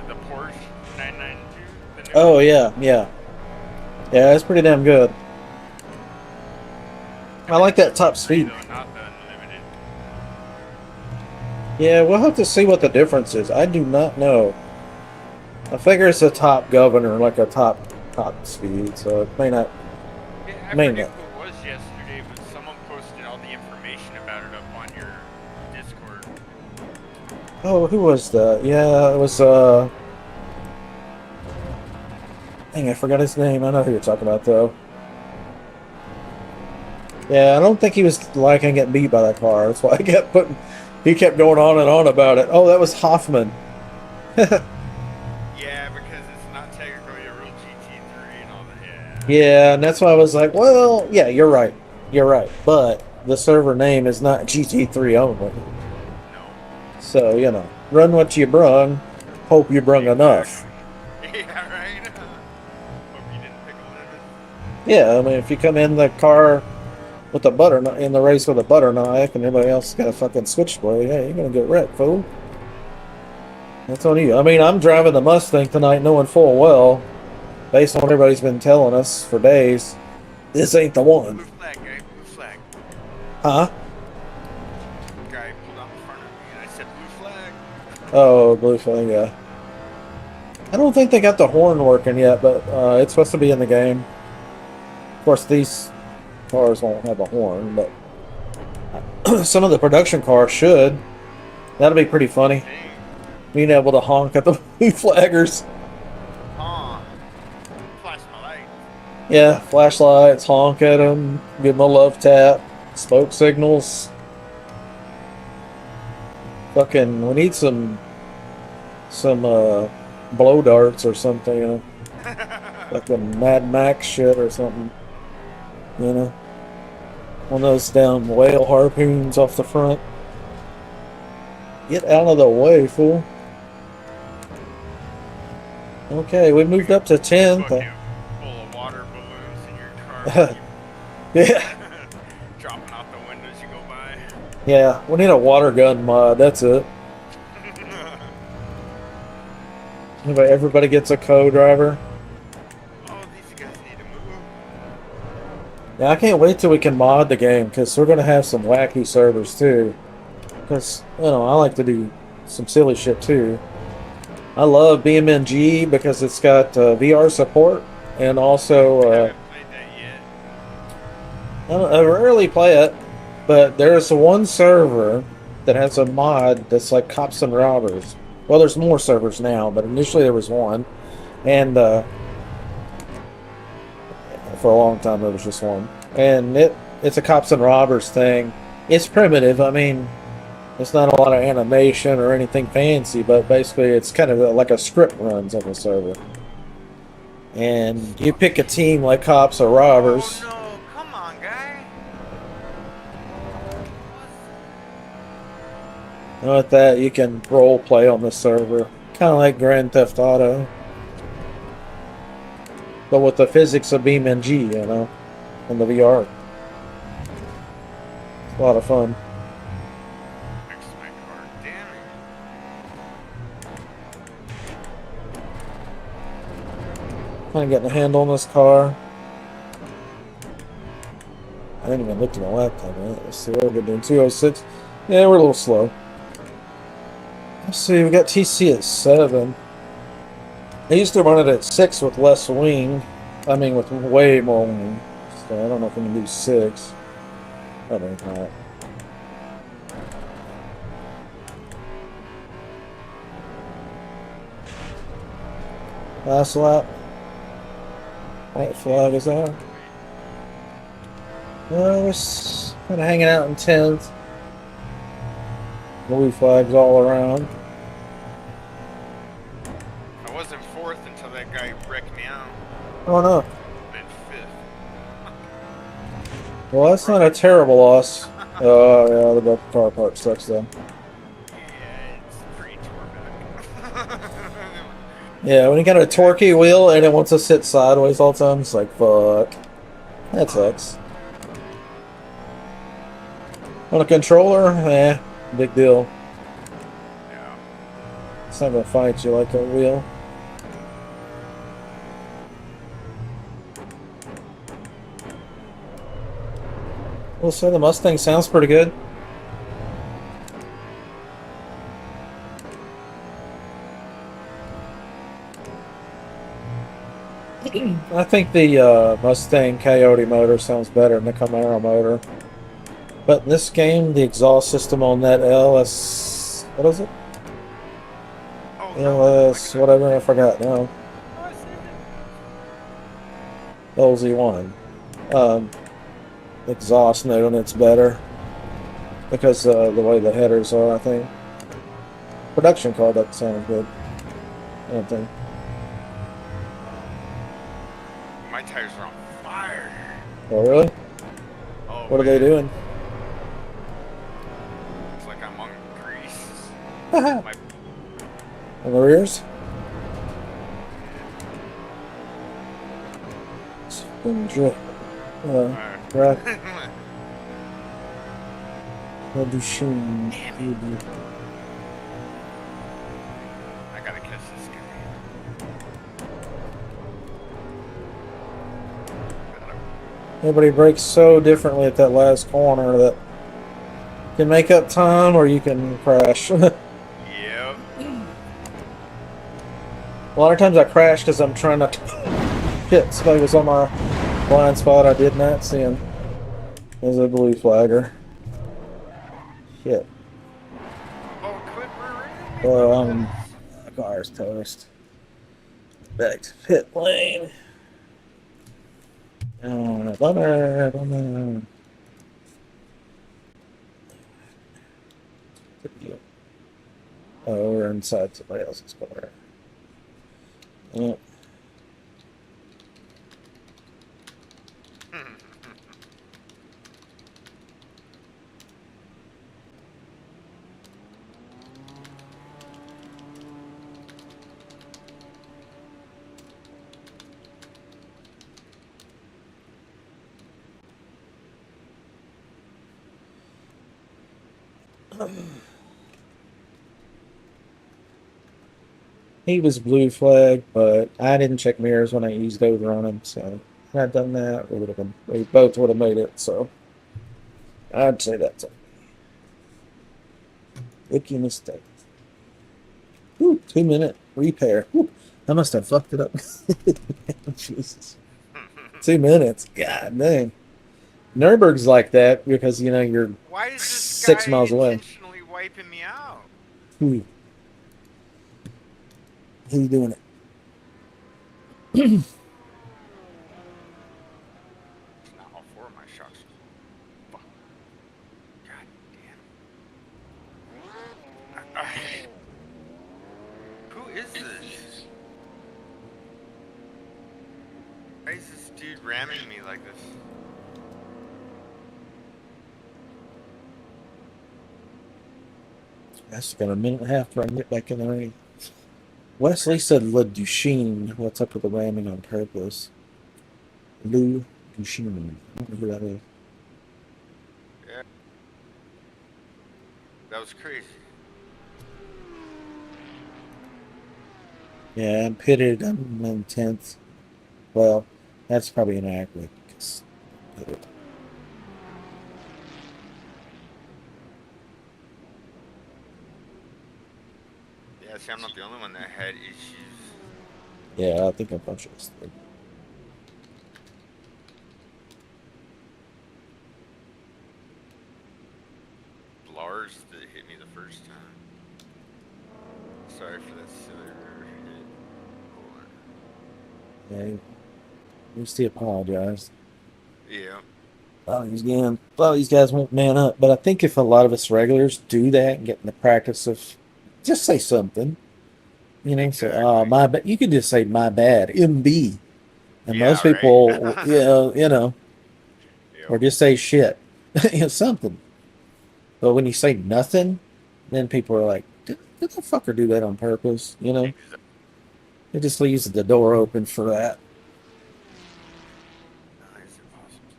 B: The Porsche 992. The new
A: Oh,
B: one.
A: yeah, yeah. Yeah, it's pretty damn good. I like that top speed.
B: Though, not the unlimited.
A: Yeah, we'll have to see what the difference is. I do not know. I figure it's a top governor, like a top speed, so it may not.
B: Yeah, I
A: May
B: forget
A: not.
B: who it was yesterday, but someone posted all the information about it up on your Discord.
A: Oh, who was that? Yeah, it was dang, I forgot his name. I know who you're talking about though. Yeah, I don't think he was liking getting beat by that car. That's why he kept going on and on about it. Oh, that was Hoffman.
B: Yeah, because it's not technically a real GT3 and all that. Yeah.
A: Yeah, and that's why I was like, well, yeah, you're right. You're right. But the server name is not GT3 only.
B: No.
A: So, you know, run what you brung. Hope you brung enough.
B: Yeah, right? Hope you didn't pick a lemon.
A: Yeah, I mean, if you come in the car with a butter in the race with a butter knife and everybody else got a fucking switchblade, yeah, you're gonna get wrecked, fool. That's on you. I mean, I'm driving the Mustang tonight knowing full well, based on what everybody's been telling us for days, this ain't the one.
B: Blue flag, guy. Blue flag.
A: Huh?
B: Guy pulled out in front of me and I said blue flag.
A: Oh, blue flag, yeah. I don't think they got the horn working yet, but it's supposed to be in the game. Of course, these cars won't have a horn, but some of the production cars should. That'll be pretty funny.
B: Dang.
A: Being able to honk at the blue flaggers.
B: Flash my light.
A: Yeah, flashlights, honk at them, give them a love tap, smoke signals. Fucking, we need some blow darts or something, you know, fucking Mad Max shit or something, you know, one of those damn whale harpoons off the front. Get out of the way, fool. Okay, we moved up to 10th.
B: Full of water balloons in your car.
A: Yeah.
B: Dropping out the windows you go by.
A: Yeah, we need a water gun mod, that's it. Everybody gets a co-driver.
B: Oh, these guys need to move.
A: Yeah, I can't wait till we can mod the game because we're gonna have some wacky servers too. Because I like to do some silly shit too. I love BMNG because it's got VR support and also
B: I haven't played that yet.
A: I rarely play it, but there's one server that has a mod that's like cops and robbers. Well, there's more servers now, but initially there was one, and for a long time there was just one, and it's a cops and robbers thing. It's primitive. I mean, it's not a lot of animation or anything fancy, but basically it's kind of like a script runs on the server. And you pick a team like cops or robbers.
B: Oh no! Come on, guy.
A: And with that, you can role play on the server, kind of like Grand Theft Auto, but with the physics of BeamNG, and the VR. It's a lot of fun.
B: Fix my car. Damn it.
A: Kind of getting a handle on this car. I didn't even look at my laptop yet. Let's see what we're doing. 206. Yeah, we're a little slow. Let's see, we got TC at 7. I used to run it at 6 with less wing. I mean, with way more wing. So I don't know if we can do 6. Probably not. Last lap. White flag is out. We're just kind of hanging out in 10th. Blue flags all around.
B: I wasn't fourth until that guy wrecked me out.
A: Oh no.
B: I'm in fifth.
A: Well, that's not a terrible loss. Oh, yeah, the car part sucks though.
B: Yeah, it's pretty torque.
A: Yeah, when you got a torquey wheel and it wants to sit sideways all the time, it's like, fuck. That sucks. On a controller, big deal.
B: Yeah.
A: It's not gonna fight you like a wheel. We'll say the Mustang sounds pretty good. I think the Mustang Coyote motor sounds better than the Camaro motor. But in this game, the exhaust system on that LS... What is it?
B: Oh,
A: LS... whatever, I forgot now. LZ1. Exhaust note on it's better. Because the way the headers are, I think. Production car doesn't sound good. I don't think.
B: my tires are on fire.
A: Oh, really?
B: Oh,
A: What are they doing?
B: It's like I'm on grease. My
A: On the rears? Right. Production.
B: I gotta catch this guy.
A: Everybody brakes so differently at that last corner that you can make up time or you can crash.
B: Yep.
A: A lot of times I crash because I'm trying not to hit somebody was on my blind spot. I did not see him. There's a blue flagger. Shit.
B: Oh, quit rear-ending me.
A: Well, the car's toast. Back to pit lane. Oh, bummer. Oh, we're inside somebody else's car. Oh. He was blue flag, but I didn't check mirrors when I eased over on him, so Had done that, we both would have made it. So I'd say that's a rookie mistake. Ooh, 2 minute repair. Ooh, I must have fucked it up. Jesus. 2 minutes. God dang. Nuremberg's like that because you're
B: Why is this
A: 6 miles
B: guy
A: away.
B: intentionally wiping me out?
A: Who who's doing it?
B: It's not all four of my shocks. Fuck. God damn. Alright. Who is this? Why is this dude ramming me like this?
A: That's got a minute and a half before I can get back in the ring. Wesley said Le Duchesne. What's up with the ramming on purpose? Lou Duchesne. I don't know who that is.
B: Yeah. That was crazy.
A: Yeah, I'm pitted. I'm in 10th. Well, that's probably inaccurate.
B: Yeah, see, I'm not the only one that had issues.
A: Yeah, I think a bunch of us did.
B: Lars that hit me the first time. Sorry for that silly river hit.
A: Yeah, at least he apologized.
B: Yeah.
A: Thought these guys won't man up. But I think if a lot of us regulars do that and get in the practice of just say something, say, oh,
B: Exactly.
A: my bad. You could just say, my bad, MB. And most
B: Yeah, right?
A: people, or
B: Yep.
A: just say shit, something. But when you say nothing, then people are like, did the fucker do that on purpose?
B: Exactly.
A: It just leaves the door open for that.
B: Is it possible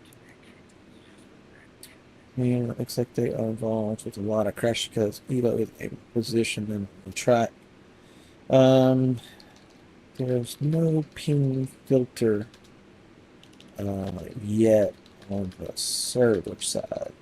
B: to make
A: Yeah, it looks like they are involved with a lot of crash because Evo is a position in the track. Um, there's no ping filter yet on the server side.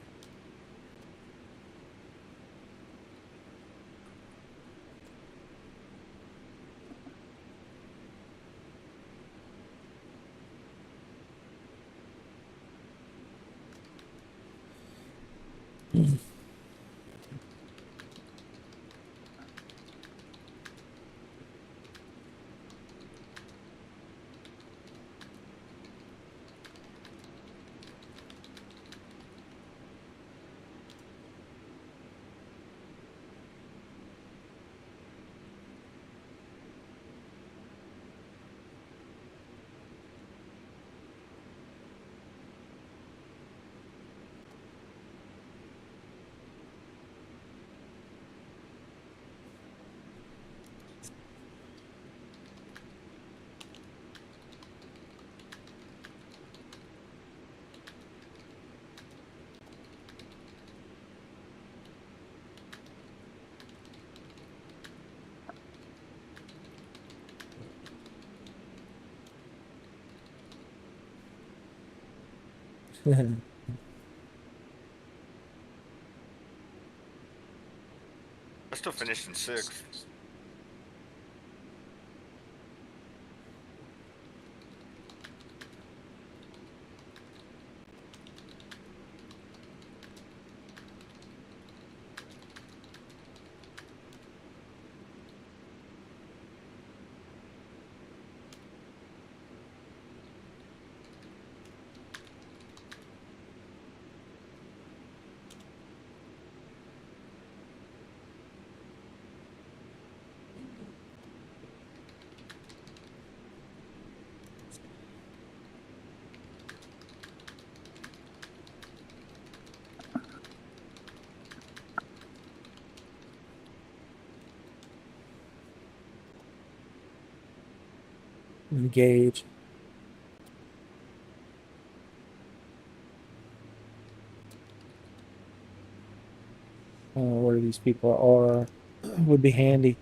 B: I still finished in sixth.
A: Engage. Where these people are would be handy.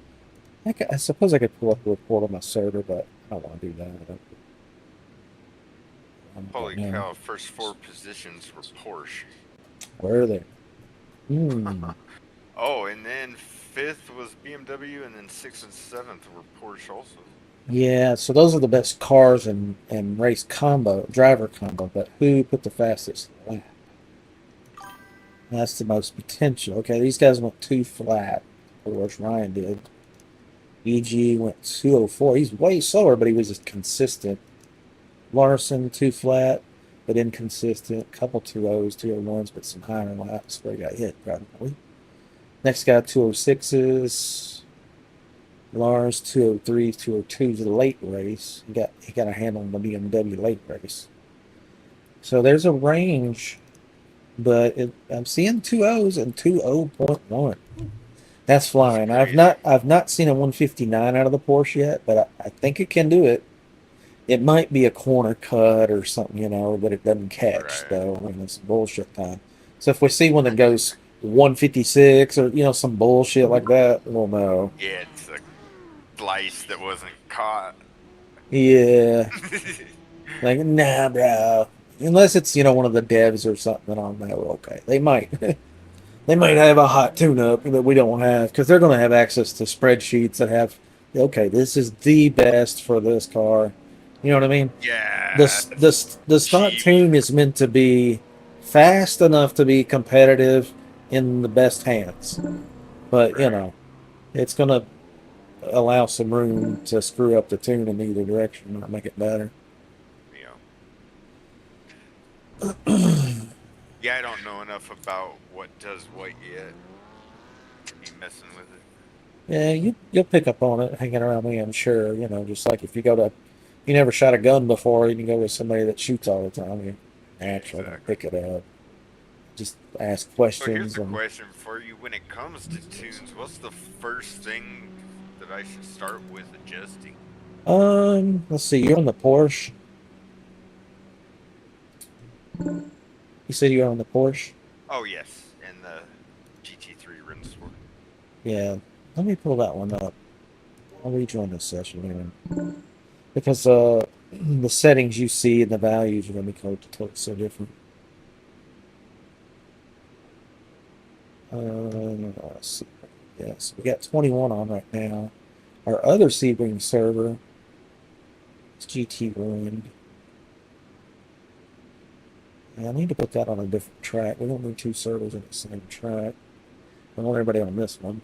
A: I suppose I could pull up a report on my server, but I don't want to do that.
B: Holy cow! First 4 positions were Porsche.
A: Where are they? Hmm.
B: Oh, and then 5th was BMW, and then 6th and 7th were Porsche also.
A: Yeah, so those are the best cars and race combo, driver combo, but who put the fastest lap? That's the most potential. Okay, these guys went too flat. Of course, Ryan did. EG went 204. He's way slower, but he was just consistent. Larson, too flat, but inconsistent. Couple 2.0s, 2.01s, but some higher laps where he got hit, probably. Next guy, 2.06s. Lars, 2.03s, 2.02s, the late race. He got a handle on the BMW late race. So there's a range, but I'm seeing 2.0s and 2.0.1. That's flying.
B: Crazy.
A: I've not seen a 159 out of the Porsche yet, but I think it can do it. It might be a corner cut or something, but it doesn't catch
B: Right.
A: though. I mean, it's bullshit time. So if we see one that goes 156 or some bullshit like that, we'll know.
B: Yeah, it's a slice that wasn't caught.
A: Yeah, like nah, bro. Unless it's one of the devs or something on that, we're okay. They might. They might
B: Right.
A: have a hot tune-up that we don't have because they're going to have access to spreadsheets that have, okay, this is the best for this car. You know what I mean?
B: Yeah,
A: The stunt
B: cheap.
A: tune is meant to be fast enough to be competitive in the best hands, but
B: Right.
A: it's going to allow some room to screw up the tune in either direction or make it better.
B: Yeah. Yeah, I don't know enough about what does what yet to be messing with it.
A: Yeah, you'll pick up on it hanging around me, I'm sure. Just like if you never shot a gun before, and you go with somebody that shoots all the time, you're naturally gonna
B: Exactly.
A: pick it up. Just ask
B: So here's
A: questions
B: a
A: and
B: question for you. When it comes to tunes, what's the first thing that I should start with adjusting?
A: let's see, you're on the Porsche. You said you're on the Porsche?
B: Oh yes, and the GT3 Rennsport.
A: Yeah. Let me pull that one up. I'll rejoin this session here. Because the settings you see and the values are gonna be totally so different. Let's see. Yes, we got 21 on right now. Our other Sebring server is GT Ruined. Yeah, I need to put that on a different track. We don't need two servers on the same track. I want everybody on this one.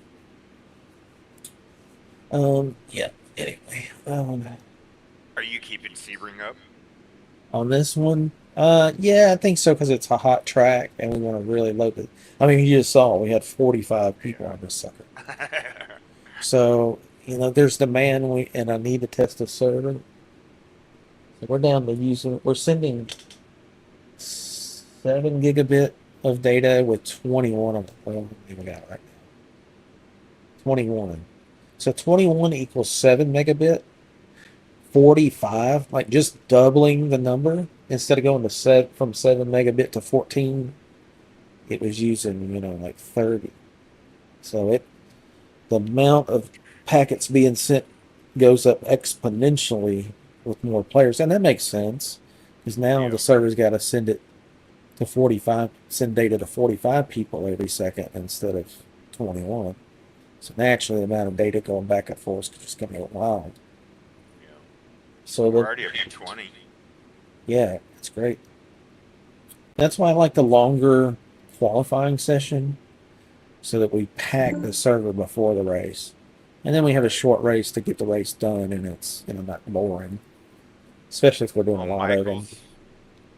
A: Yeah. Anyway,
B: Are you keeping Sebring up?
A: on this one, yeah, I think so because it's a hot track and we want to really load it. I mean, you just saw we had 45 people on this sucker.
B: Yeah.
A: So there's demand. And I need to test the server. So we're down to using. We're sending 7 gigabit of data with 21 of it. Well, we got right now 21. So 21 equals 7 megabit. 45, like just doubling the number instead of going to from 7 megabit to 14. It was using like 30. So the amount of packets being sent goes up exponentially with more players, and that makes sense because now the
B: Yep.
A: server's got to send data to 45 people every second instead of 21. So naturally, the amount of data going back and forth is just going to get wild.
B: Yep.
A: So
B: We're already up to 20.
A: yeah, it's great. That's why I like the longer qualifying session so that we pack the server before the race. And then we have a
B: Right.
A: short race to get the race done and it's not boring. Especially if we're doing a
B: Oh,
A: lot of them.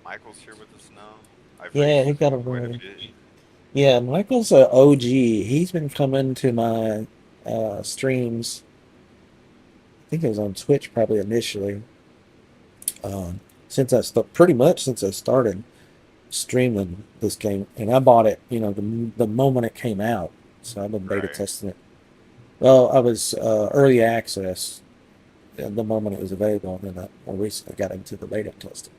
B: Michael's here with us now. I've
A: Yeah,
B: raced
A: he
B: with
A: got
B: him
A: a
B: quite a
A: really.
B: bit.
A: Yeah, Michael's a OG. He's been coming to my streams. I think it was on Twitch probably initially. Since pretty much since I started streaming this game, and I bought it, the moment it came out. So I've been beta
B: Right.
A: testing it. Well, I was early access the moment it was available, and then I more recently got into the beta testing,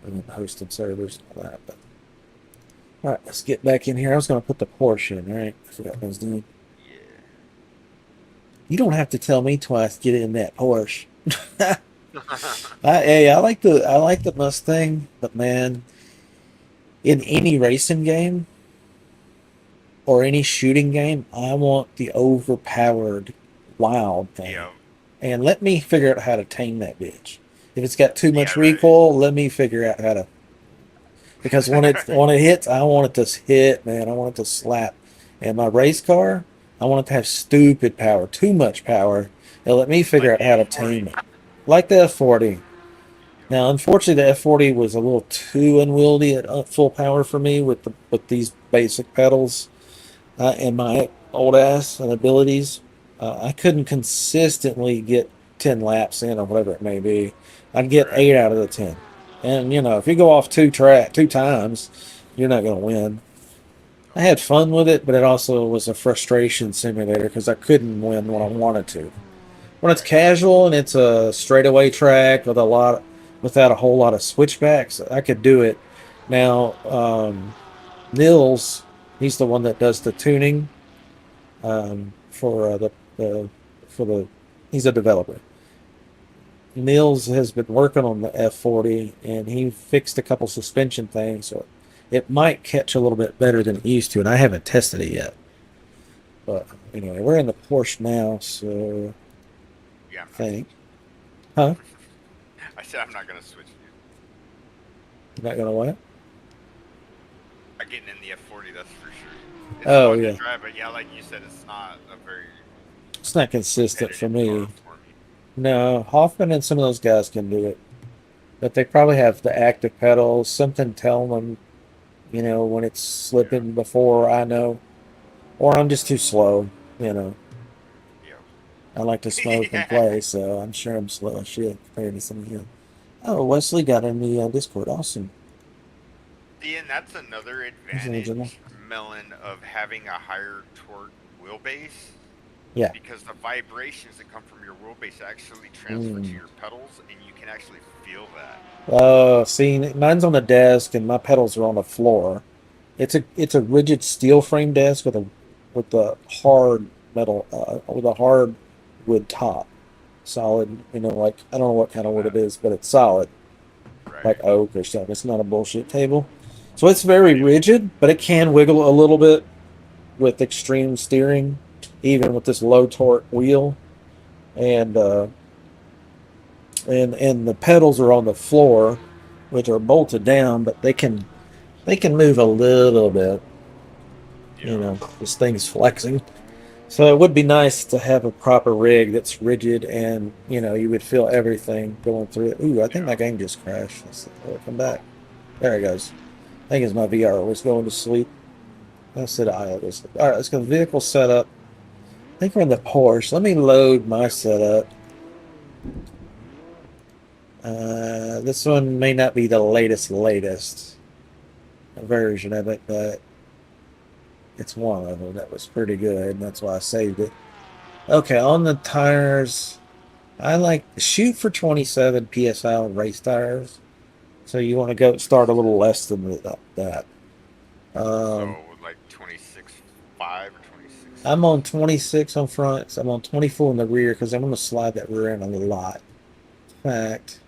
A: and then hosting servers and all that. But all right, let's get back in here. I was going to put the Porsche in. All right, I forgot what I was doing.
B: Yeah.
A: You don't have to tell me twice. Get in that Porsche. I like the Mustang, but man, in any racing game or any shooting game, I want the overpowered wild thing.
B: Yeah.
A: And let me figure out how to tame that bitch. If it's got too
B: Yeah,
A: much
B: right.
A: recoil, let me figure out how to, because when it hits, I want it to hit, man. I want it to slap. And my race car, I want it to have stupid power, too much power. And let me
B: Like
A: figure out
B: the
A: how to
B: F40.
A: tame it. Like the F40. Now, unfortunately, the F40 was a little too unwieldy at full power for me with these basic pedals and my old ass and abilities. I couldn't consistently get 10 laps in or whatever it may be. I'd get
B: Right.
A: 8 out of the 10. And, if you go off two times, you're not going to win. I
B: Oh,
A: had fun with it, but it also was a frustration simulator because I couldn't win when I wanted to. When it's
B: right.
A: casual and it's a straightaway track without a whole lot of switchbacks, I could do it. Now, Nils, he's the one that does the tuning for the for the. He's a developer. Nils has been working on the F40 and he fixed a couple suspension things, so it might catch a little bit better than it used to. And I haven't tested it yet. But anyway, we're in the Porsche now, so
B: Yeah, I'm
A: I
B: not
A: think,
B: switching.
A: huh?
B: I said I'm not gonna switch, dude.
A: You're not gonna what?
B: Not getting in the F40, that's for sure. It's
A: Oh
B: fun to
A: yeah,
B: drive, but yeah, like you said, it's not a very
A: it's not consistent for
B: competitive car
A: me.
B: for me.
A: No, Hoffman and some of those guys can do it, but they probably have the active pedals, something telling them, when it's
B: Yeah.
A: slipping before I know, or I'm just too slow. You know, I like to
B: Yeah.
A: smoke and
B: Yeah.
A: play, so I'm sure I'm slow as shit compared to some of you. Oh, Wesley got in the Discord. Awesome.
B: See, and that's another
A: He's an original.
B: advantage, Melon, of having a higher torque wheelbase
A: Yeah.
B: because the vibrations that come from your wheelbase actually transfer to
A: Mm.
B: your pedals, and you can actually feel that.
A: See, mine's on the desk and my pedals are on the floor. It's a rigid steel frame desk with a hard metal with a hard wood top, solid. Like I don't know what kind of wood it
B: That
A: is, but it's solid, like
B: right?
A: oak or something. It's not a bullshit table. So it's
B: I
A: very
B: do.
A: rigid, but it can wiggle a little bit with extreme steering, even with this low torque wheel. And and the pedals are on the floor, which are bolted down, but they can move a little bit.
B: Yeah.
A: This thing's flexing. So it would be nice to have a proper rig that's rigid and, you would feel everything going through it. Ooh, I think my
B: Yeah.
A: game just crashed. Come back.
B: Oh.
A: There it goes. I think it's my VR was going to sleep. I said I was. All right, let's go vehicle setup. I think we're in the Porsche. Let me load my
B: Yep.
A: setup. This one may not be the latest version of it, but it's one of them that was pretty good, and that's why I saved it. Okay, on the tires, I like shoot for 27 psi on race tires. So you want to go start a little less than that. Um,
B: So like 26.5 or 26.
A: I'm on 26 on front. So I'm on 24 in the rear because I'm going to slide that rear end a lot. In fact,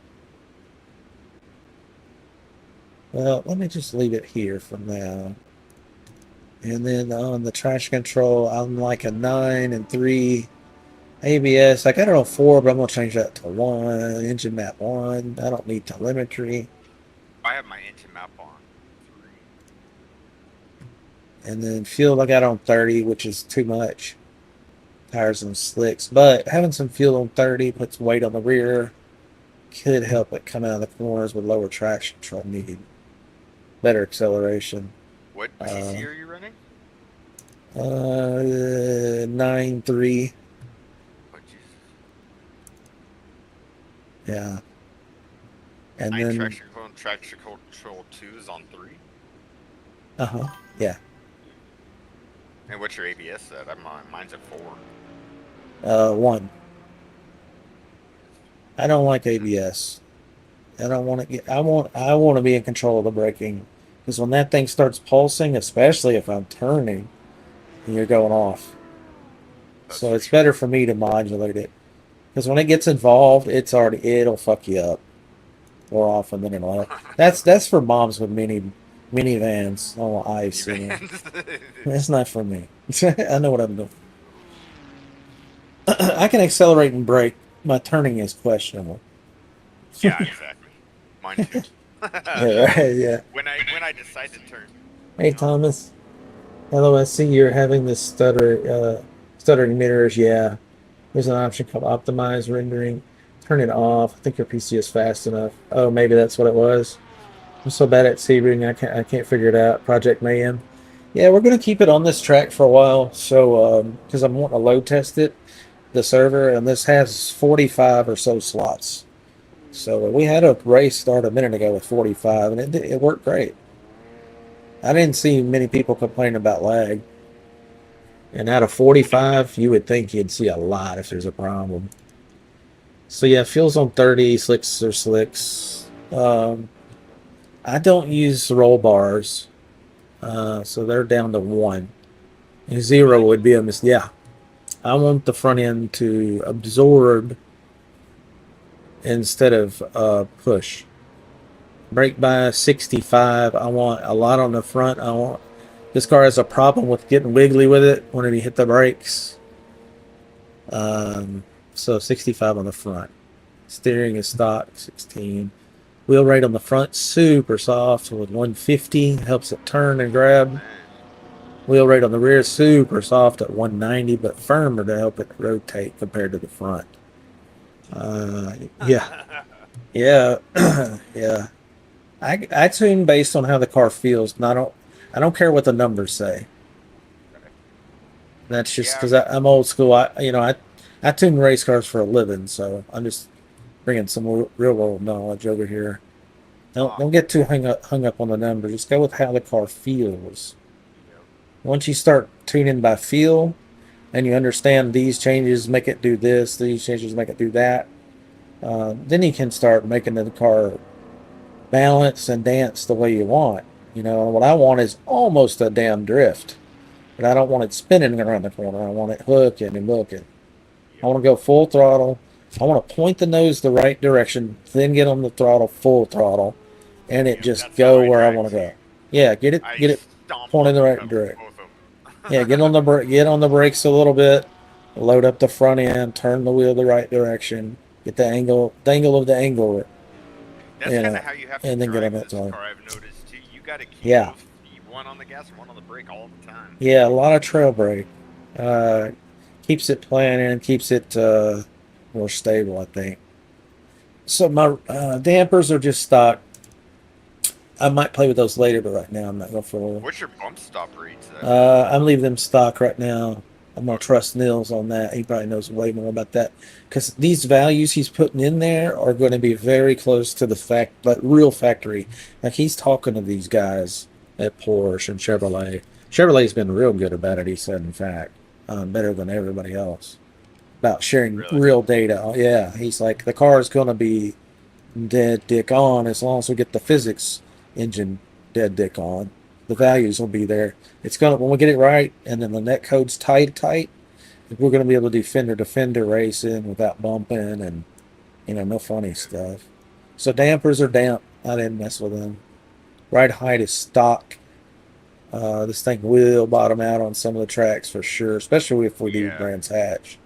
A: well, let me just leave it here for now. And then on the traction control, I'm like a 9 and 3 ABS. I got it on 4, but I'm going to change that to 1. Engine map 1. I don't need telemetry.
B: I have my engine map on 3.
A: And then fuel I got on 30, which is too much. Tires and slicks. But having some fuel on 30 puts weight on the rear. Could help it come out of the corners with lower traction control needed. Better acceleration.
B: What
A: Uh,
B: TC are you running?
A: 9.3.
B: Oh Jesus.
A: Yeah. And
B: 9
A: then,
B: traction control 2 is on 3.
A: uh-huh. Yeah.
B: And what's your ABS at? I'm on mine's at 4.
A: 1. I don't like ABS. I don't want to get. I want to be in control of the braking, because when that thing starts pulsing, especially if I'm turning, you're going off.
B: That's
A: So
B: for
A: it's better
B: sure.
A: for me to modulate it. Because when it gets involved, it'll fuck you up more often than not. That's for moms with minivans on ice. You know,
B: Minivans.
A: that's not for me. I know what I'm doing. I can accelerate and brake. My turning is questionable.
B: Yeah, exactly. Mine too.
A: Yeah, right, yeah.
B: When I decide to turn,
A: Hey,
B: you know.
A: Thomas. Hello, I see you're having this stuttering mirrors. Yeah, there's an option called optimize rendering. Turn it off. I think your PC is fast enough. Oh, maybe that's what it was. I'm so bad at Sebring, I can't figure it out. Project Mayhem. Yeah, we're gonna keep it on this track for a while. So because I'm wanting to load test it, the server, and this has 45 or so slots. So we had a race start a minute ago with 45, and it worked great. I didn't see many people complaining about lag. And out of 45, you would think you'd see a lot if there's a problem. So yeah, fuel's on 30, slicks are slicks. I don't use roll bars, so they're down to 1. And 0 would be a mistake. Yeah, I want the front end to absorb instead of push. Brake by 65. I want a lot on the front. This car has a problem with getting wiggly with it whenever you hit the brakes. So 65 on the front. Steering is stock 16. Wheel rate on the front super soft with 150, helps it turn and grab.
B: Man.
A: Wheel rate on the rear super soft at 190, but firmer to help it rotate compared to the front. Yeah, yeah, yeah. I tune based on how the car feels. And I don't care what the numbers say. That's just
B: Yeah,
A: because I'm old school. I tune race cars for a living, so I'm just bringing some real world knowledge over here. Don't get too hung up on the numbers. Just go with how the car feels.
B: yep.
A: Once you start tuning by feel, and you understand these changes make it do this, these changes make it do that, then you can start making the car balance and dance the way you want. What I want is almost a damn drift, but I don't want it spinning around the corner. I want it hooking and looking. I
B: Yep.
A: want to go full throttle. I want to point the nose the right direction, then get on the throttle, full throttle, and it
B: Yep.
A: just
B: That's how
A: go
B: I
A: where I
B: drive
A: want to
B: too.
A: go. Yeah, get
B: I
A: it
B: stomp
A: pointing
B: on
A: the
B: the
A: right
B: pedals,
A: direction.
B: both
A: Yeah,
B: of them.
A: get on the brakes a little bit, load up the front end, turn the wheel the right direction, get the angle of the angle,
B: That's
A: you
B: kind
A: know,
B: of how you have to
A: and then get on
B: drive
A: that
B: this
A: throttle.
B: car. I've noticed too. You got to keep
A: Yeah,
B: both one on the gas and one on the brake all the time.
A: yeah, a lot of trail brake. Uh, Keeps it planning, keeps it more stable, I think. So my dampers are just stock. I might play with those later, but right now I'm not going for.
B: What's your bump stop rates at?
A: I'm leaving them stock right now. I'm gonna
B: Okay.
A: trust Nils on that. He probably knows way more about that because these values he's putting in there are going to be very close to the like real factory. Like he's talking to these guys at Porsche and Chevrolet. Chevrolet's been real good about it. He said, in fact, better than everybody else about sharing
B: Really?
A: real data. Yeah, he's like the car is going to be dead dick on as long as we get the physics engine dead dick on. The values will be there. It's gonna when we get it right, and then the net code's tight. We're gonna be able to do fender to fender racing without bumping and no funny stuff. So dampers are damp. I didn't mess with them. Ride height is stock. This thing will bottom out on some of the tracks for sure, especially if we do
B: Yeah.
A: Brands Hatch,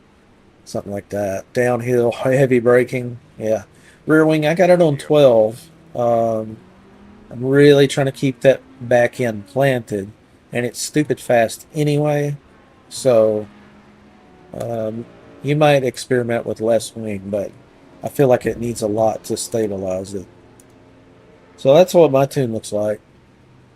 A: something like that. Downhill, heavy braking. Yeah. Rear wing, I got it on
B: Yep.
A: 12. I'm really trying to keep that back end planted, and it's stupid fast anyway. So um, you might experiment with less wing, but I feel like it needs a lot to stabilize it. So that's what my tune looks like.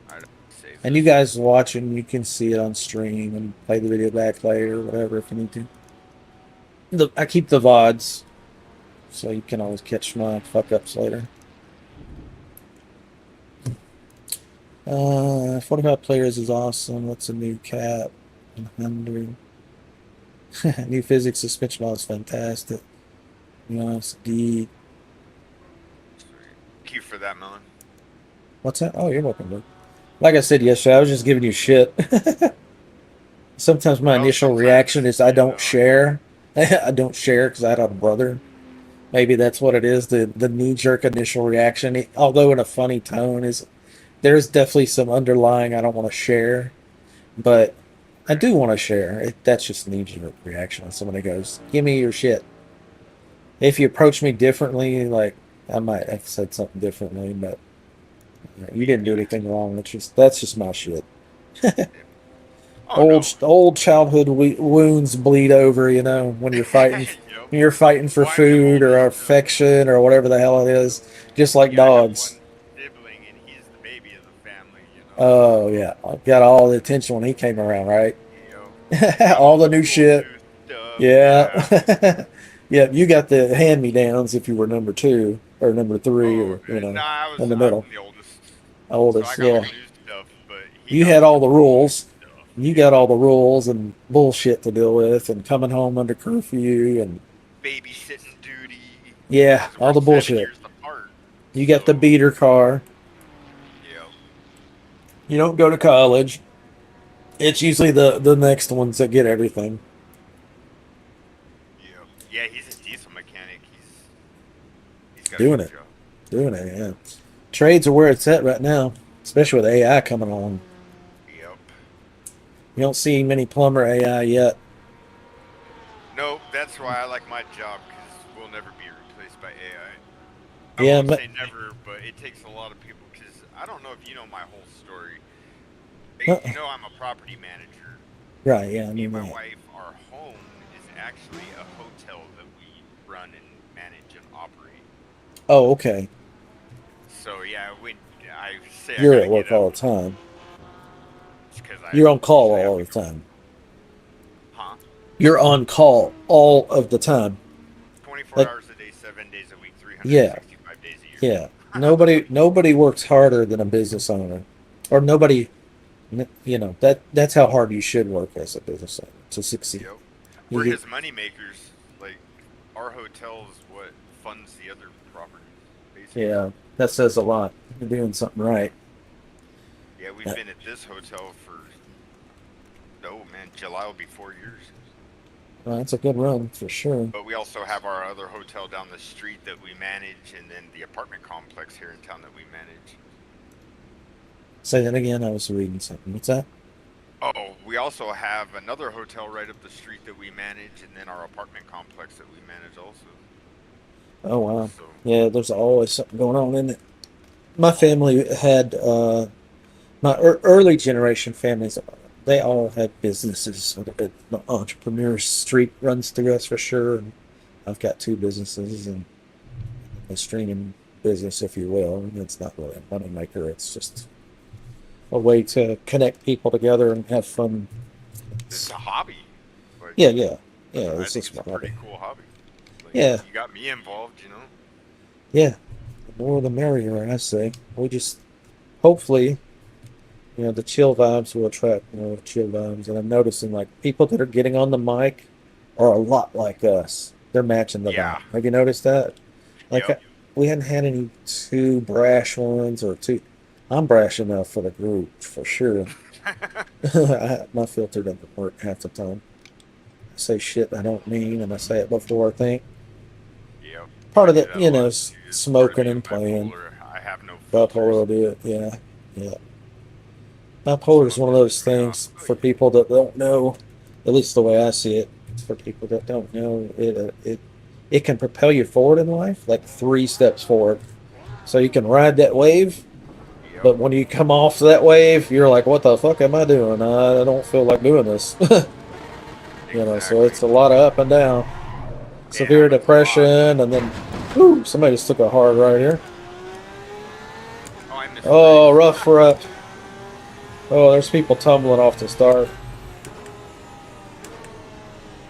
B: I save
A: And you
B: this.
A: guys watching, you can see it on stream and play the video back later, whatever, if you need to. I keep the VODs, so you can always catch my fuck ups later. 45 players is awesome. What's a new cap? 100. New physics suspension law is fantastic. Nice D.
B: Thank you for that, Melon.
A: What's that? Oh, you're welcome, bud. Like I said yesterday, I was just giving you shit. Sometimes my
B: Well,
A: initial
B: sometimes
A: reaction is I don't
B: yeah.
A: share, I don't share because I had a brother. Maybe that's what it is. The knee jerk initial reaction, although in a funny tone, is there's definitely some underlying I don't want to share, but I
B: Right.
A: do want to share. That's just knee jerk reaction when somebody goes, "Give me your shit." If you approach me differently, like I might have said something differently, but you didn't do anything wrong. That's just my shit.
B: Yeah. Oh no.
A: Old childhood wounds bleed over,
B: Yep.
A: when you're fighting for
B: Well, I'm the
A: food or
B: oldest of.
A: affection or whatever the hell it is, just like
B: Yeah, I have
A: dogs.
B: one sibling, and he's the baby of the family.
A: Oh
B: So
A: yeah, I got all the attention when he came around, right?
B: got
A: All
B: all
A: the
B: the
A: new
B: cool
A: shit.
B: new stuff. Yeah.
A: Yeah. Yeah, you got the hand me downs if you were number two or number three
B: Oh,
A: or
B: nah,
A: in the
B: I'm
A: middle,
B: the oldest, so I
A: oldest.
B: got all
A: Yeah,
B: the new stuff, but he
A: you
B: got
A: had
B: all
A: all
B: the
A: the
B: cool new
A: rules.
B: stuff.
A: You got all
B: Yep.
A: the rules and bullshit to deal with, and coming home under curfew, and
B: Babysitting duty,
A: yeah,
B: because we're
A: all the
B: 7
A: bullshit.
B: years apart.
A: You got the
B: So,
A: beater car.
B: yep.
A: You don't go to college. It's usually the next ones that get everything.
B: Yep. Yeah, he's a diesel mechanic. He's got a
A: Doing
B: good
A: it,
B: job.
A: doing it. Yeah, trades are where it's at right now, especially with AI coming along.
B: Yep.
A: You don't see many plumber AI yet.
B: No, that's why I like my job, because we'll never be replaced by AI. I
A: Yeah,
B: won't
A: but
B: say never, but it takes a lot of people. Because I don't know if you know my whole story.
A: uh,
B: I'm a property manager.
A: right. Yeah, I
B: Me
A: mean
B: and my
A: that.
B: wife, our home is actually a hotel that we run and manage and operate.
A: Oh, okay.
B: So yeah, when I say I
A: You're
B: gotta
A: at
B: get
A: work
B: up,
A: all the time.
B: it's because I
A: You're on call
B: usually have
A: all
B: to
A: the
B: go.
A: time.
B: Huh?
A: You're on call all of the time.
B: 24
A: Like,
B: hours a day, 7 days a week,
A: yeah,
B: 365 days a year.
A: yeah. Nobody works harder than a business owner, or nobody. That's how hard you should work as a business owner to succeed.
B: Yep.
A: You
B: We're
A: get,
B: his money makers. Like, our hotel is what funds the other properties, basically.
A: yeah, that says a lot. You're doing something right.
B: Yeah, we've
A: Yeah.
B: been at this hotel for, oh man, July will be 4 years.
A: Well, that's a good run for sure.
B: But we also have our other hotel down the street that we manage, and then the apartment complex here in town that we manage.
A: Say that again. I was reading something. What's that?
B: Oh, we also have another hotel right up the street that we manage, and then our apartment complex that we manage also.
A: Oh wow.
B: So,
A: Yeah, there's always something going on in it. My
B: oh,
A: family had my early generation families. They all had businesses. So the entrepreneur streak runs through us for sure. And I've got two businesses and a streaming business, if you will. It's not really a money maker. It's just a way to connect people together and have fun.
B: it's a hobby. Like,
A: Yeah, yeah, yeah.
B: I
A: It's
B: think
A: just
B: it's a
A: my hobby.
B: pretty cool hobby. Like,
A: Yeah,
B: you got me involved.
A: yeah. The more the merrier, I say. We just hopefully, the chill vibes will attract more chill vibes. And I'm noticing like people that are getting on the mic are a lot like us. They're matching the vibe.
B: Yeah.
A: Have you noticed that? Like
B: Yep.
A: we hadn't had any too brash ones or too. I'm brash enough for the group for sure. My filter doesn't work half the time. I say shit I don't mean, and I say it before I think.
B: Yep.
A: Part
B: I
A: of
B: do
A: the,
B: that a lot too. It's part of
A: smoking
B: being
A: and playing.
B: bipolar. I have no
A: Bipolar will
B: filters.
A: do it. Yeah, yeah.
B: Some
A: Bipolar is
B: of
A: one of
B: it
A: those
B: throw me off.
A: things
B: Oh
A: for
B: yeah.
A: people that don't know. At least the way I see it, for people that don't know, it can propel you forward in life, like 3 steps forward. So you can ride that wave,
B: Yep.
A: but when you come off that wave, you're like, "What the fuck am I doing? I don't feel like doing this." So
B: Exactly.
A: it's a lot of up and down,
B: It
A: severe
B: happens a lot.
A: depression, and then, ooh, somebody just took a hard right here.
B: Oh, I missed the
A: Oh,
B: race.
A: rough for up. Oh, there's people tumbling off the start.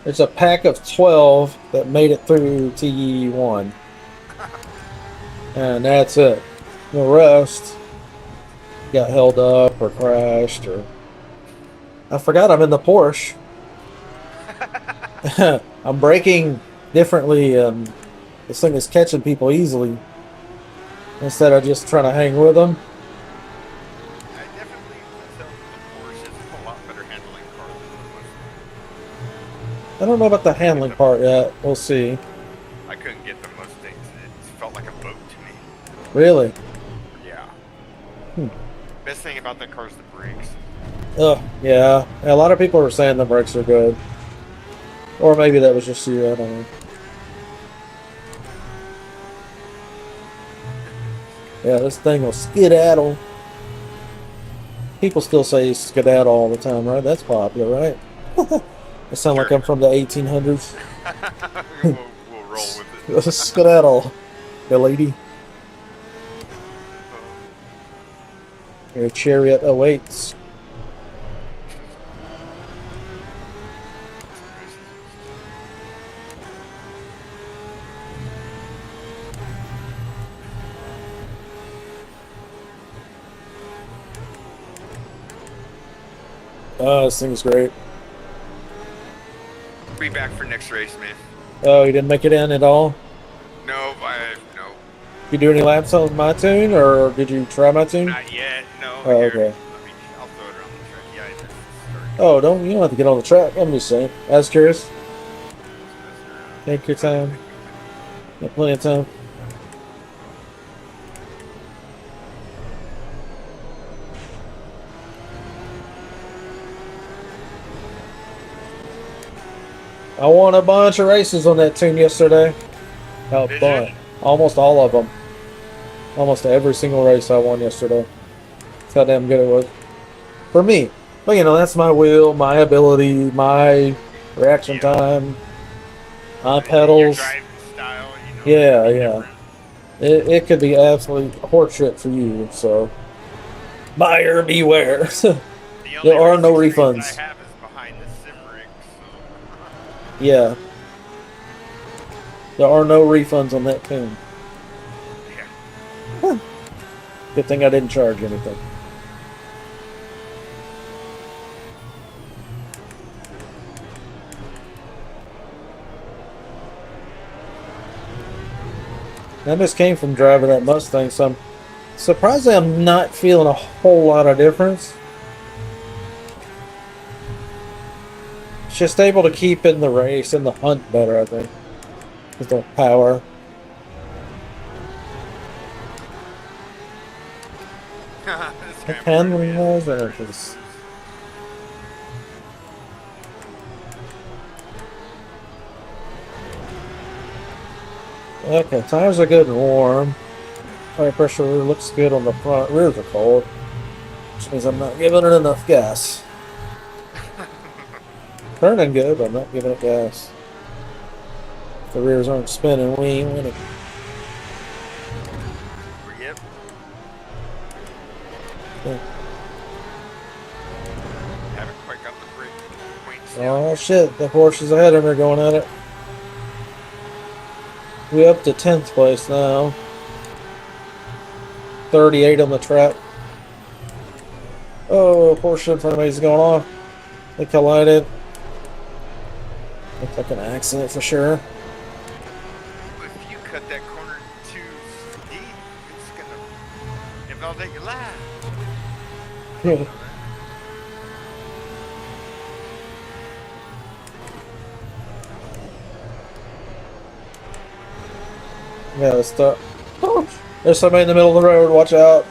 A: There's a pack of 12 that made it through TE1, and that's it. The rest got held up or crashed or. I forgot I'm in the Porsche. I'm braking differently. This thing is catching people easily instead of just trying to hang with them.
B: I definitely would tell that the Porsche is a lot better handling car than the Mustang.
A: I don't know about the handling part yet. We'll see.
B: I couldn't get the Mustang. It felt like a boat to me.
A: Really?
B: Yeah.
A: Hmm.
B: Best thing about that car is the brakes.
A: Oh, yeah. A lot of people were saying the brakes are good. Or maybe that was just you, I don't know. Yeah, this thing will skedaddle. People still say skedaddle all the time, right? That's popular, right? I sound like
B: Sure.
A: I'm from the 1800s.
B: we'll roll with it.
A: Skedaddle, the lady. Your chariot awaits. Oh, this thing's great.
B: Be back for next race, man.
A: Oh, you didn't make it in at all?
B: No.
A: You do any laps on my tune, or did you try my tune?
B: Not yet. No.
A: Oh,
B: Here,
A: okay.
B: I'll throw it around the track. Yeah, I just started.
A: Oh, you don't have to get on the track. I'm just saying. I was curious. Take your time. Got plenty of time. I won a bunch of races on that tune yesterday. A
B: Did
A: bunch.
B: you?
A: Almost all of them. Almost every single race I won yesterday. That's how damn good it was. For me. But you know, that's my wheel, my ability, my reaction time, my
B: Your
A: pedals.
B: driving style,
A: Yeah,
B: it'd be
A: yeah.
B: different.
A: It could be absolute horseshit for you, so buyer beware.
B: The
A: There
B: only
A: are no
B: race experience
A: refunds.
B: I have is behind the sim rig, so.
A: Yeah. There are no refunds on that tune.
B: Yeah.
A: Good thing I didn't charge anything. I just came from driving that Mustang, so I'm surprisingly I'm not feeling a whole lot of difference. Just able to keep in the race and the hunt better, I think. With the power.
B: This guy
A: Handling
B: really
A: wise, or
B: is-
A: just okay, tires are good and warm. Tire pressure looks good on the front. Rears are cold, which means I'm not giving it enough gas. Turning good, but I'm not giving it gas. If the rears aren't spinning, we ain't winning.
B: Yep.
A: Yeah.
B: Haven't quite got the brake points.
A: Oh shit, the Porsche's ahead and they're going at it. We up to 10th place now. 38 on the track. Oh, Porsche in front of me is going off. They collided. Looked like an accident for sure.
B: If you cut that corner too deep, it's gonna invalidate your lap.
A: Yeah, let's start. Oh, there's somebody in the middle of the road. Watch out.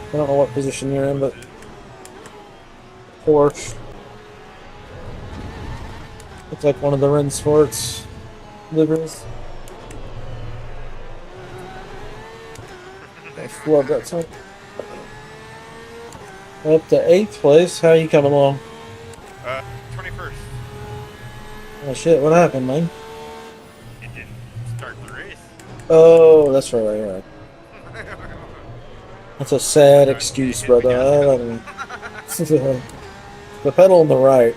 A: I don't know what position you're in, but Porsche. Looks like one of the Ren Sports liveries. I love that song. Up to 8th place. How you coming along?
B: 21st.
A: Oh shit, what happened, man?
B: It didn't start the race.
A: Oh, that's right, right. That's a sad excuse, brother. I don't know. The pedal on the right.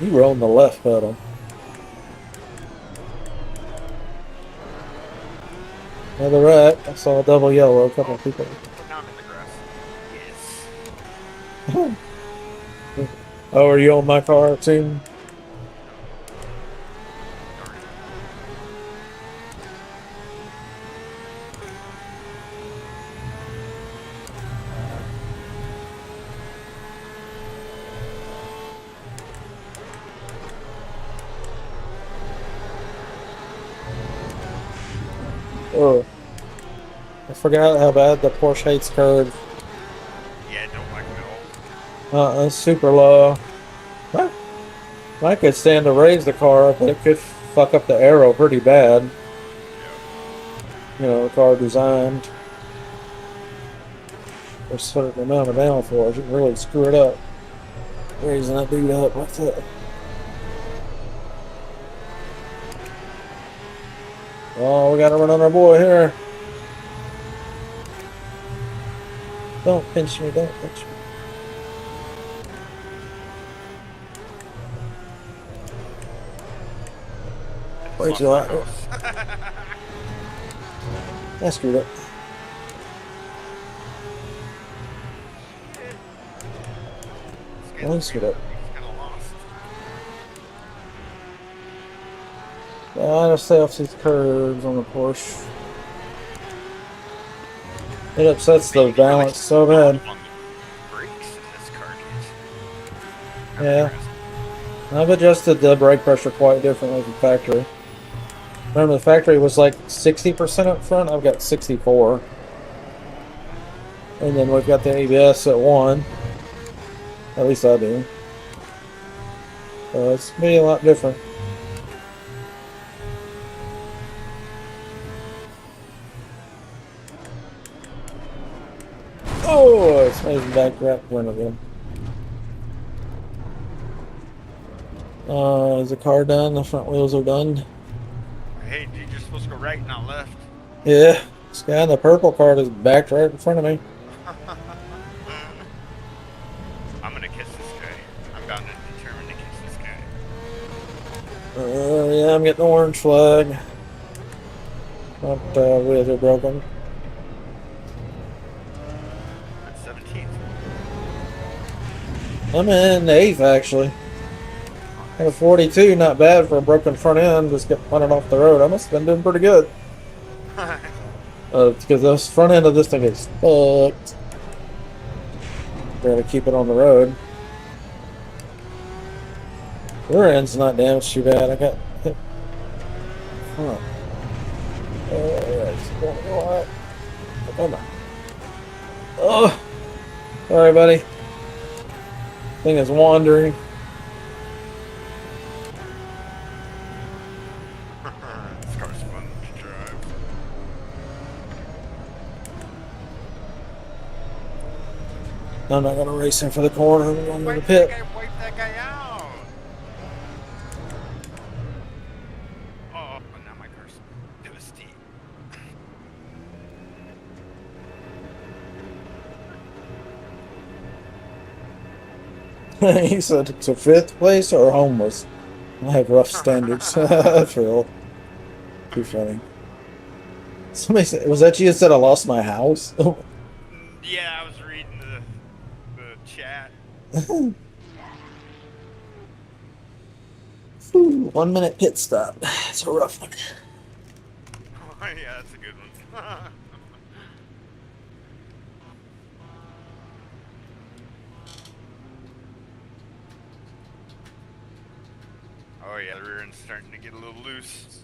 A: You were on the left pedal. Yeah, the right. I saw a double yellow. A couple of people.
B: Now I'm in the grass. Yes.
A: Oh, are you on my car too? Oh, I forgot how bad the Porsche hates curves.
B: Yeah, I don't like them at all.
A: It's super low. I could stand to raise the car, but it could fuck up the aero pretty bad. You know, the car designed for a certain amount of downforce. It can really screw it up. Raising that dude up like that. Oh, we gotta run on our boy here. Don't pinch me, don't pinch me. Wait till I screwed up. I screwed up. I gotta stay off these curves on the Porsche. It upsets the balance so bad. Yeah. I've adjusted the brake pressure quite differently from factory. Remember, the factory was like 60% up front. I've got 64. And then we've got the ABS at 1. At least I do. So it's be a lot different. Oh, it's amazing back wrap win again. Is the car done? The front wheels are done.
B: Hey, dude, you're supposed to go right, not left.
A: Yeah, this guy in the purple car is backed right in front of me.
B: I'm gonna kiss this guy. I'm bound and determined to kiss this guy.
A: Yeah, I'm getting the orange flag. Not wheels are broken.
B: That's 17th.
A: I'm in 8th actually. I have a 42, not bad for a broken front end. Just get running off the road. I must have been doing pretty good. Because the front end of this thing is fucked. Gotta keep it on the road. Rear end's not damaged too bad. I got hit. Huh. Alright. Come on. Oh! Sorry, buddy. Thing is wandering.
B: This car's fun to drive.
A: I'm not gonna race him for the corner. I'm going to the pit.
B: Wipe that guy out. Oh, but now my car's too steep.
A: He said it's a 5th place or homeless. I have rough standards. Phil. Too funny. Somebody said, was that you that said I lost my house?
B: Yeah, I was reading the chat.
A: Ooh, 1 minute pit stop. It's a rough one.
B: Oh, yeah, that's a good one. Oh yeah, the rear end's starting to get a little loose.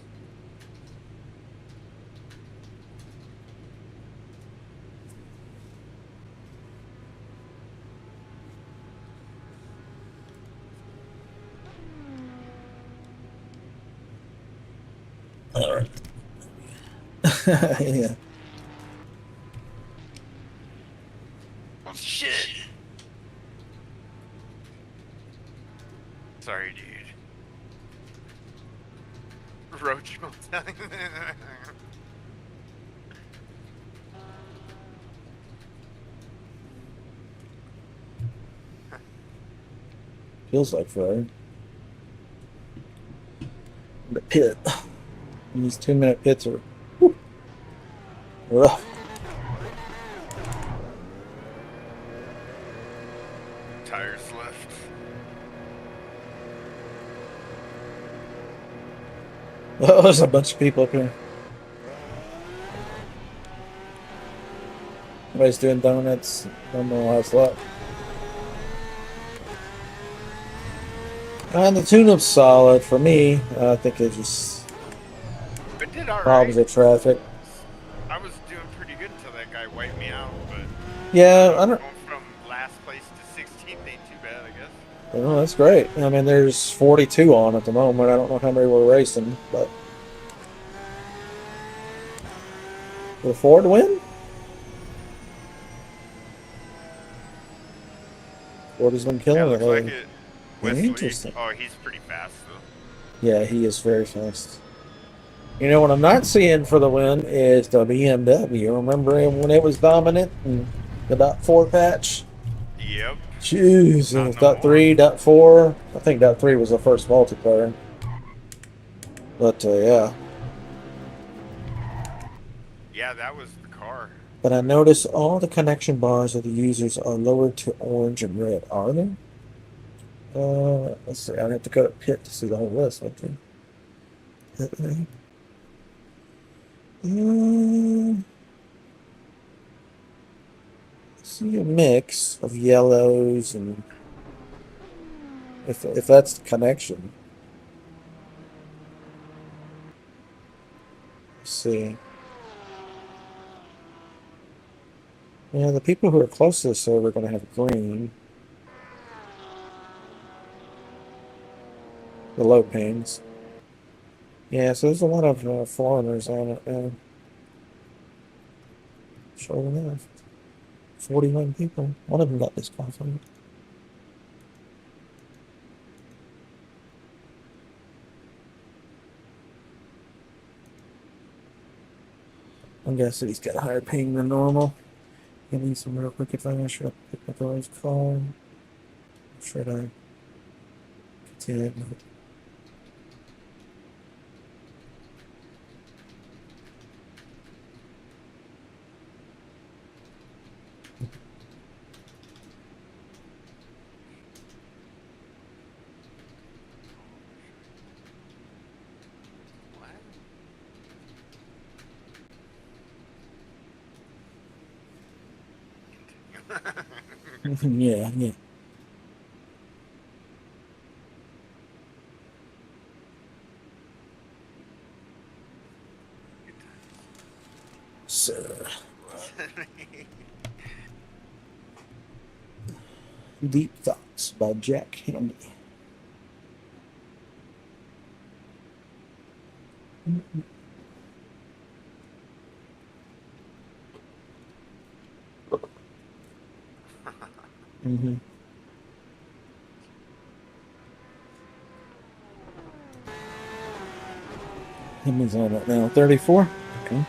A: All right. Yeah.
B: Oh shit! Sorry, dude. Roach motel.
A: Feels like fire. The pit. These 2 minute pits are rough.
B: Tires left.
A: Oh, there's a bunch of people up here. Everybody's doing donuts. Don't know how it's luck. And the tune-up's solid for me. I think it's just
B: It did alright.
A: problems with traffic.
B: I was doing pretty good until that guy wiped me out, but
A: Yeah, I don't.
B: going from last place to 16th ain't too bad, I guess.
A: Oh, that's great. I mean, there's 42 on at the moment. I don't know how many we're racing, but will Ford win? Ford has been
B: Yeah,
A: killing it
B: looks like
A: lately.
B: it. Wesley,
A: Interesting.
B: oh, he's pretty fast though.
A: Yeah, he is very fast. You know what I'm not seeing for the win is the BMW. Remember when it was dominant in the .4 patch?
B: Yep.
A: Jeez,
B: Not no
A: dot
B: more.
A: three, .4. I think .3 was the first multiplayer. But yeah.
B: Yeah, that was the car.
A: But I notice all the connection bars of the users are lowered to orange and red. Are they? Let's see. I'd have to go to Pit to see the whole list. I think. See a mix of yellows and if that's the connection. Let's see. Yeah, the people who are close to the server are going to have green. The low pings. Yeah, so there's a lot of foreigners on it now. Sure enough. 41 people. One of them got disqualified. I'm guessing he's got a higher ping than normal. Getting some real quick advantage. Should I pick up those call? Should I continue? Yeah, yeah. So, Deep Thoughts by Jack Handy. Mm-hmm. He's on it now. 34. Okay.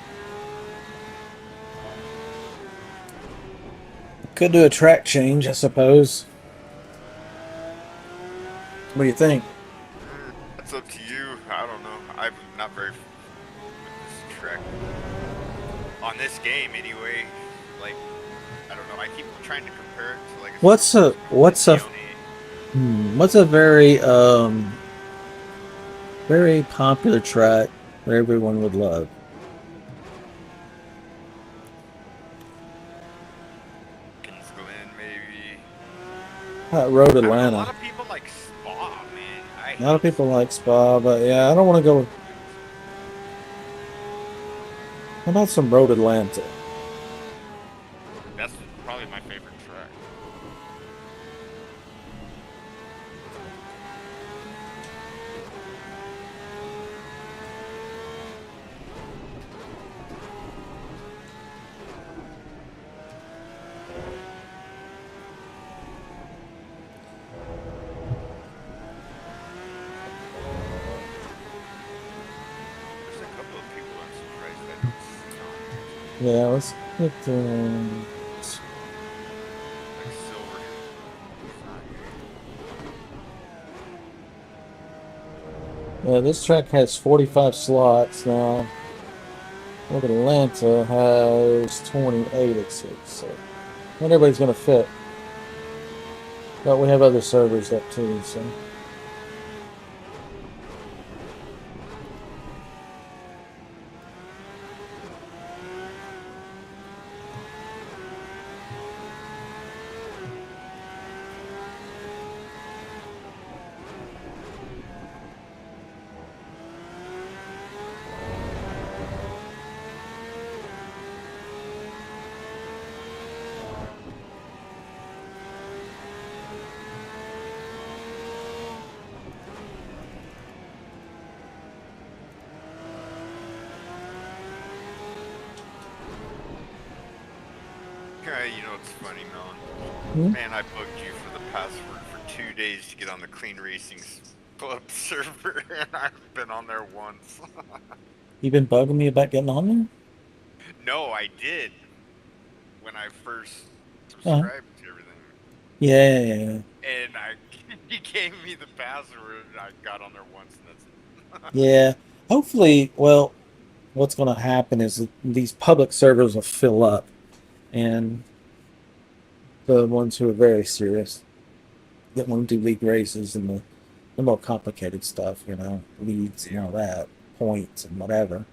A: Could do a track change, I suppose. What do you think?
B: That's up to you. I don't know. I'm not very with this track on this game anyway. Like, I don't know. I keep trying to compare it to like
A: What's a very popular track that everyone would love?
B: Kings Glen, maybe.
A: Road
B: I don't know. A
A: Atlanta.
B: lot of people like Spa, man.
A: A lot of people like Spa, but yeah, I don't want to go. How about some Road Atlanta?
B: That's probably my favorite track. There's a couple of people I'm surprised I don't see on here.
A: Yeah, let's get
B: Like Silver.
A: yeah, this track has 45 slots now. Look at Atlanta has 28, it says. So not everybody's gonna fit. But we have other servers up too, so.
B: what's funny, Melon?
A: Hmm?
B: Man, I bugged you for the password for 2 days to get on the Clean Racing's club server, and I've been on there once.
A: You been bugging me about getting on there?
B: No, I did when I first
A: Uh-huh.
B: subscribed to everything,
A: Yeah.
B: and he gave me the password, and I got on there once, and that's it.
A: Yeah. Hopefully, well, what's going to happen is that these public servers will fill up, and the ones who are very serious that want to do league races and the more complicated stuff, leads and
B: Yeah.
A: all that, points and whatever.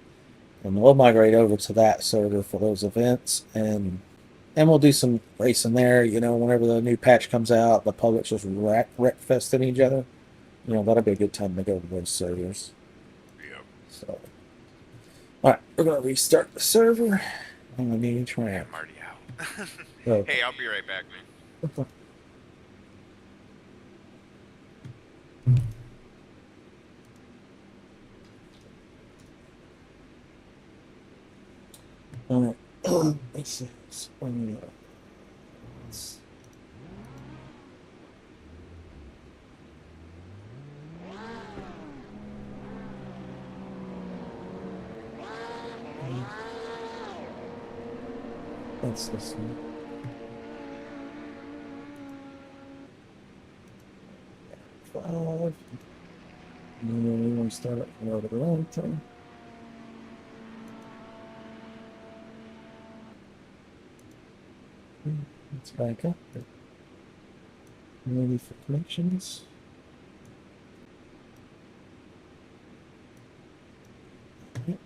A: And we'll migrate over to that server for those events, and we'll do some racing there. Whenever the new patch comes out, the public's just wreck festing each other. That'll be a good time to go to those servers.
B: Yep.
A: So, all right, we're gonna restart the server. I'm gonna need a
B: Yeah,
A: try.
B: I'm already out.
A: Okay.
B: Hey, I'll be right back, man.
A: All right. Let's see. That's this one. 5. And then we want to start up from over the long term. Let's back up. Maybe for connections. Yep.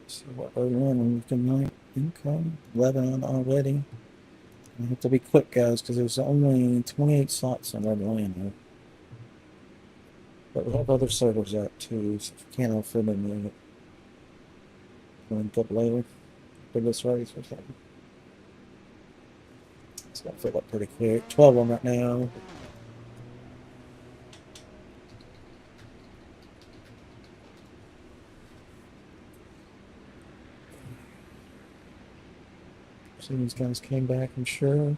A: So what we're running tonight, income 11 already. I have to be quick, guys, because there's only 28 slots on Red Lion. But we have other servers out too, so if you can't all fit in there, link up later for this race or something. It's gonna fill up pretty quick. 12 on right now. So these guys came back, I'm sure.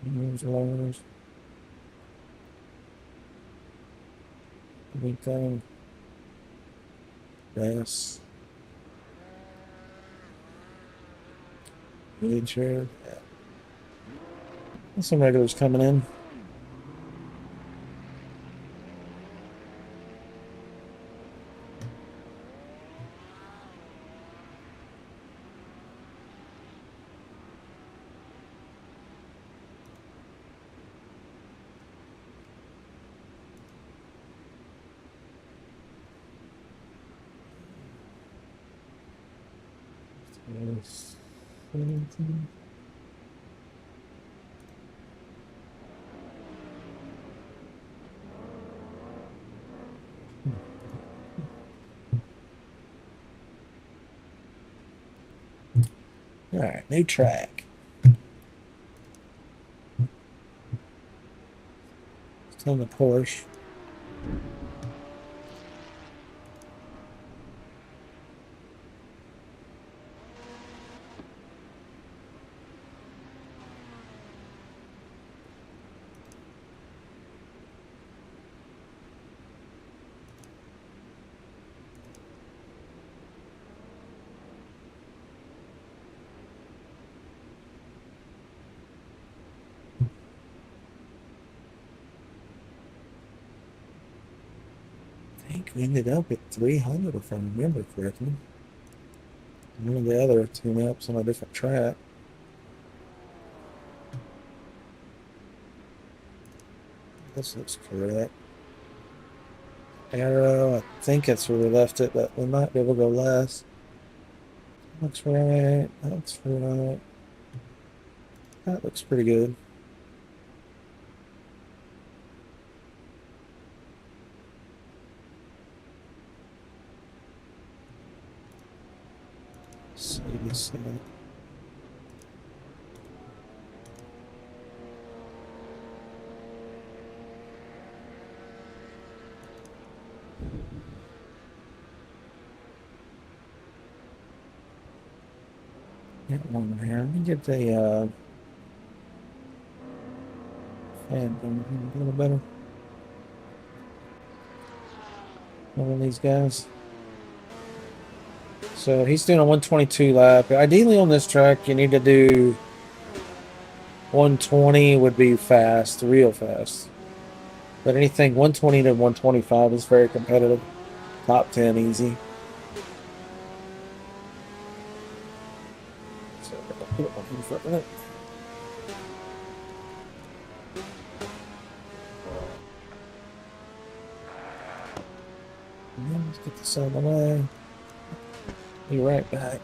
A: Here's Lars. Rico. Bass. Major. Yeah. There's some regulars coming in. Yes. 17. All right, new track. It's on the Porsche. I think we ended up at 300 if I remember correctly. One of the other tune-ups on a different track. This looks correct. Arrow, I think that's where we left it, but we might be able to go less. Looks right. That looks right. That looks pretty good. see that. Get one here. Let me get the fan going here a little better. One of these guys. So he's doing a 122 lap. Ideally on this track, you need to do 120 would be fast, real fast. But anything 120 to 125 is very competitive. Top 10 easy. So put it in front of it. Let's get this out of the way. Be right back.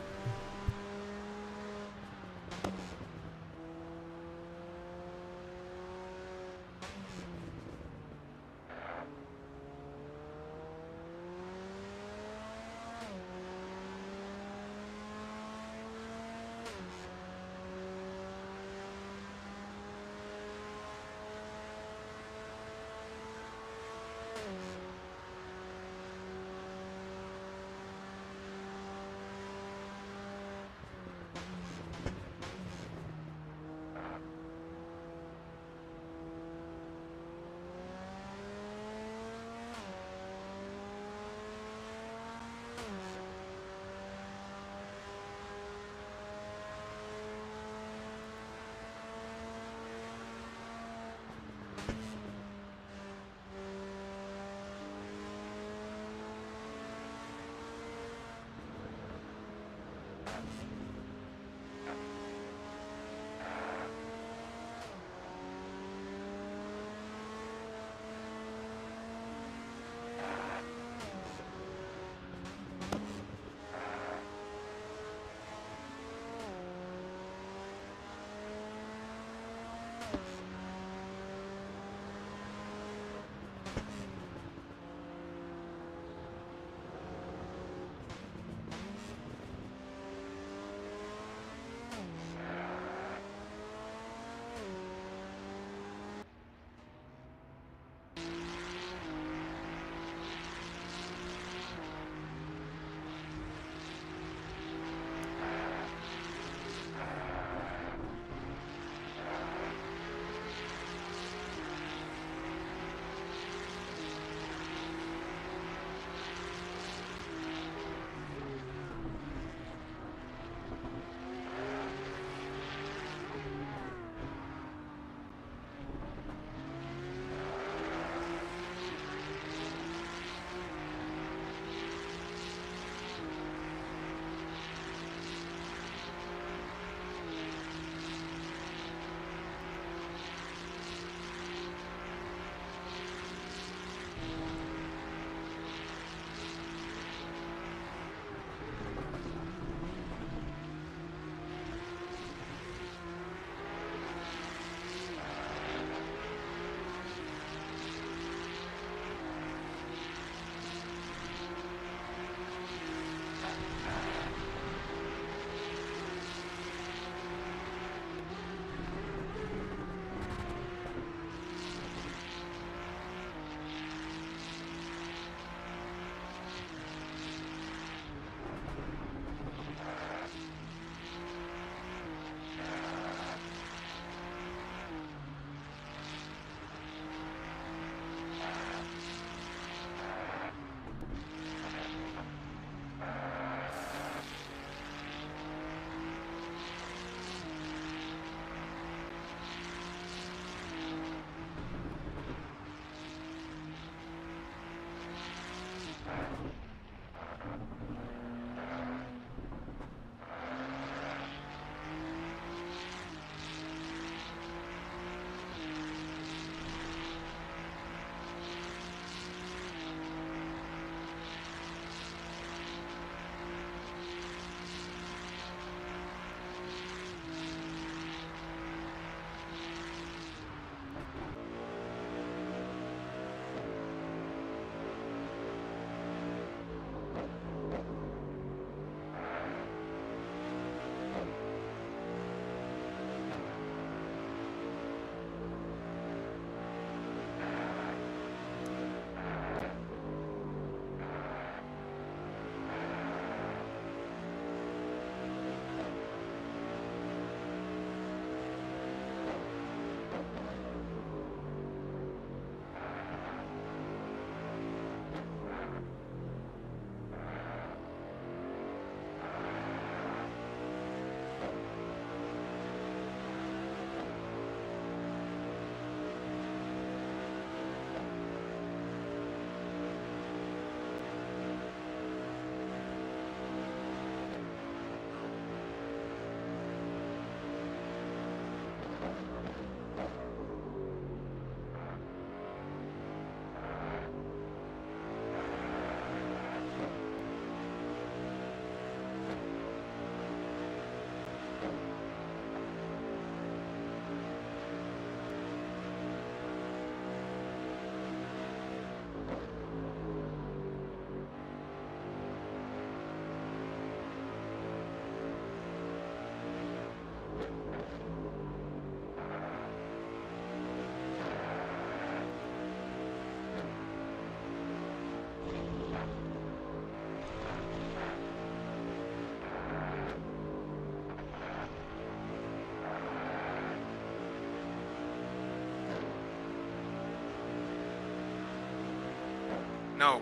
B: No.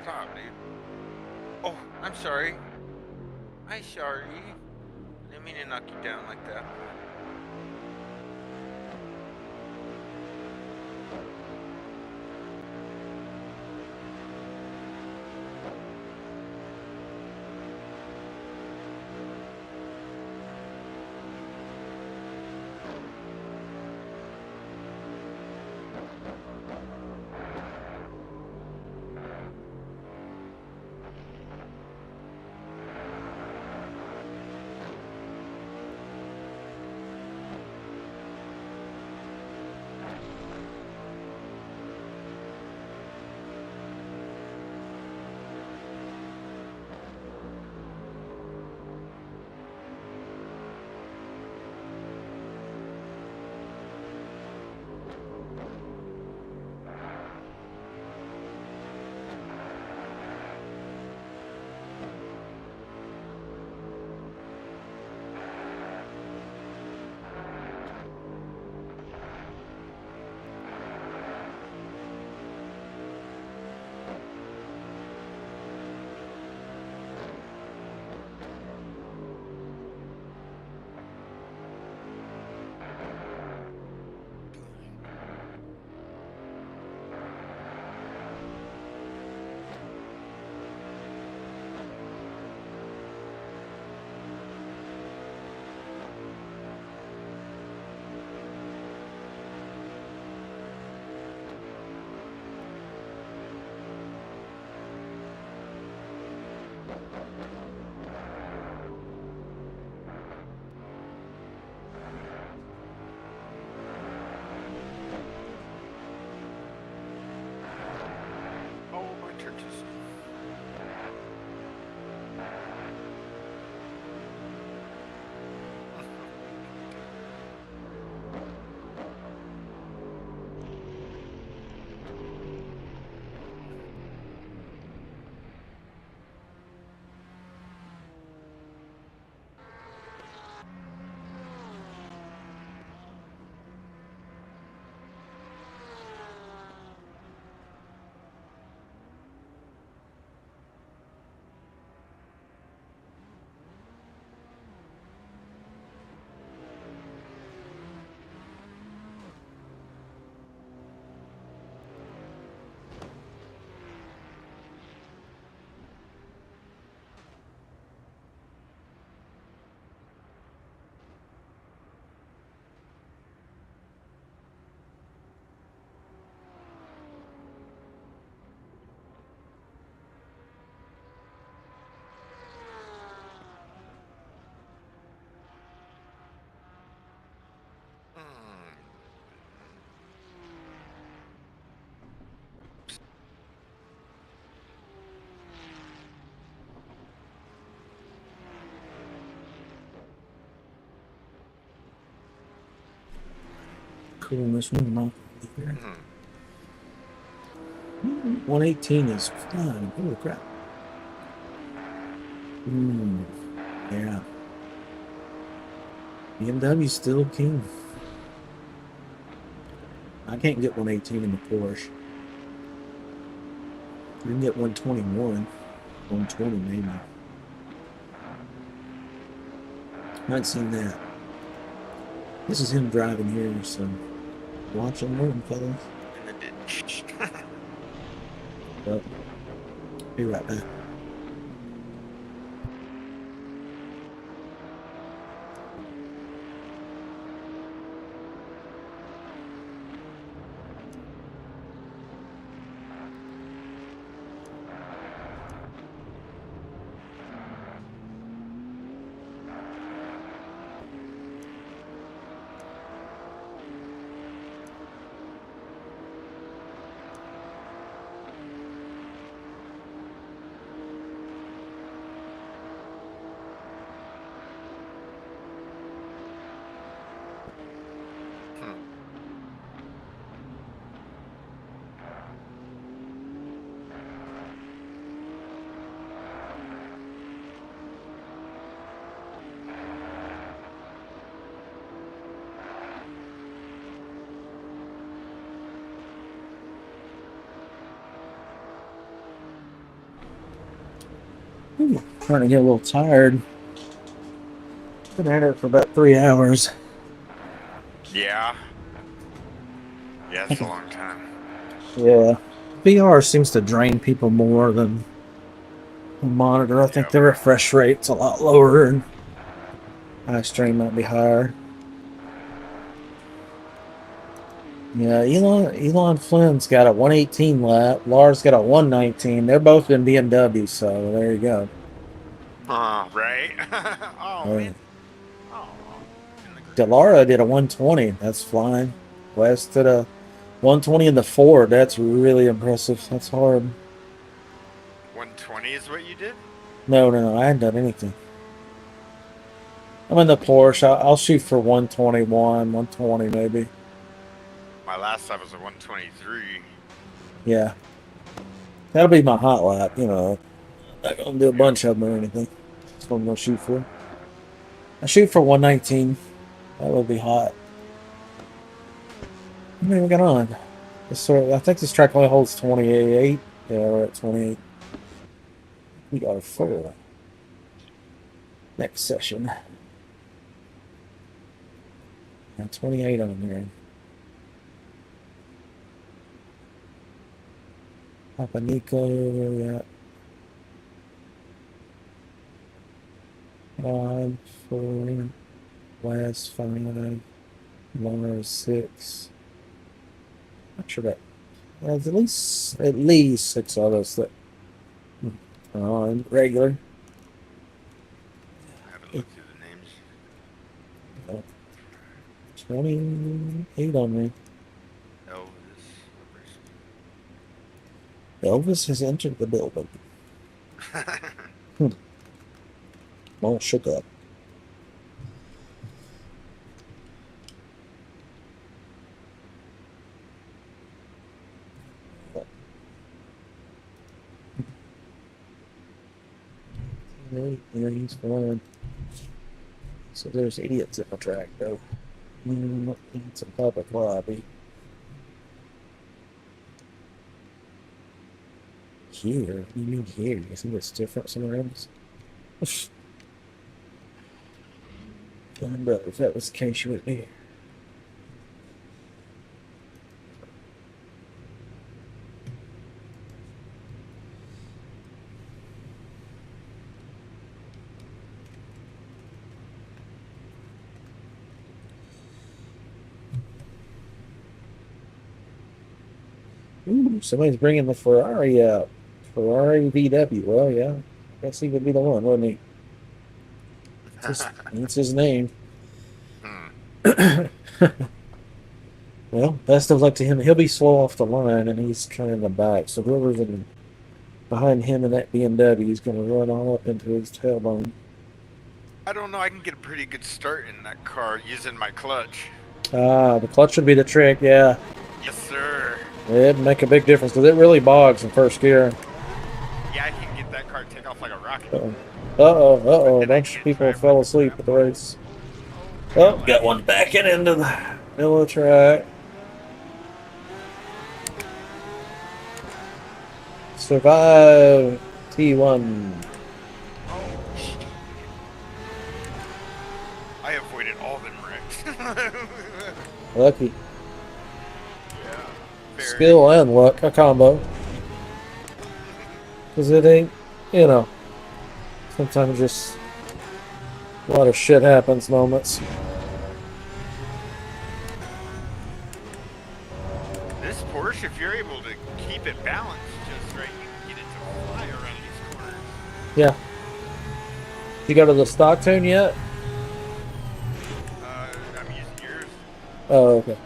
B: Stop, dude. Oh, I'm sorry. I'm sorry. I didn't mean to knock you down like that. Oh, my churches.
A: Cool, this one, not here.
B: Hmm.
A: 118 is fun. Holy crap. Yeah. BMW still king. I can't get 118 in the Porsche. You can get 121, 120 maybe. I haven't seen that. This is him driving here, so watch and learn, fellas.
B: In the ditch.
A: But be right back. Starting to get a little tired. Been at it for about 3 hours.
B: Yeah. Yeah, it's a long time.
A: Yeah. VR seems to drain people more than the monitor. I think
B: Yep.
A: the refresh rate's a lot lower and eye strain might be higher. Yeah, Elon Flynn's got a 118 lap. Lars got a 119. They're both in BMW, so there you go.
B: Right? Oh,
A: Uh,
B: man. Oh. In the green.
A: Delara did a 120. That's flying. West did a 120 in the Ford. That's really impressive. That's hard.
B: 120 is what you did?
A: No. I hadn't done anything. I'm in the Porsche. I'll shoot for 121, 120 maybe.
B: My last lap was a 123.
A: Yeah. That'll be my hot lap, you know. Not gonna do a bunch of them or anything. That's what I'm gonna shoot for. I shoot for 119. That would be hot. How many we got on? I think this track only holds 28. Yeah, we're at 28. We are full. Next session. And 28 on there. Papa Nico, where we at? 5, 4, last 5, longer 6. Not sure that. There's at least 6 others that are on regular.
B: I haven't looked through the names.
A: 28 on me.
B: Elvis.
A: Elvis has entered the building. All shook up. There he's flying. So there's idiots at the track, though. It's a public lobby. Here? What do you mean here? You think it's different somewhere else? Brother, if that was the case, you would be. Ooh, somebody's bringing the Ferrari out. Ferrari VW. Well, yeah. I guess he would be the one, wouldn't he? That's his name. Well, best of luck to him. He'll be slow off the line, and he's kind of in the back. So whoever's behind him in that BMW is going to run all up into his tailbone.
B: I don't know. I can get a pretty good start in that car using my clutch.
A: Ah, the clutch would be the trick, yeah.
B: Yes, sir.
A: It'd make a big difference because it really bogs in first gear.
B: Yeah, I can get that car to take off like a rocket.
A: Uh-oh. A bunch of people fell asleep at the race. Oh, got one backing into the middle of the track. Survive T1.
B: I avoided all them wrecks.
A: Lucky.
B: Yeah. Very.
A: Skill and luck, a combo. Because it ain't, you know, sometimes just a lot of shit happens moments.
B: This Porsche, if you're able to keep it balanced just right, you can get it to fly around these corners.
A: Yeah. You go to the stock tune yet?
B: I'm using yours.
A: Oh, okay.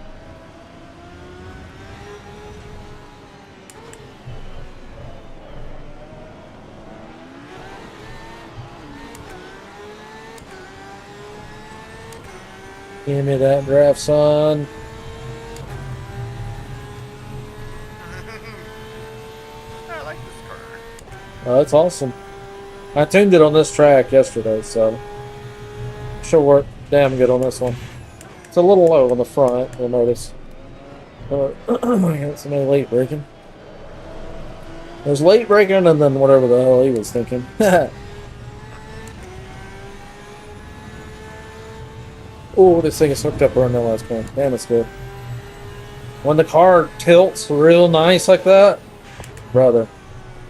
A: Give me that draft, son.
B: I like this car.
A: Oh, that's awesome. I tuned it on this track yesterday, so she'll work damn good on this one. It's a little low on the front, you'll notice. Got somebody late braking. There's late braking and then whatever the hell he was thinking. Oh, this thing is hooked up around that last point. Damn, it's good. When the car tilts real nice like that, brother,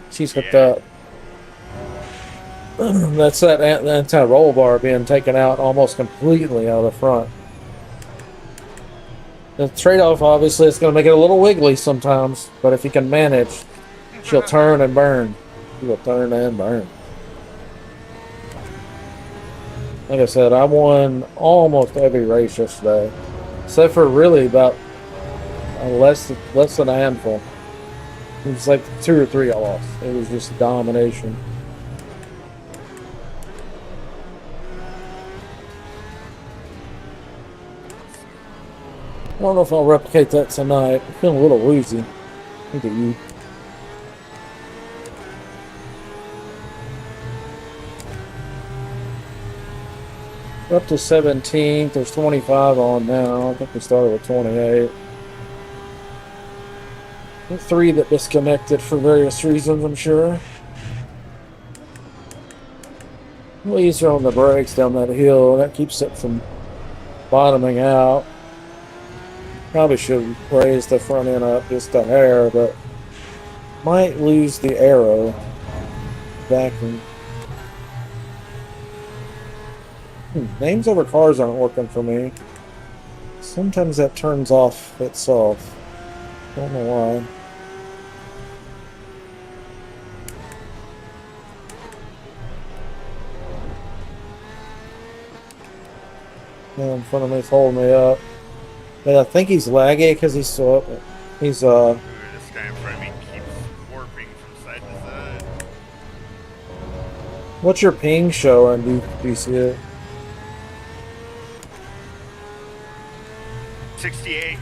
A: she's hooked up. That's that anti-roll bar being taken out almost completely out of the front. The trade-off, obviously, it's going to make it a little wiggly sometimes, but if you can manage, she'll turn and burn. She will turn and burn. Like I said, I won almost every race yesterday, except for really about less than a handful. It was like 2 or 3 I lost. It was just domination. I don't know if I'll replicate that tonight. I'm feeling a little woozy. Look at you. We're up to 17th. There's 25 on now. I think we started with 28. 3 that disconnected for various reasons, I'm sure. A little easier on the brakes down that hill. That keeps it from bottoming out. Probably should raise the front end up just a hair, but might lose the arrow vacuum. Names over cars aren't working for me. Sometimes that turns off itself. Don't know why. Man in front of me is holding me up. But I think he's laggy because he's so up. He's
B: Ooh, this guy in front of me keeps warping from side to side.
A: What's your ping showing? Do you see it?
B: 68.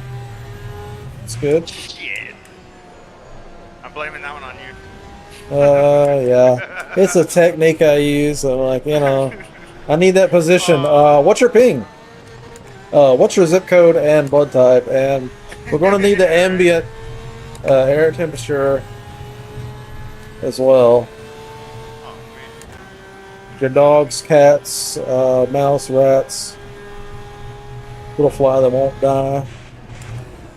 A: It's good.
B: Shit. I'm blaming that one on you.
A: Yeah. It's a technique I use. I'm like, you know, I need that position. What's your ping? What's your zip code and blood type? And we're going to need the ambient air temperature as well.
B: Oh, man.
A: Your dogs, cats, mouse, rats, little fly that won't die.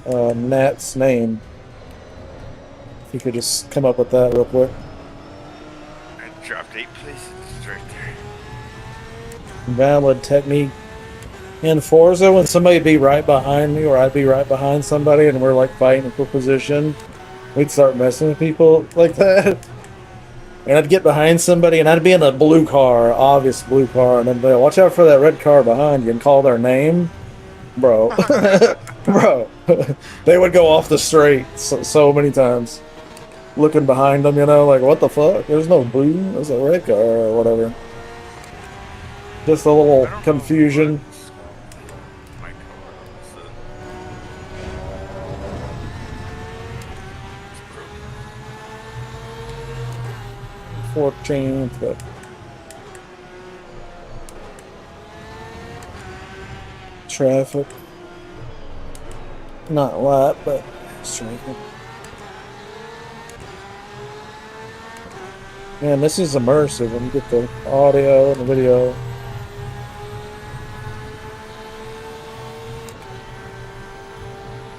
A: Nat's name. If you could just come up with that real quick.
B: I dropped 8 places. It's right there.
A: Valid technique. In Forza, when somebody'd be right behind me or I'd be right behind somebody and we're like fighting for position, we'd start messing with people like that. And I'd get behind somebody and I'd be in a blue car, obvious blue car, and then they'd watch out for that red car behind you and call their name. Bro. Bro. They would go off the straight so many times. Looking behind them, you know, like, what the fuck? There's no blue, there's a red car or whatever. Just a little confusion. 14th, but traffic. Not light, but traffic. Man, this is immersive when you get the audio and the video.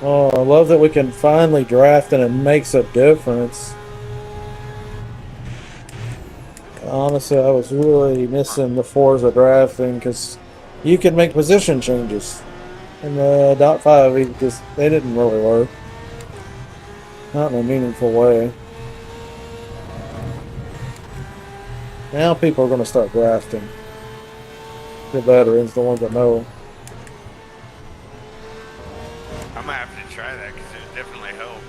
A: Oh, I love that we can finally draft and it makes a difference. Honestly, I was really missing the Forza drafting because you can make position changes. In the .5, they didn't really work. Not in a meaningful way. Now people are going to start drafting. The veterans, the ones that know.
B: I'm gonna have to try that because it definitely help.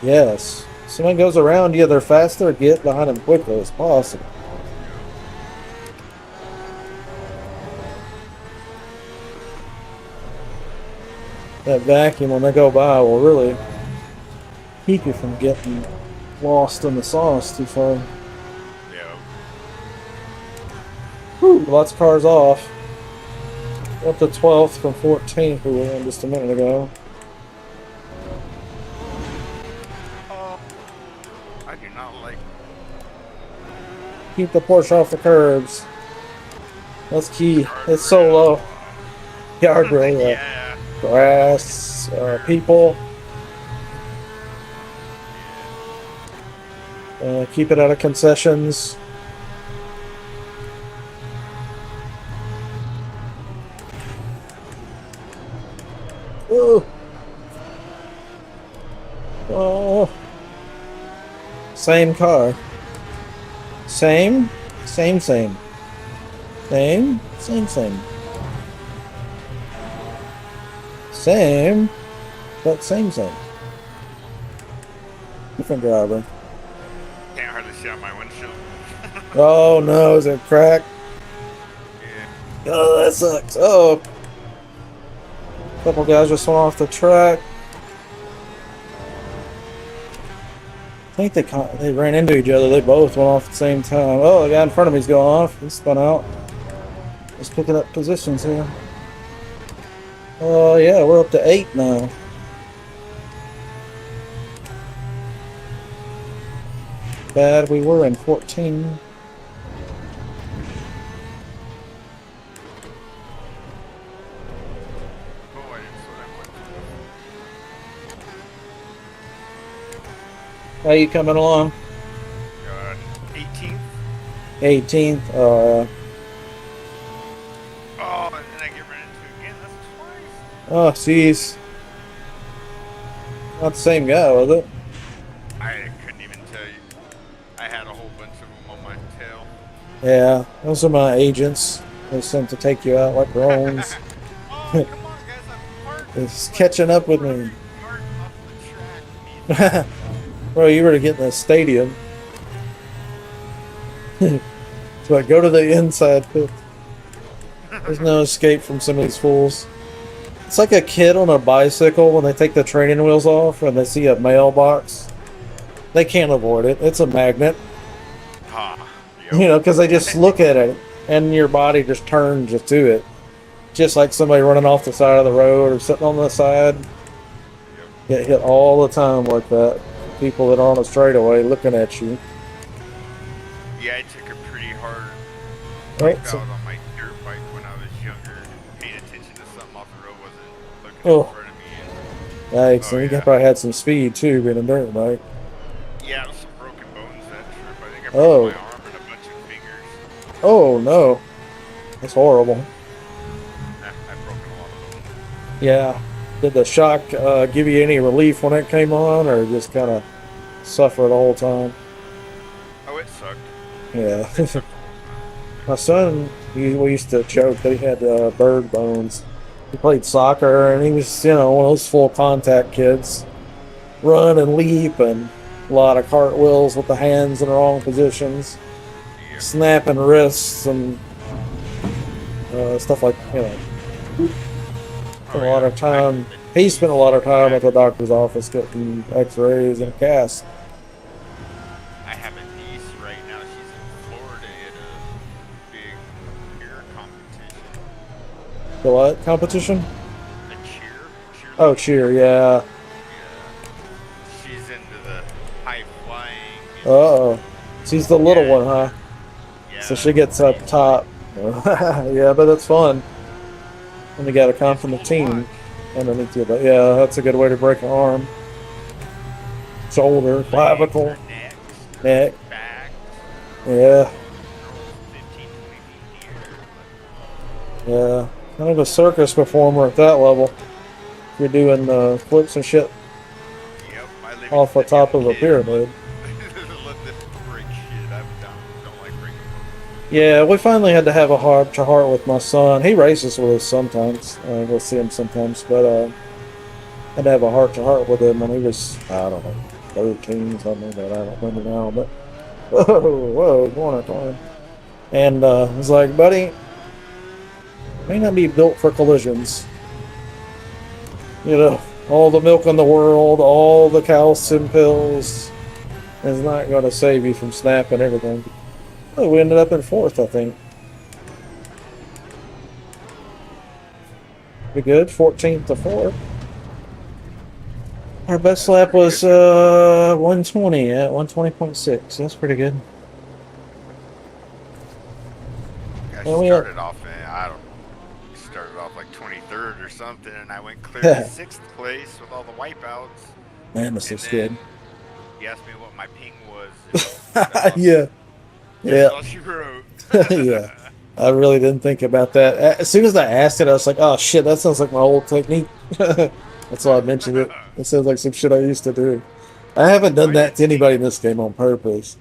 A: Yes. Someone goes around you, they're faster, get behind them quickly as possible. That vacuum when they go by will really keep you from getting lost in the sauce too far.
B: Yeah.
A: Whew, lots of cars off. Up to 12th from 14th we were in just a minute ago.
B: I do not like.
A: Keep the Porsche off the curbs. That's key. It's so low. guardrail,
B: Yeah.
A: grass, people. Keep it out of concessions. Ooh. Oh. Same car. Same. Same. Same. Same. Same. Same. Same. But same. Same. Different driver.
B: Can't hardly see out my windshield.
A: Oh no, is it cracked?
B: Yeah.
A: Oh, that sucks. Oh. A couple guys just went off the track. I think they ran into each other. They both went off at the same time. Oh, the guy in front of me's going off. He spun out. Just picking up positions here. Oh, yeah, we're up to 8 now. Bad, we were in 14.
B: Oh, I didn't slow that much.
A: How you coming along?
B: 18th.
A: 18th.
B: Oh, and then I get ran into again. That's twice.
A: Oh, jeez. Not the same guy, was it?
B: I couldn't even tell you. I had a whole bunch of them on my tail.
A: Yeah, those are my agents. They sent to take you out like drones.
B: Oh, come on, guys. I'm parked.
A: It's catching up with me.
B: Yard off the track.
A: Bro, you were to get in the stadium. So I go to the inside pit. There's no escape from some of these fools. It's like a kid on a bicycle when they take the training wheels off and they see a mailbox. They can't avoid it. It's a magnet.
B: Yep.
A: You know, because they just look at it and your body just turns just to it. Just like somebody running off the side of the road or sitting on the side. Get hit all the time like that. People that are on a straightaway looking at you.
B: Yeah, I took a pretty hard
A: Right,
B: wipe
A: so-
B: out on my dirt bike when I was younger. Paying attention to something off the road wasn't looking
A: Oh.
B: in front of me.
A: Yikes,
B: Oh,
A: and
B: yeah.
A: you probably had some speed too, being a dirt bike.
B: Yeah, there was some broken bones that trip. I think I
A: Oh.
B: broke my arm and a bunch of fingers.
A: Oh no. That's horrible.
B: I've broken a lot of bones.
A: Yeah. Did the shock give you any relief when it came on, or just kind of suffer the whole time?
B: Oh, it sucked.
A: Yeah. My son, we used to joke that he had bird bones. He played soccer, and he was, one of those full contact kids. Run and leap, and a lot of cartwheels with the hands in the wrong positions.
B: Yeah.
A: Snapping wrists and stuff like,
B: Oh,
A: a lot of time. He spent a lot of time at the doctor's office getting x-rays and casts.
B: I have a niece right now. She's in Florida at a big cheer competition.
A: The what competition?
B: A cheer?
A: Oh, cheer, yeah.
B: Yeah. She's into the high flying. And,
A: Oh, she's the little one, huh?
B: yeah,
A: So she gets up top. Yeah, but it's fun. And you got to come from the team underneath you. But yeah, that's a good way to break an arm. Shoulder, clavicle,
B: Neck,
A: neck.
B: back,
A: Yeah,
B: 15, 20 feet in the air.
A: yeah. Kind of a circus performer at that level. You're doing flips and shit
B: Yep, I live
A: off the
B: in
A: top of a
B: kid.
A: pyramid.
B: Let them break shit. I don't like breaking.
A: Yeah, we finally had to have a heart-to-heart with my son. He races with us sometimes. We'll see him sometimes, but had to have a heart-to-heart with him when he was, I don't know, 13, something, but I don't remember now. But whoa, corner. And he's like, buddy, may not be built for collisions. All the milk in the world, all the calcium pills is not going to save you from snapping everything. Oh, we ended up in 4th, I think. Pretty good, 14th to 4th. Our best lap was 120 at 120.6. That's pretty good.
B: I
A: Well, we
B: started off like 20, 30 something, and I went clear to 6th place with all the wipeouts.
A: Man, this
B: And
A: looks good.
B: then he asked me what my ping was. And
A: Yeah,
B: that's
A: yeah,
B: all she wrote.
A: yeah. I really didn't think about that. As soon as I asked it, I was like, "Oh shit, that sounds like my old technique." That's why I mentioned it. It sounds like some shit I used to do. I haven't done
B: I
A: that
B: didn't
A: to
B: think
A: anybody in this game on purpose,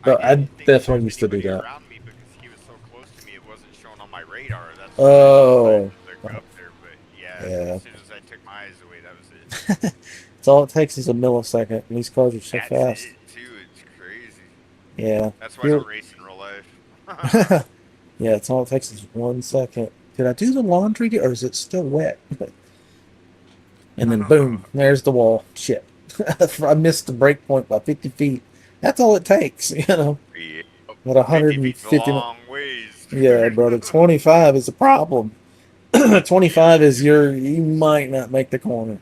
B: I
A: but I
B: didn't think there
A: definitely
B: was
A: used to do
B: anybody
A: that.
B: around me because he was so close to me. It wasn't showing on my radar. That's why I decided
A: Oh,
B: to look up there. But yeah, as
A: yeah.
B: soon as I took my eyes away, that was it.
A: It's all it takes is a millisecond, and these cars are so
B: That's
A: fast.
B: it too. It's crazy.
A: Yeah.
B: That's why I
A: You're,
B: don't race in real life.
A: yeah, it's all it takes is 1 second. Did I do the laundry, or is it still wet? And then boom, there's the wall. Shit. I missed the break point by 50 feet. That's all it takes, you know.
B: Yeah.
A: At
B: 50 feet's a
A: 150.
B: long ways.
A: Yeah, brother. 25 is a problem. 25 is you might not make the corner.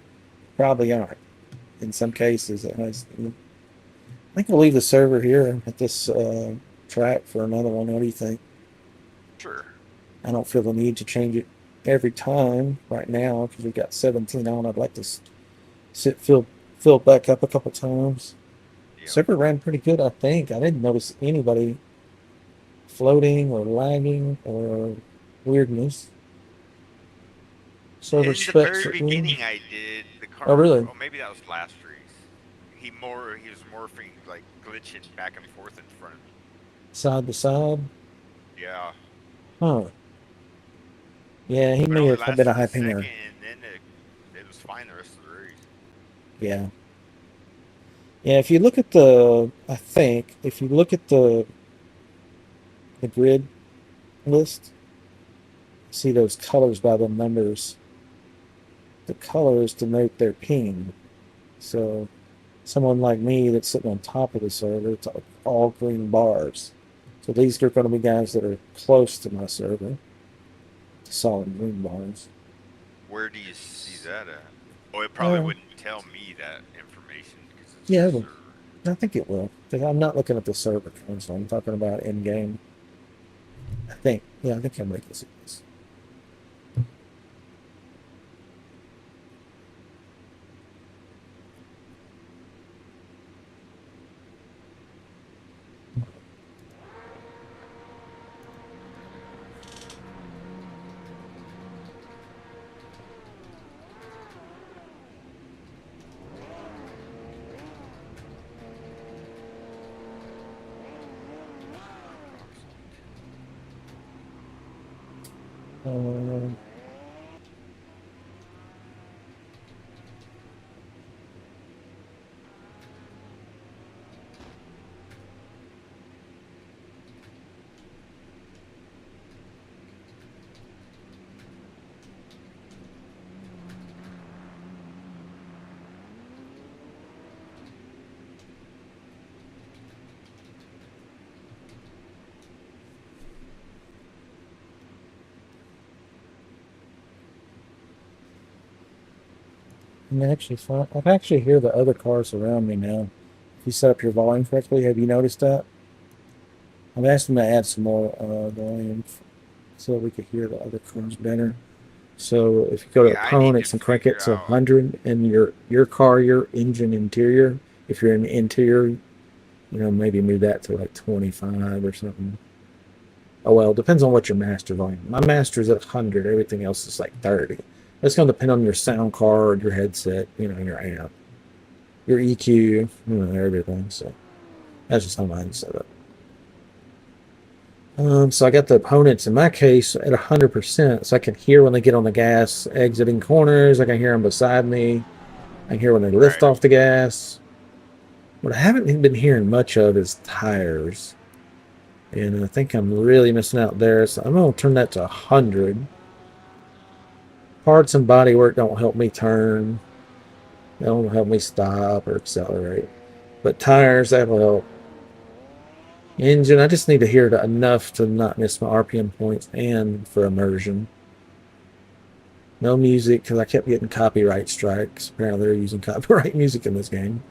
A: Probably aren't. In some cases, it has. I think we'll leave the server here at this track for another one. What do you think?
B: Sure.
A: I don't feel the need to change it every time right now because we've got 17 on. I'd like to fill back up a couple times.
B: Yeah.
A: Server ran pretty good, I think. I didn't notice anybody floating or lagging or weirdness. Server
B: In the
A: specs
B: very
A: are
B: beginning,
A: in.
B: I did the car.
A: Oh, really?
B: Oh, maybe that was last race. He was morphing, like glitching back and forth in front of me.
A: Side to side?
B: Yeah.
A: Huh. Yeah, he
B: But
A: may
B: only
A: have been a
B: lasted
A: high
B: a
A: pinger.
B: second, and then it was fine the rest of the race.
A: Yeah. Yeah, if you look at the, I think, if you look at the grid list, see those colors by the numbers. The colors denote their ping. So someone like me that's sitting on top of the server, it's all green bars. So these are going to be guys that are close to my server. Solid green bars.
B: Where do you see that at? Oh, it probably
A: Uh,
B: wouldn't tell me that information because it's
A: yeah,
B: the
A: it will.
B: server.
A: I think it will. I'm not looking at the server console. I'm talking about in game. I think. Yeah, I think I'm ready to see this. Um, I can actually hear the other cars around me now. If you set up your volume correctly, have you noticed that? I've asked them to add some more volume so that we could hear the other cars better. So if you go to
B: Yeah, I need to
A: opponents and crank it
B: figure
A: to
B: out.
A: 100 and your car, your engine interior, if you're in the interior, maybe move that to like 25 or something. Oh, well, it depends on what your master volume. My master is at 100. Everything else is like 30. It's going to depend on your sound card, your headset, your amp, your EQ, everything. So that's just how mine's set up. So I got the opponents in my case at 100%, so I can hear when they get on the gas, exiting corners. I can hear them beside me. I can hear when they lift
B: Right.
A: off the gas. What I haven't been hearing much of is tires, and I think I'm really missing out there. So I'm gonna turn that to 100. Parts and body work don't help me turn. They don't help me stop or accelerate. But tires, that will help. Engine, I just need to hear it enough to not miss my RPM points and for immersion. No music, because I kept getting copyright strikes. Apparently they're using copyright music in this game.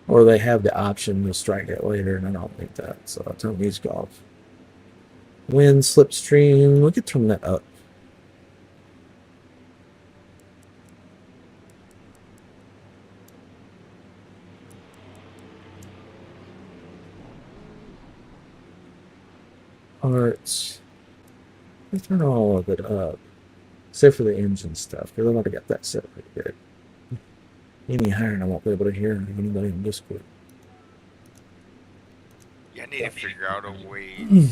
A: Or they have the option to strike it later, and I don't think that. So I'll turn music off. Wind, slipstream, we could turn that up. parts. I turn all of it up, except for the engine stuff, because I've already got that set pretty good. Any higher, and I won't be able to hear anybody in Discord.
B: Yeah, I need to figure out a way to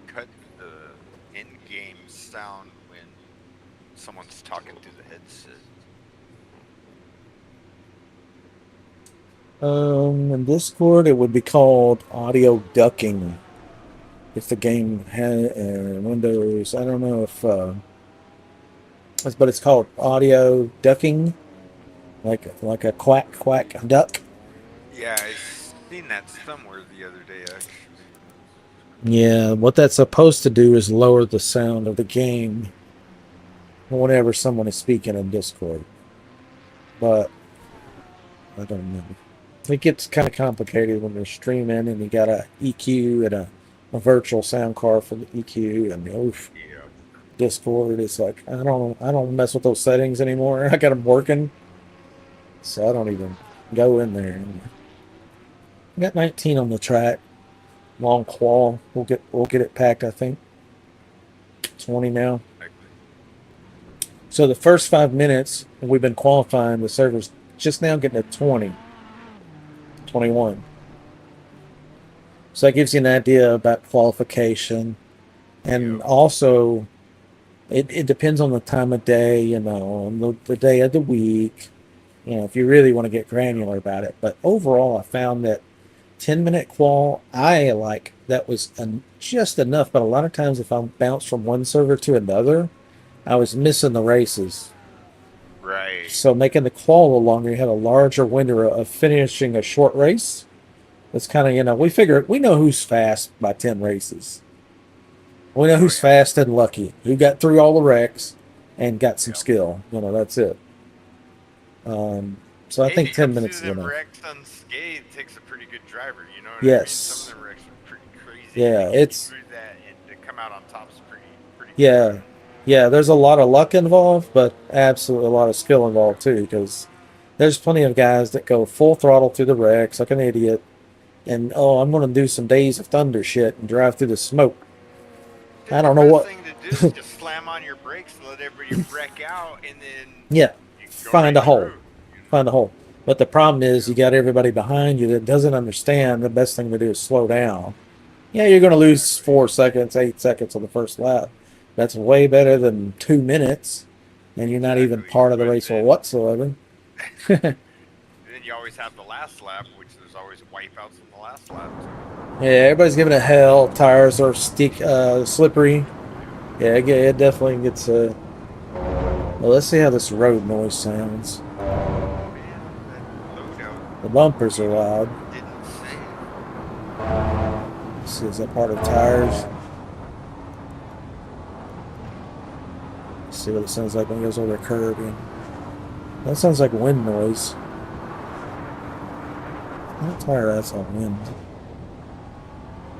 B: cut the in-game sound when someone's talking through the headset.
A: In Discord, it would be called audio ducking. If the game had Windows, I don't know if, but it's called audio ducking, like a quack quack duck.
B: Yeah, I seen that somewhere the other day, actually.
A: Yeah, what that's supposed to do is lower the sound of the game whenever someone is speaking in Discord. But I don't know. It gets kind of complicated when you're streaming and you got a EQ and a virtual sound card for the EQ and oof.
B: Yeah.
A: Discord is like I don't mess with those settings anymore. I got them working, so I don't even go in there anymore. I got 19 on the track. Long qual. We'll get it packed. I think 20 now. So the first 5 minutes we've been qualifying, the server's just now getting to 20, 21. So that gives you an idea about qualification, and also it depends on the time of day, you know, on the day of the week, you know, if you really want to get granular about it. But overall, I found that 10-minute qual, I like that was just enough. But a lot of times, if I bounced from one server to another, I was missing the races.
B: Right.
A: So making the qual a little longer, you had a larger window of finishing a short race. It's kind of, you know, we know who's fast by 10 races. We know who's fast and lucky, who got through all the wrecks and got some skill. You know, that's it. So I think 10 minutes is enough.
B: Wrecks unscathed takes a pretty good driver, you know what
A: yes.
B: I mean? Some of the wrecks are pretty crazy.
A: Yeah, it's
B: through that and to come out on top is pretty
A: yeah.
B: good.
A: Yeah, there's a lot of luck involved, but absolutely a lot of skill involved too, because there's plenty of guys that go full throttle through the wrecks like an idiot, and I'm going to do some Days of Thunder shit and drive through the smoke. I don't know what.
B: The thing to do is just slam on your brakes and let everybody wreck out, and then
A: yeah, find a hole, find a hole. But the problem is you got everybody behind you that doesn't understand. The best thing to do is slow down. Yeah, you're going to lose 4 seconds, 8 seconds on the first lap. That's way better than 2 minutes, and you're not even part of the race whatsoever.
B: And then you always have the last lap, which there's always wipeouts in the last lap.
A: Yeah, everybody's giving it hell. Tires are slippery. Yeah, it definitely gets. Well, let's see how this road noise sounds. The bumpers are loud. Let's see, is that part of tires? See what it sounds like when it goes over a curb. That sounds like wind noise. That tire, that's on wind.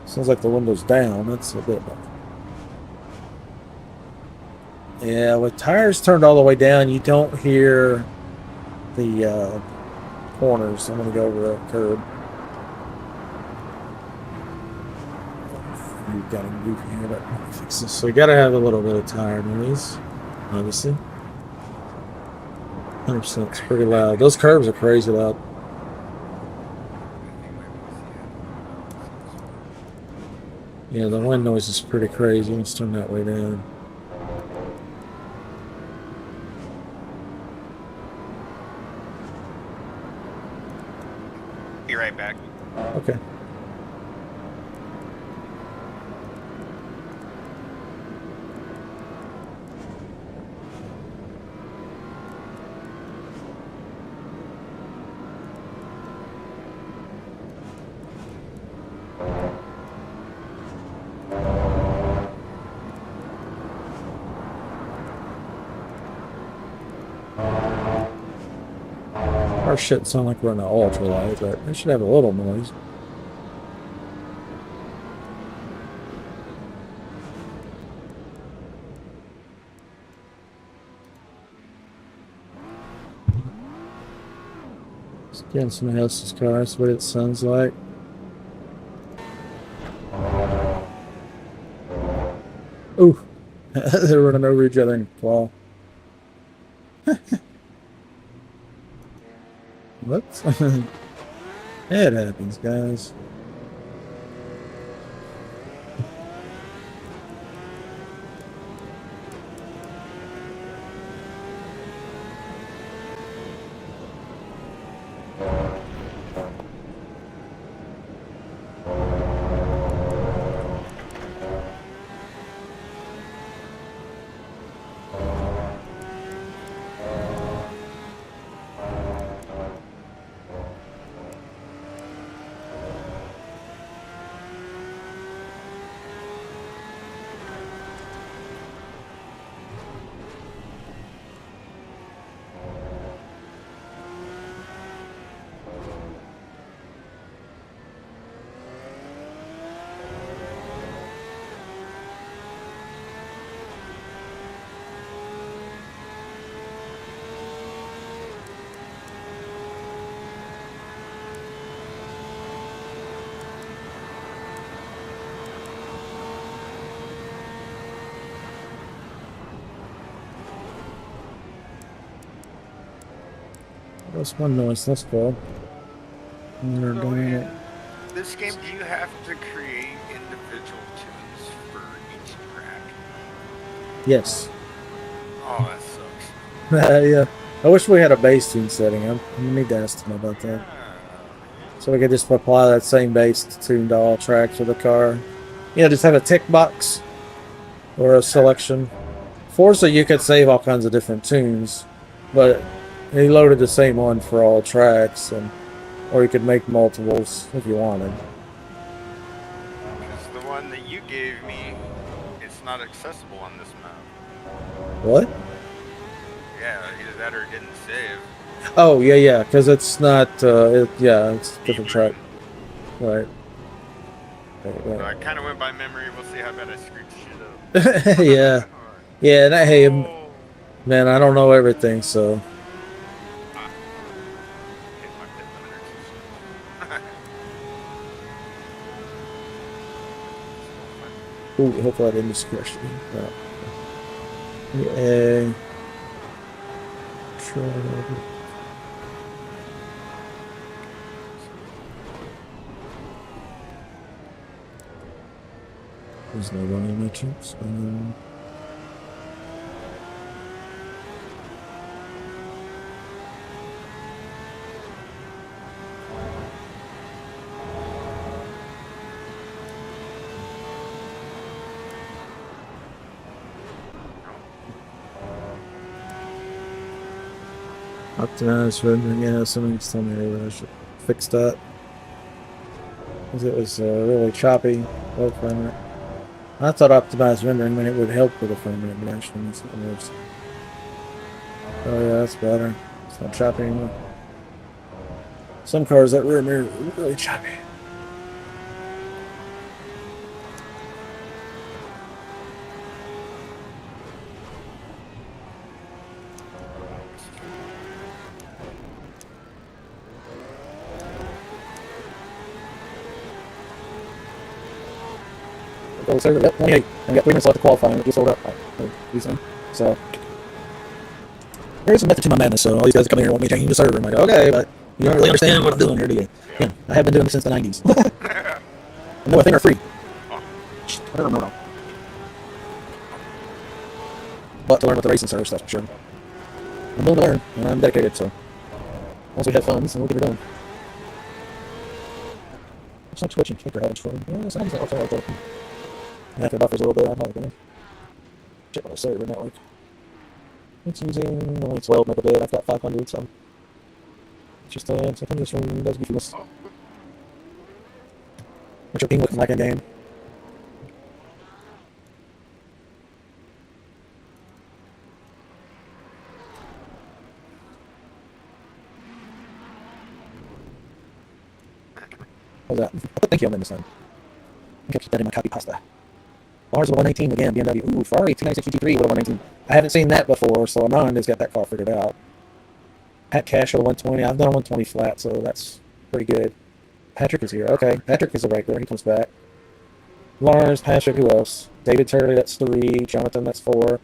A: Sounds like the window's down. That's a bit. Yeah, with tires turned all the way down, you don't hear the corners. I'm gonna go over a curb. You've got a goofy here, but fix this. So you gotta have a little bit of tire noise. Obviously, 100%. It's pretty loud. Those curves are crazy loud. Yeah, the wind noise is pretty crazy. Let's turn that way down.
B: Be right back.
A: Okay. Our shit sound like we're in an ultralight, but it should have a little noise. Just getting somebody else's car, that's what it sounds like. They're running over each other and claw. What? It happens, guys. That's one noise. That's cool. They're
B: So
A: doing
B: in
A: it.
B: this game, do you have to create individual tunes for each track?
A: Yes.
B: Oh, that sucks.
A: Yeah. I wish we had a bass tune setting. I need to ask them about that. So we could just apply that same bass tune to all tracks of the car. You know, just have a tick box or a selection. Forza, you could save all kinds of different tunes, but he loaded the same one for all tracks, or you could make multiples if you wanted.
B: Because the one that you gave me, it's not accessible on this map.
A: What?
B: Yeah, either that or it didn't save.
A: Oh, yeah, because it's not, it's a different track. Right.
B: So I kind of went by memory. We'll see how bad I screwed shit up.
A: Yeah. Yeah, hey,
B: Oh.
A: man, I don't know everything, so.
B: Ah. Hit my pit limiter.
A: Ooh, hopefully I didn't just crush it. Yeah. There's no running merchants. Optimized rendering, yeah, somebody's telling me that I should fix that. Because it was really choppy, low frame rate. I thought optimized rendering meant it would help with the frame rate, but actually it's not worse. Oh yeah, that's better. It's not choppy anymore. Some cars, that rear mirror are really choppy. Gold server, yep, 28. And we got 3 minutes left to qualify and it just sold up. So, there's a method to my madness, so all these guys come here and want me to change the server. I'm like, okay, but you don't really understand what I'm doing here, do you? Yeah, I have been doing this since the 90s. I know a thing are free. I don't know. But to learn what the racing server stuff, for sure. I'm willing to learn, and I'm dedicated, so once we have fun, so we'll get it done. It's like switching kicker heads for yeah, sounds like also like that. After it buffers a little bit, I'm probably check on the server network. It's using only 12 megabit. I've got 500, so it's just sometimes from those goofiness. What's your ping looking like in game? How's that? Thank you, I'm in this time. I can keep that in my copy pasta. Ours with 119 again, BMW. Ooh, Ferrari 296 GT3 with a 119. I haven't seen that before, so Amon has got that car figured out. Pat Cash with a 120. I've done a 120 flat, so that's pretty good. Patrick is here. Okay, Patrick is a regular. He comes back. Lars, Patrick, who else? David Turley, that's 3. Jonathan, that's 4.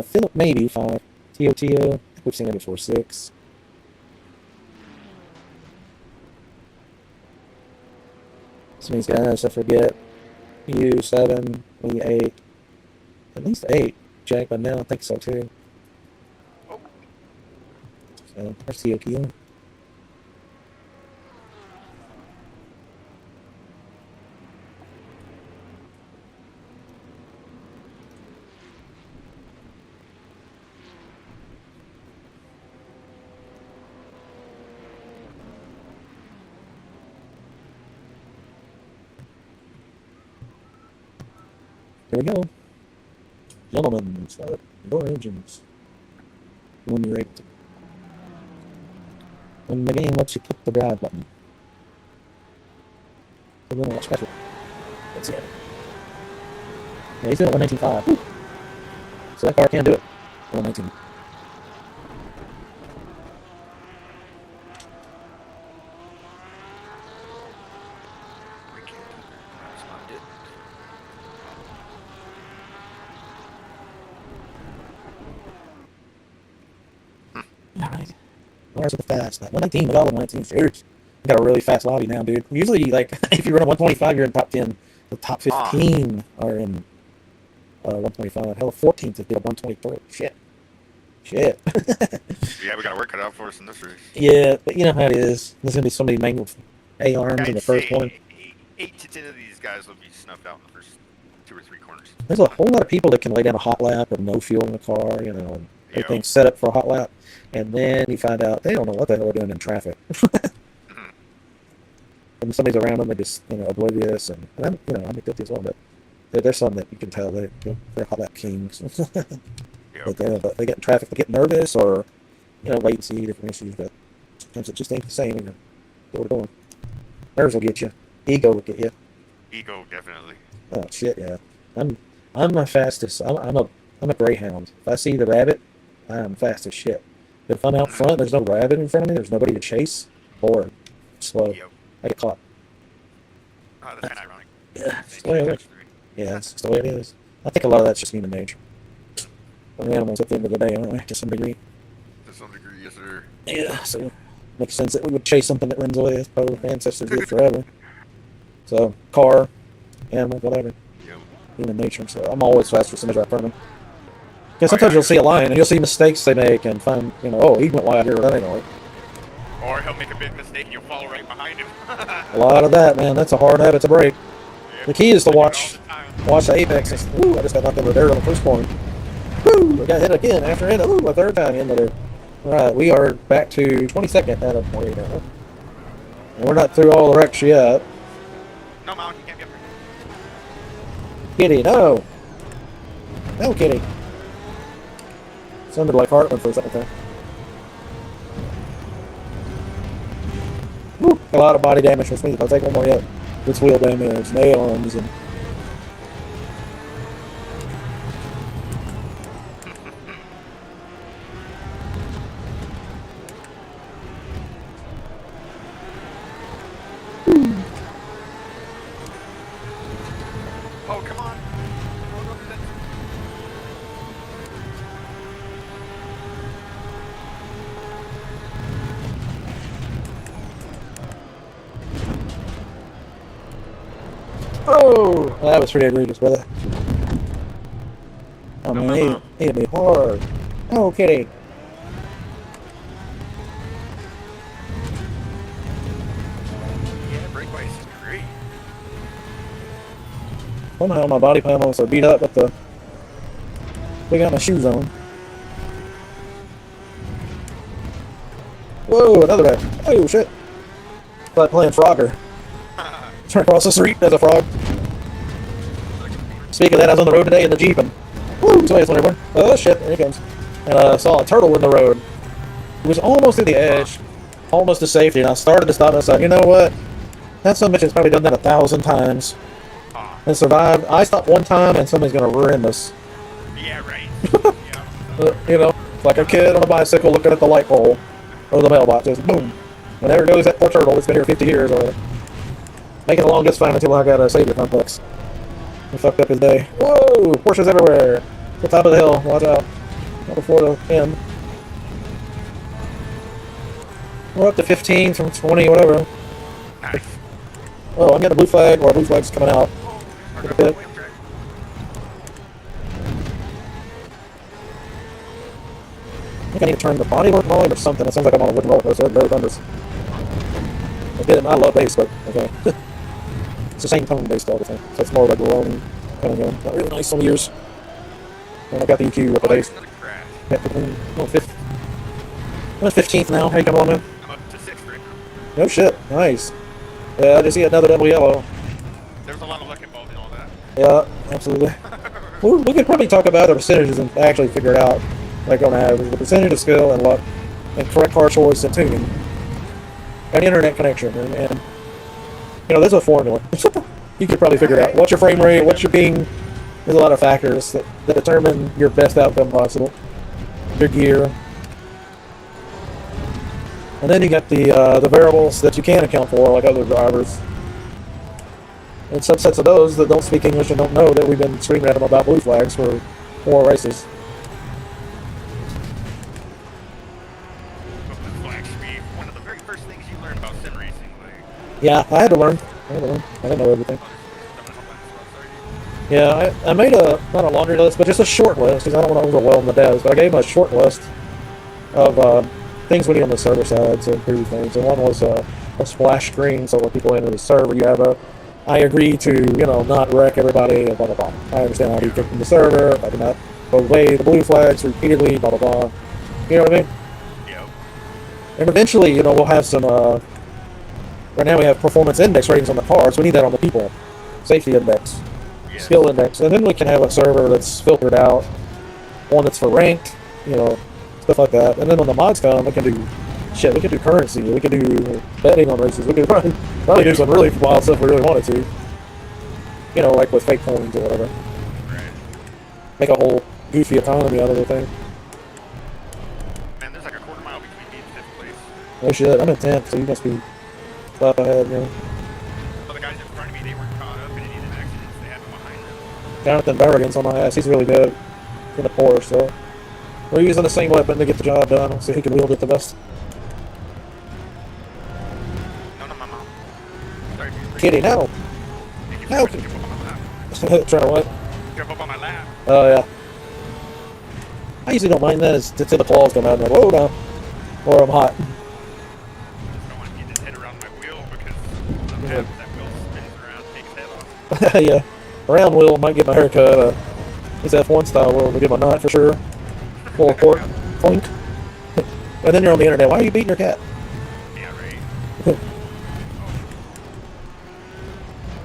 A: Philip, maybe 5. Tio Tio, I think we've seen him before, 6. Some of these guys I forget. You, 7. Me, 8. At least 8. Jack, but now I think so too.
B: Oh,
A: So, there's Tio Tio. Here we go. Gentlemen, start your engines. When you're able to. When the game lets you click the drive button. We're going to watch Patrick. That's it. Yeah, he's doing it 119.5. Woo. So that car can do it. 119.
B: we can't do that. That's not it.
A: Alright. Cars are the fast. That 119 with all 119 series. We got a really fast lobby now, dude. Usually, like, if you run a 125, you're in top 10. The top 15 are in 125. Hell, the 14th is did a 123. Shit. Shit.
B: Yeah, we got work cut out for us in this race.
A: Yeah, but you know how it is. There's going to be so many mangled A-arms in the
B: I'd
A: first
B: say
A: one.
B: 8 to 10 of these guys will be snuffed out in the first 2 or 3 corners.
A: There's a whole lot of people that can lay down a hot lap with no fuel in the car, you know, and
B: Yep.
A: everything's set up for a hot lap. And then you find out they don't know what the hell they're doing in traffic.
B: Mhm.
A: When somebody's around them, they're just, you know, oblivious. And I'm, you know, I'm guilty as well, but there's some that you can tell they're hot lap kings.
B: Yep.
A: But they get in traffic, they get nervous or, you know, latency, different issues. But sometimes it just ain't the same when you're door to door. Nerves will get you. Ego will get you.
B: Ego, definitely.
A: Oh shit, yeah. I'm my fastest. I'm a greyhound. If I see the rabbit, I'm fast as shit. If I'm out front, there's no rabbit in front of me. There's nobody to chase. Bored. Slow.
B: Yep.
A: I get caught.
B: Oh, that's kind of ironic.
A: Yeah, it's
B: Same
A: the way it
B: thing,
A: is. Yeah, that's just the way it is. I think a lot of that's just human nature. We're animals at the end of the day, aren't we? To some degree.
B: To some degree, yes, sir.
A: Yeah, so makes sense that we would chase something that runs away. That's probably what ancestors did forever. So, car, animal, whatever.
B: Yep.
A: Human nature. So I'm always fast for somebody right in front of me. Because
B: Oh,
A: sometimes
B: yeah.
A: you'll see a lion and you'll see mistakes they make and find, you know, oh, he went wide here. That ain't right.
B: Or he'll make a big mistake and you'll follow right behind him.
A: A lot of that, man. That's a hard habit to break. The key is to watch the apex. And, ooh, I just got knocked over there on the first corner. Woo! I got hit again after it. Ooh, a third time into there. All right, we are back to 22nd out of 40 now. And we're not through all the wrecks yet.
B: No, Mount, you can't be up here.
A: Kitty, no! No, Kitty. Sounded like Hartman for a second there. Woo! A lot of body damage from me. I'll take one more yet. It's wheel damage, nail arms, and
B: Oh, come on. Oh, don't do that.
A: oh, that was pretty egregious, brother. Oh
B: No,
A: man,
B: no.
A: he hit me hard. Oh, Kitty.
B: Yeah, brake bites is great.
A: Somehow my body panels are beat up, but we got my shoes on. Whoa, another wreck. Oh shit. It's like playing Frogger. Turn across the street as a frog. Speaking of that, I was on the road today in the Jeep and woo, somebody's went everywhere. Oh shit, there he comes. And I saw a turtle in the road. It was almost to the edge, almost to safety, and I started to stop and I said, you know what? That son of a bitch has probably done that 1,000 times and survived. I stopped one time and somebody's gonna ruin this.
B: Yeah, right. Yeah.
A: You know, like a kid on a bicycle looking at the light pole or the mailbox, just boom. And there goes that poor turtle. It's been here 50 years already. Making a long just fine until I got a savior complex. He fucked up his day. Whoa! Porsches everywhere. The top of the hill. Watch out. Not before the end. We're up to 15 from 20, whatever.
B: Nice.
A: Oh, I'm getting a blue flag, or a blue flag's coming out.
B: Oh,
A: Look at it. I think I need to turn the body work volume or something. It sounds like I'm on a wooden roller coaster. No thunders. I love bass, but okay. It's the same tone bass all the time. So it's more like rolling kind of going. Not really nice on the ears. And I got the EQ with the bass.
B: Another crash.
A: Yeah, I'm 15th now. How you coming on, man?
B: I'm up to 6th right now.
A: No shit. Nice. Yeah, I just see another double yellow.
B: There's a lot of luck involved in all that.
A: Yeah, absolutely. We could probably talk about the percentages and actually figure it out, like on average, the percentage of skill and luck, and correct car choice and tuning, and internet connection, and you know, there's a formula. You could probably figure it out. What's your frame rate? What's your ping? There's a lot of factors that determine your best outcome possible. Your gear. And then you got the variables that you can account for, like other drivers. And subsets of those that don't speak English and don't know that we've been screaming at them about blue flags for 4 races.
B: Blue flags should be one of the very first things you learn about sim racing. Like,
A: Yeah, I had to learn. I didn't know everything. Yeah, I made not a laundry list, but just a short list, because I don't want to overwhelm the devs, but I gave them a short list of things we need on the server side to improve things. And one was a splash screen, so when people enter the server, you have I agree to, you know, not wreck everybody, and blah, blah, blah. I understand how to be kicked from the server, I do not obey the blue flags repeatedly, blah, blah, blah. You know what I mean?
B: Yep.
A: And eventually, you know, we'll have some, right now we have performance index ratings on the cars, we need that on the people. Safety index,
B: Yes.
A: skill index, and then we can have a server that's filtered out, one that's for ranked, you know, stuff like that. And then when the mods come, we can do shit. We can do currency. We can do betting on races. We could probably do some really wild stuff if we really wanted to. You know, like with fake coins or whatever.
B: Right.
A: Make a whole goofy economy out of the thing.
B: Man, there's like a quarter mile between me and 5th place.
A: Oh shit, I'm in 10th, so you must be up ahead, you know.
B: All the guys in front of me, they weren't caught up in any of the accidents they happened behind them.
A: Jonathan Berrigan's on my ass. He's really good in the Porsche, so we're using the same weapon to get the job done. We'll see who can wield it the best.
B: No, my mom. Sorry, dude.
A: Kitty, no!
B: No.
A: No!
B: Jump up on my lap.
A: Trying to what?
B: Jump up on my lap.
A: Oh, yeah. I usually don't mind that until the claws come out and I'm like, whoa, no. Or I'm hot.
B: I don't want to get his head around my wheel because sometimes that wheel spins around, takes his head off.
A: Yeah. Round wheel might get my hair cut. This F1 style wheel will get my knot for sure. Full port. Point. And then you're on the internet. Why are you beating your cat?
B: Yeah, right.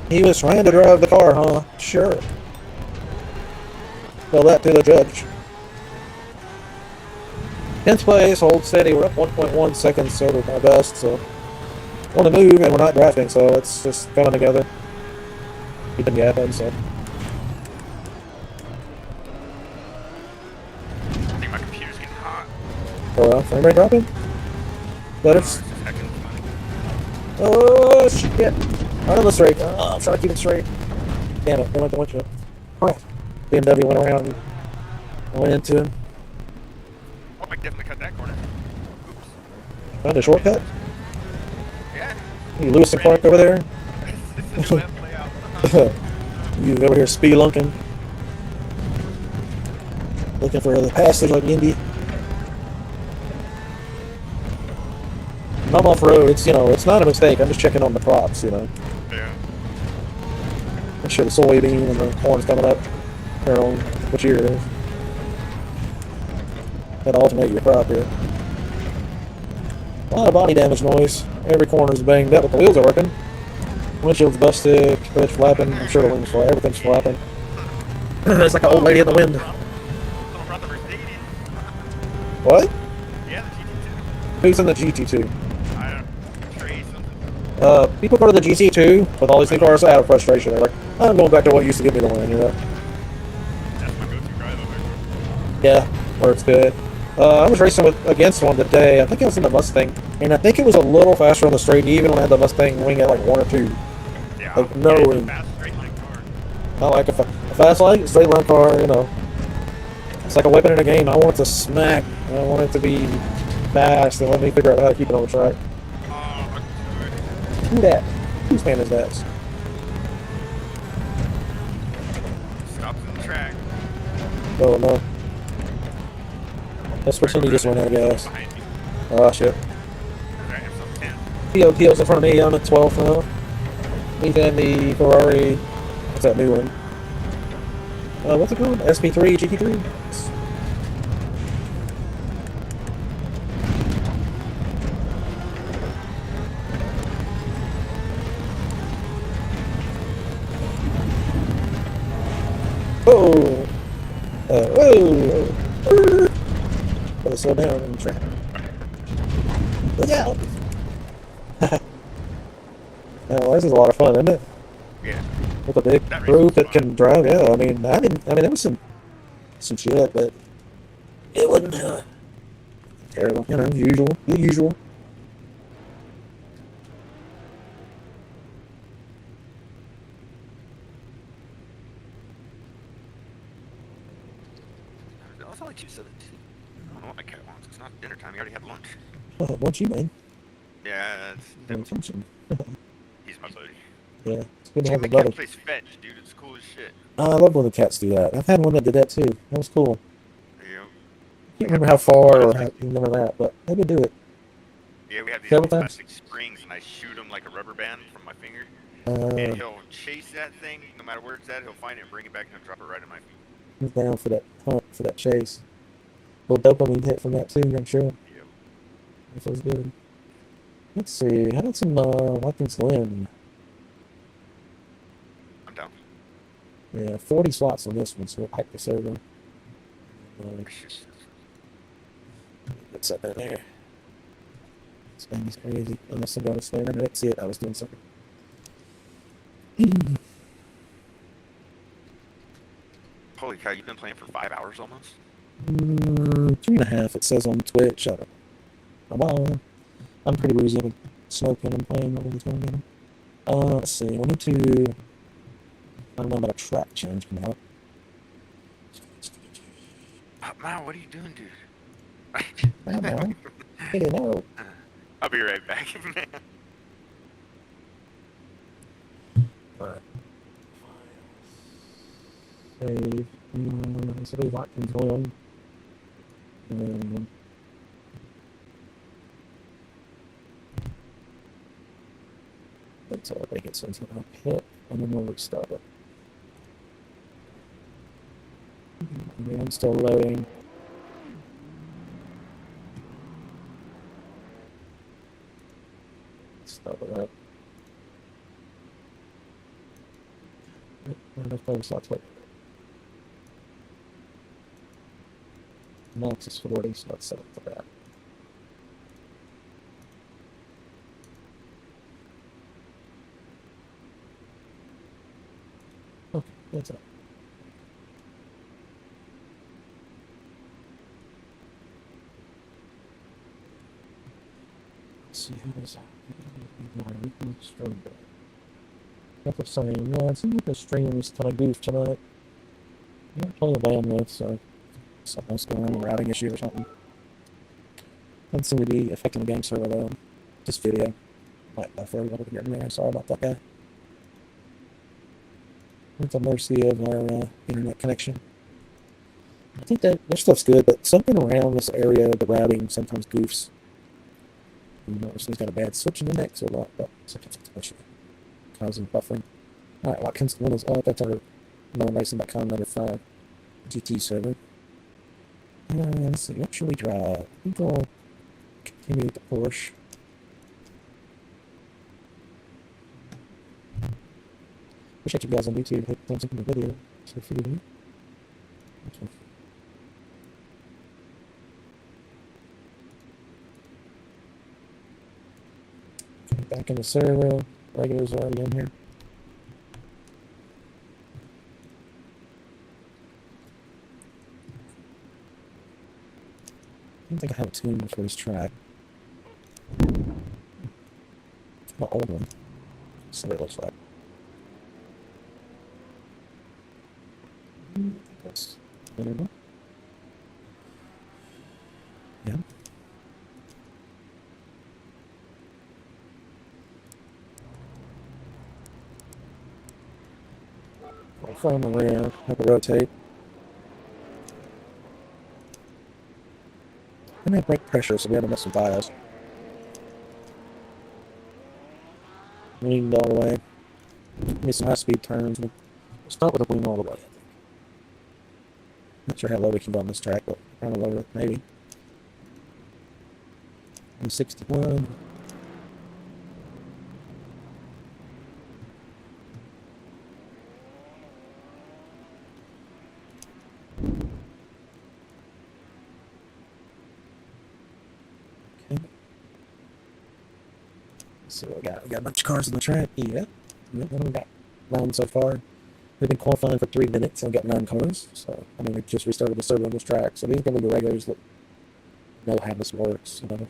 A: He was trying to drive the car, huh? Sure. Tell that to the judge. 10th place, hold steady. We're up 1.1 seconds over my best, so on the move, and we're not drafting, so it's just coming together. Keeping gapping, so.
B: I think my computer's getting hot.
A: Oh, frame rate dropping? Better.
B: It's just heckin' funny.
A: Oh, shit. Out of the straight. Oh, I'm trying to keep it straight. Damn it, they went the windshield. Crap. BMW went around and went into him.
B: Oh, I definitely cut that corner. Oops.
A: Found a shortcut?
B: Yeah.
A: You Lewis and Clark over there?
B: This is the left layout.
A: You over here spelunking. Looking for the passage like Indy. I'm off road. It's, you know, it's not a mistake. I'm just checking on the props, you know.
B: Yeah.
A: Make sure the soybean and the corn's coming up. Turn on which ear it is. Gotta alternate your prop here. A lot of body damage noise. Every corner's banged up, but the wheels are working. Windshield's busted, bridge flapping. I'm sure the wind's flapping. Everything's flapping. It's like an old lady in the wind.
B: Someone brought the Mercedes.
A: What?
B: Yeah, the GT2.
A: Who's in the GT2?
B: I don't know. Trey something.
A: People go to the GT2 with all these new cars out of frustration. They're like, I'm going back to what used to give me the win, you know?
B: That's my go-to drive over.
A: Yeah, works good. I was racing against one today. I think it was in the Mustang, and I think it was a little faster on the straight, even when I had the Mustang wing at like 1 or 2.
B: Yeah.
A: Like, no
B: it's
A: wing.
B: fast straight leg car.
A: I like a fast like straight line car. You know, it's like a weapon in a game. I want it to smack. I want it to be fast, and let me figure out how to keep it on the track.
B: Oh, dude.
A: Who that? Whose man is that?
B: Stops in the track.
A: Oh no. Let's pretend he just went out of gas.
B: Behind me.
A: Oh shit.
B: Right, I'm 10.
A: Tio's in front of me. I'm at 12th now. He's in the Ferrari. What's that new one? What's it called? SP3, GT3? Oh! Whoa! Gotta slow down on the track. Look out! Oh, this is a lot of fun, isn't it?
B: Yeah.
A: With a big
B: That race
A: group
B: was
A: that
B: fun.
A: can drive. Yeah, I mean, there was some shit, but it wasn't terrible. You know, usual, the usual.
B: It was only 2:17. I don't know what my cat wants. It's not dinner time. He already had lunch.
A: What you mean?
B: Yeah,
A: Pay attention.
B: he's my buddy.
A: Yeah, it's good to
B: Dude,
A: have
B: my
A: a brother.
B: cat plays fetch, dude. It's cool as shit.
A: I love when the cats do that. I've had one that did that too. That was cool.
B: You know,
A: I can't remember how far or how, remember that, but they would do it.
B: yeah, we have these
A: Several
B: little
A: times?
B: plastic springs, and I shoot him like a rubber band from my finger.
A: Uh,
B: And he'll chase that thing, no matter where it's at. He'll find it and bring it back and he'll drop it right in my feet.
A: he's down for that hunt, for that chase. A little dopamine hit from that too, I'm sure.
B: Yep.
A: That feels good. Let's see. How about some Watkins Glen?
B: I'm down.
A: Yeah, 40 slots on this one, so we'll pipe the server. What's up in there? This thing is crazy. Unless I'm going to stand under it. See it, I was doing something.
B: Holy cow, you've been playing for 5 hours almost?
A: 3.5, it says on Twitch. I don't know. I'm pretty woozy. I'm smoking and playing all the time. Let's see. We need to. I don't know about a track change coming out.
B: Man, what are you doing, dude?
A: I don't know. I don't know.
B: I'll be right back, man.
A: Alright. Save. So we Watkins Glen. Until I get something up hit, and then we'll restart it. I'm still loading. Start with that. Let's play the slots. Wait. Max is 40, so let's set up for that. Okay, that's it. Let's see who is stronger. Got the same. Yeah, it seems like the stream's kind of goofed tonight. I'm not playing the bandwidth, so something else going on, a routing issue or something. Doesn't seem to be affecting the game server though. Just video. Might buffer a little bit here and there. Sorry about that, guy. At the mercy of our internet connection. I think that their stuff's good, but something around this area, the routing sometimes goofs. You know, this thing's got a bad switch in the neck, so a lot, but sometimes it's an issue. Causing buffering. Alright, Watkins Glen is up. That's our NoRacing.com number 5 GT server. Let's see, what should we drive? I think we'll continue with the Porsche. Wish I could guys on YouTube hit thumbs up in the video. So if you do. Okay. Back in the server. Regulars are already in here. I don't think I have a tune for this track. It's my old one. So it looks like. spinner. Yeah. I'll find the ramp, have it rotate. And they have brake pressure, so we have to mess with bias. Leaned all the way. Give me some high speed turns. We'll start with a wing all the way. Not sure how low we can go on this track, but kind of lower, maybe. 161. Okay. Let's see what we got. We got a bunch of cars on the track. Yeah. What do we got? 9 so far. We've been qualifying for 3 minutes and we've got 9 cars. So, I mean, we just restarted the server on this track. So these are going to be the regulars that know how this works. You know?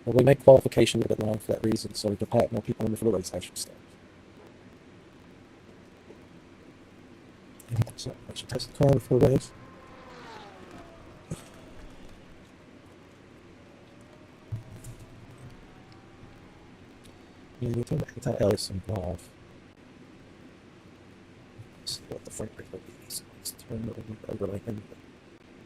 A: But we make qualification a bit long for that reason, so we can pack more people in before the race actually starts. So I should test the car before the race. Yeah, we turn back into Ellison off. Let's see what the front brake will be. So let's turn it over like in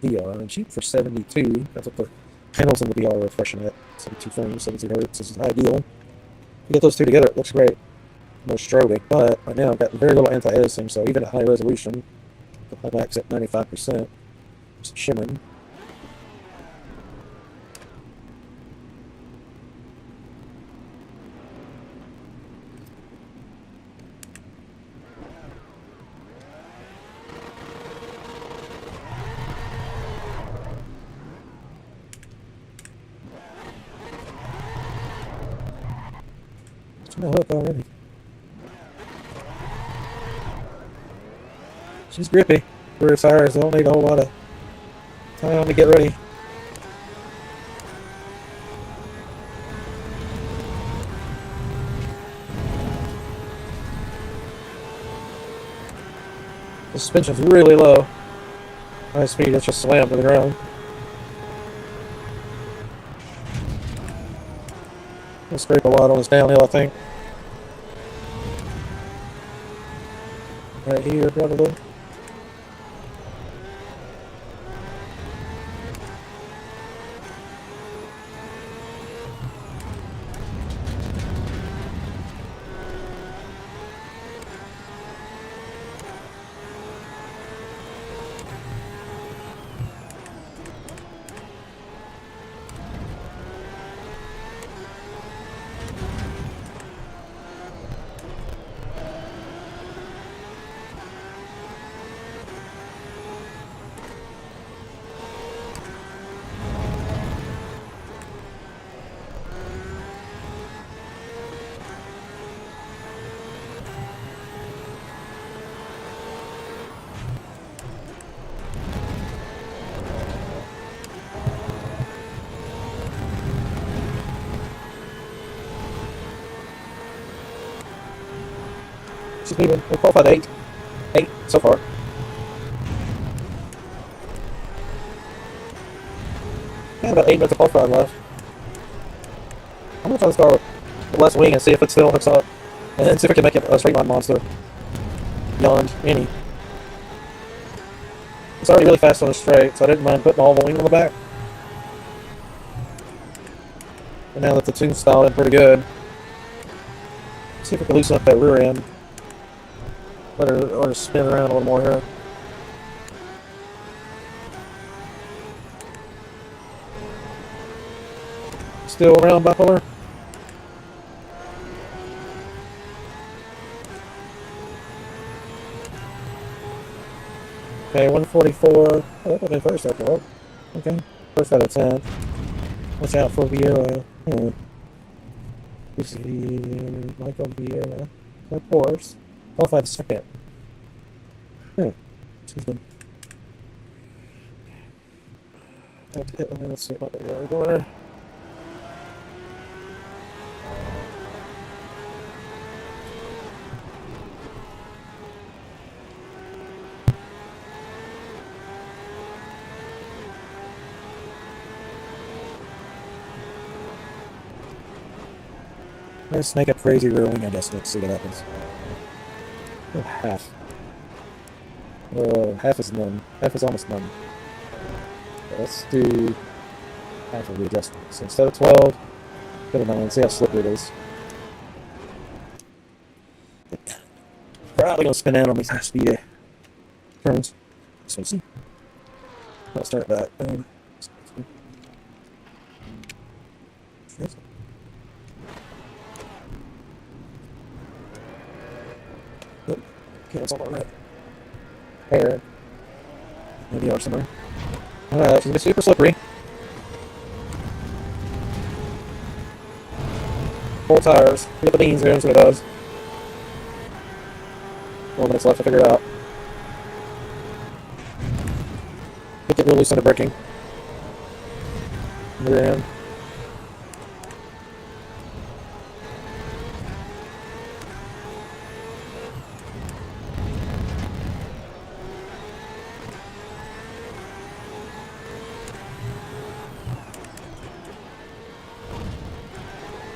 A: the VR and shoot for 72. That's what the panels in the VR are refreshing at. 72 frames, 70 hertz. This is ideal. You get those two together, it looks great. No strobing, but right now I've got very little anti-aliasing, so even at high resolution, the max at 95%, just shimmering. No hook already. She's grippy. Whereas ours don't need a whole lot of time to get ready. The suspension's really low. High speed, it's just slammed to the ground. We'll scrape a lot on this downhill, I think. Right here, probably. She's leaving. We're qualified 8. 8 so far. Yeah, about 8 minutes of qualifying left. I'm gonna try to start with the last wing and see if it still hooks up. And then see if I can make it a straight line monster. Beyond any. It's already really fast on the straight, so I didn't mind putting all the wing on the back. And now that the tune's styled in pretty good, see if we can loosen up that rear end. Let her spin around a little more here. Still around bipolar. Okay, 144. Oh, that would have been first after all. Okay, first out of 10. Watch out for Vieira. This is Michael Vieira. Of course. Qualified second. Excuse me. Let's see what they're going. Let's snake up crazy rear wing, I guess. Let's see what happens. Oh, half. Half is none. Half is almost none. Let's do half of the adjustment. So instead of 12, go to 9. See how slippery it is. Probably gonna spin out on these high speed turns. So see. I'll start that. Cancel on that. Hair. Maybe or somewhere. Alright, it's gonna be super slippery. Full tires. Get the beans there, see what it does. 4 minutes left to figure it out. Get real loose under braking. Rear end.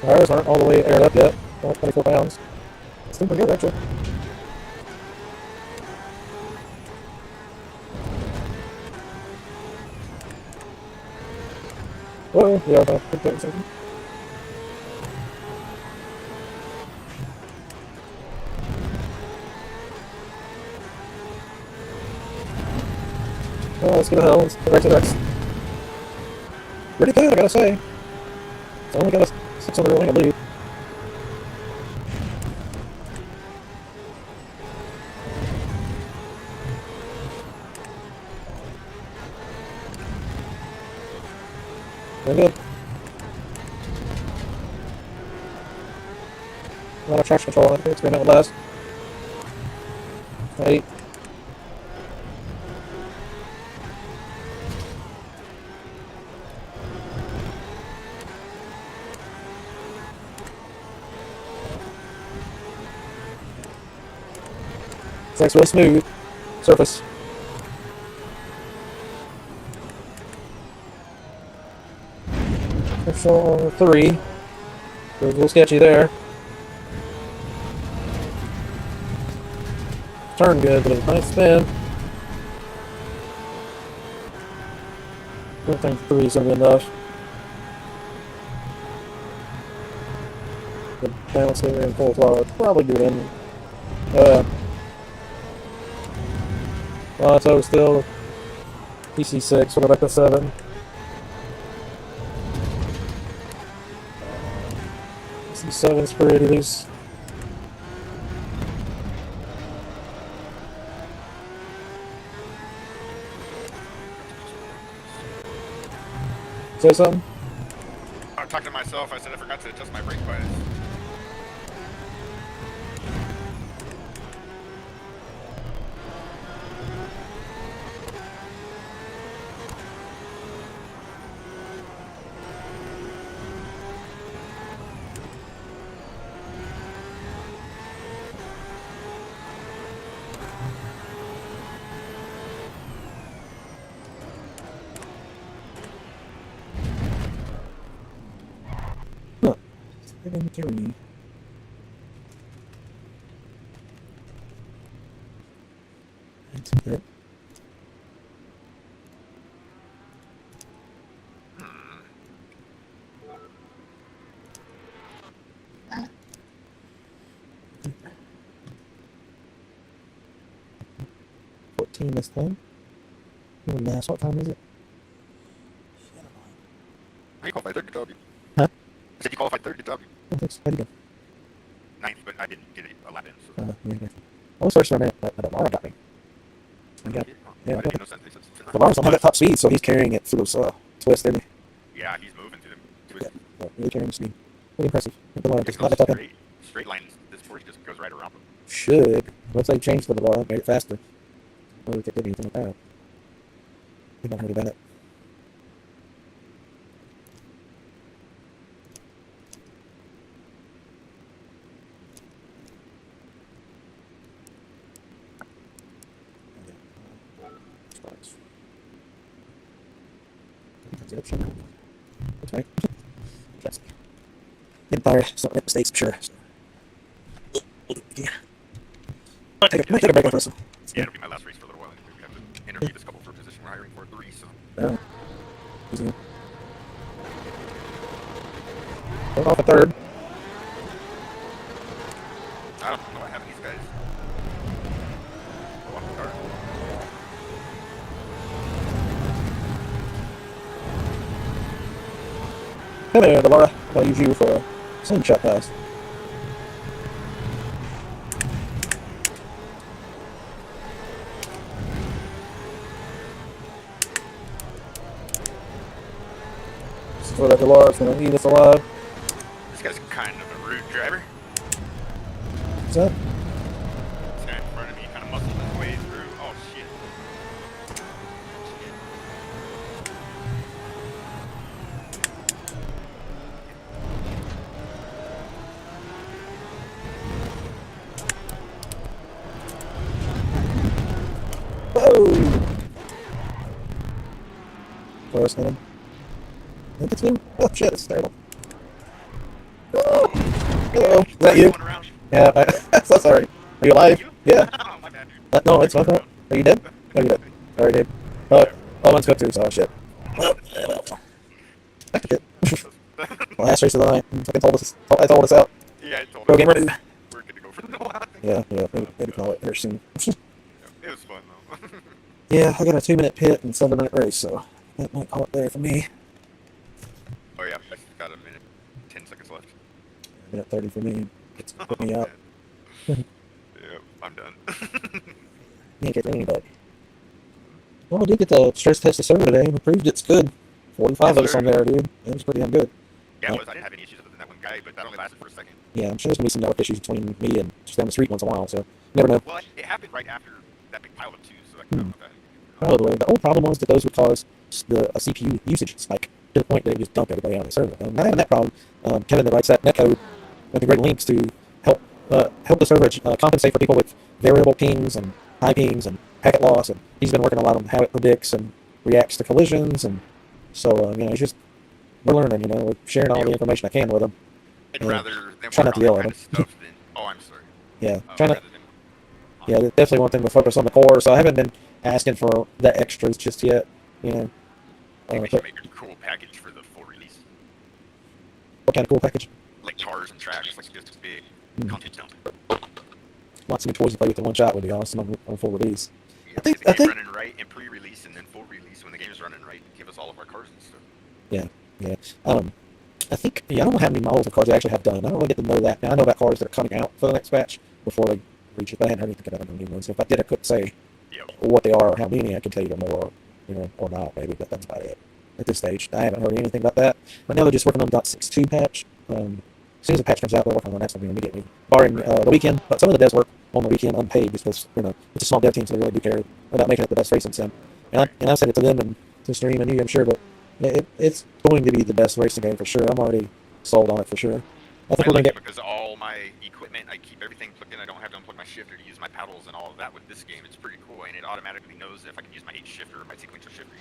A: Tires aren't all the way aired up yet. Only 24 pounds. It's pretty good, actually. Whoa, yeah, about 15 seconds. Oh, let's get a hell. Let's go back to the Rex. Pretty good, I gotta say. It's only got a 600 wing, I believe. Very good. A lot of traction control on it. Experiment with last. 8. It's like really smooth surface. So 3. It was a little sketchy there. Turned good, but it was a nice spin. I don't think 3 is going to be enough. The balance it in full throttle would probably do it in. So still PC6, we'll go back to 7. PC7's pretty loose. Say something?
B: I'm talking to myself. I said I forgot to adjust my brake bias.
A: Friggin' 3. That's good. This time. Oh, mass. What time is it?
B: You qualified third, good job.
A: Huh?
B: I said you qualified third, good job.
A: Oh, thanks. How'd you go?
B: Ninth, but I didn't get a lap in. So.
A: Yeah. I was first for a minute, but Lamar got me. I got, yeah,
B: I no sense.
A: Lamar's on that top speed, so he's carrying it through those twists, didn't he?
B: Yeah, he's moving to them.
A: Yeah, really carrying the speed. Pretty impressive.
B: It's no straight lines. This force just goes right around them.
A: Should. Looks like changed the bar, made it faster. I don't think they did anything like that. I think I heard about it. That's right. tired. Some mistakes, I'm sure. Yeah. Might take a break after this one.
B: Yeah, it'll be my last race for a little while. We have to interview this couple for a position we're hiring for 3. So.
A: Easy. Going off a third.
B: I don't know what happened to these guys. Oh, I'm sorry.
A: Come here, Laura. I'm gonna use you for a slingshot pass. This is where that Laura's gonna eat us alive.
B: This guy's kind of a rude driver.
A: What's that?
B: This guy in front of me kind of muscled his way through. Oh, shit.
A: Whoa! First him. I think it's him. Oh shit, it's terrible. Oh! Hello. Is that you? Yeah, I'm so sorry. Are you alive? Yeah.
B: Oh, my bad, dude.
A: No, it's my fault. Are you dead? No, you're dead. Sorry, dude. Oh, one's cooked too, so shit. Well, back to shit. Last race of the night. Fucking told us out.
B: Yeah, I told
A: Go
B: him.
A: game ready.
B: We're good to go for the while.
A: Yeah, maybe call it here soon.
B: It was fun, though.
A: Yeah, I got a 2-minute pit and 7-minute race, so that might call it there for me.
B: Oh, yeah, I got a minute, 10 seconds left.
A: Minute 30 for me. It's put me out.
B: Yeah, I'm done.
A: You ain't getting anybody. Well, I did get the stress test the server today and proved it's good. 45 of us on there, dude. It was pretty damn good.
B: Yeah, it was. I didn't have any issues other than that one guy, but that only lasted for a second.
A: Yeah, I'm sure there's gonna be some network issues between me and just down the street once in a while, so you never know.
B: Well, it happened right after that big pileup too, so I can that.
A: Probably. The old problem was that those would cause a CPU usage spike to the point that it just dumped everybody out of the server. Not having that problem, Kevin that writes that netcode with the great links to help the server compensate for people with variable pings and high pings and packet loss, and he's been working a lot on how it predicts and reacts to collisions, and so it's just we're learning. We're sharing all the information I can with them.
B: I'd rather than
A: try not to yell at
B: them. Stuff than, oh, I'm sorry.
A: Yeah,
B: Yeah,
A: definitely one thing to focus on the core. So I haven't been asking for the extras just yet.
B: I think we should make a cool package for the full release.
A: What kind of cool package?
B: Like cars and tracks, like just big content dump.
A: Lots of new toys to play with in one shot, would be awesome on full release.
B: Yeah,
A: I think
B: running right and pre-release and then full release when the game is running right. Give us all of our cars and stuff.
A: Yeah. I think I don't know how many models of cars they actually have done. I don't really get to know that. Now I know about cars that are coming out for the next batch before they reach it, but I hadn't heard anything about new ones. If I did, I couldn't say what they are or how many. I could tell you more, or not maybe, but that's about it at this stage. I haven't heard anything about that. But now they're just working on the .62 patch. As soon as the patch comes out, they'll work on the next one immediately, barring the weekend. But some of the devs work on the weekend unpaid because it's a small dev team, so they really do care about making it the best racing sim. And I said it to them and to stream and you, I'm sure, but it's going to be the best racing game for sure. I'm already sold on it for sure. I think we're gonna get
B: because all my equipment, I keep everything plugged in. I don't have to unplug my shifter to use my paddles and all of that with this game. It's pretty cool, and it automatically knows if I can use my H shifter or my sequential shifter.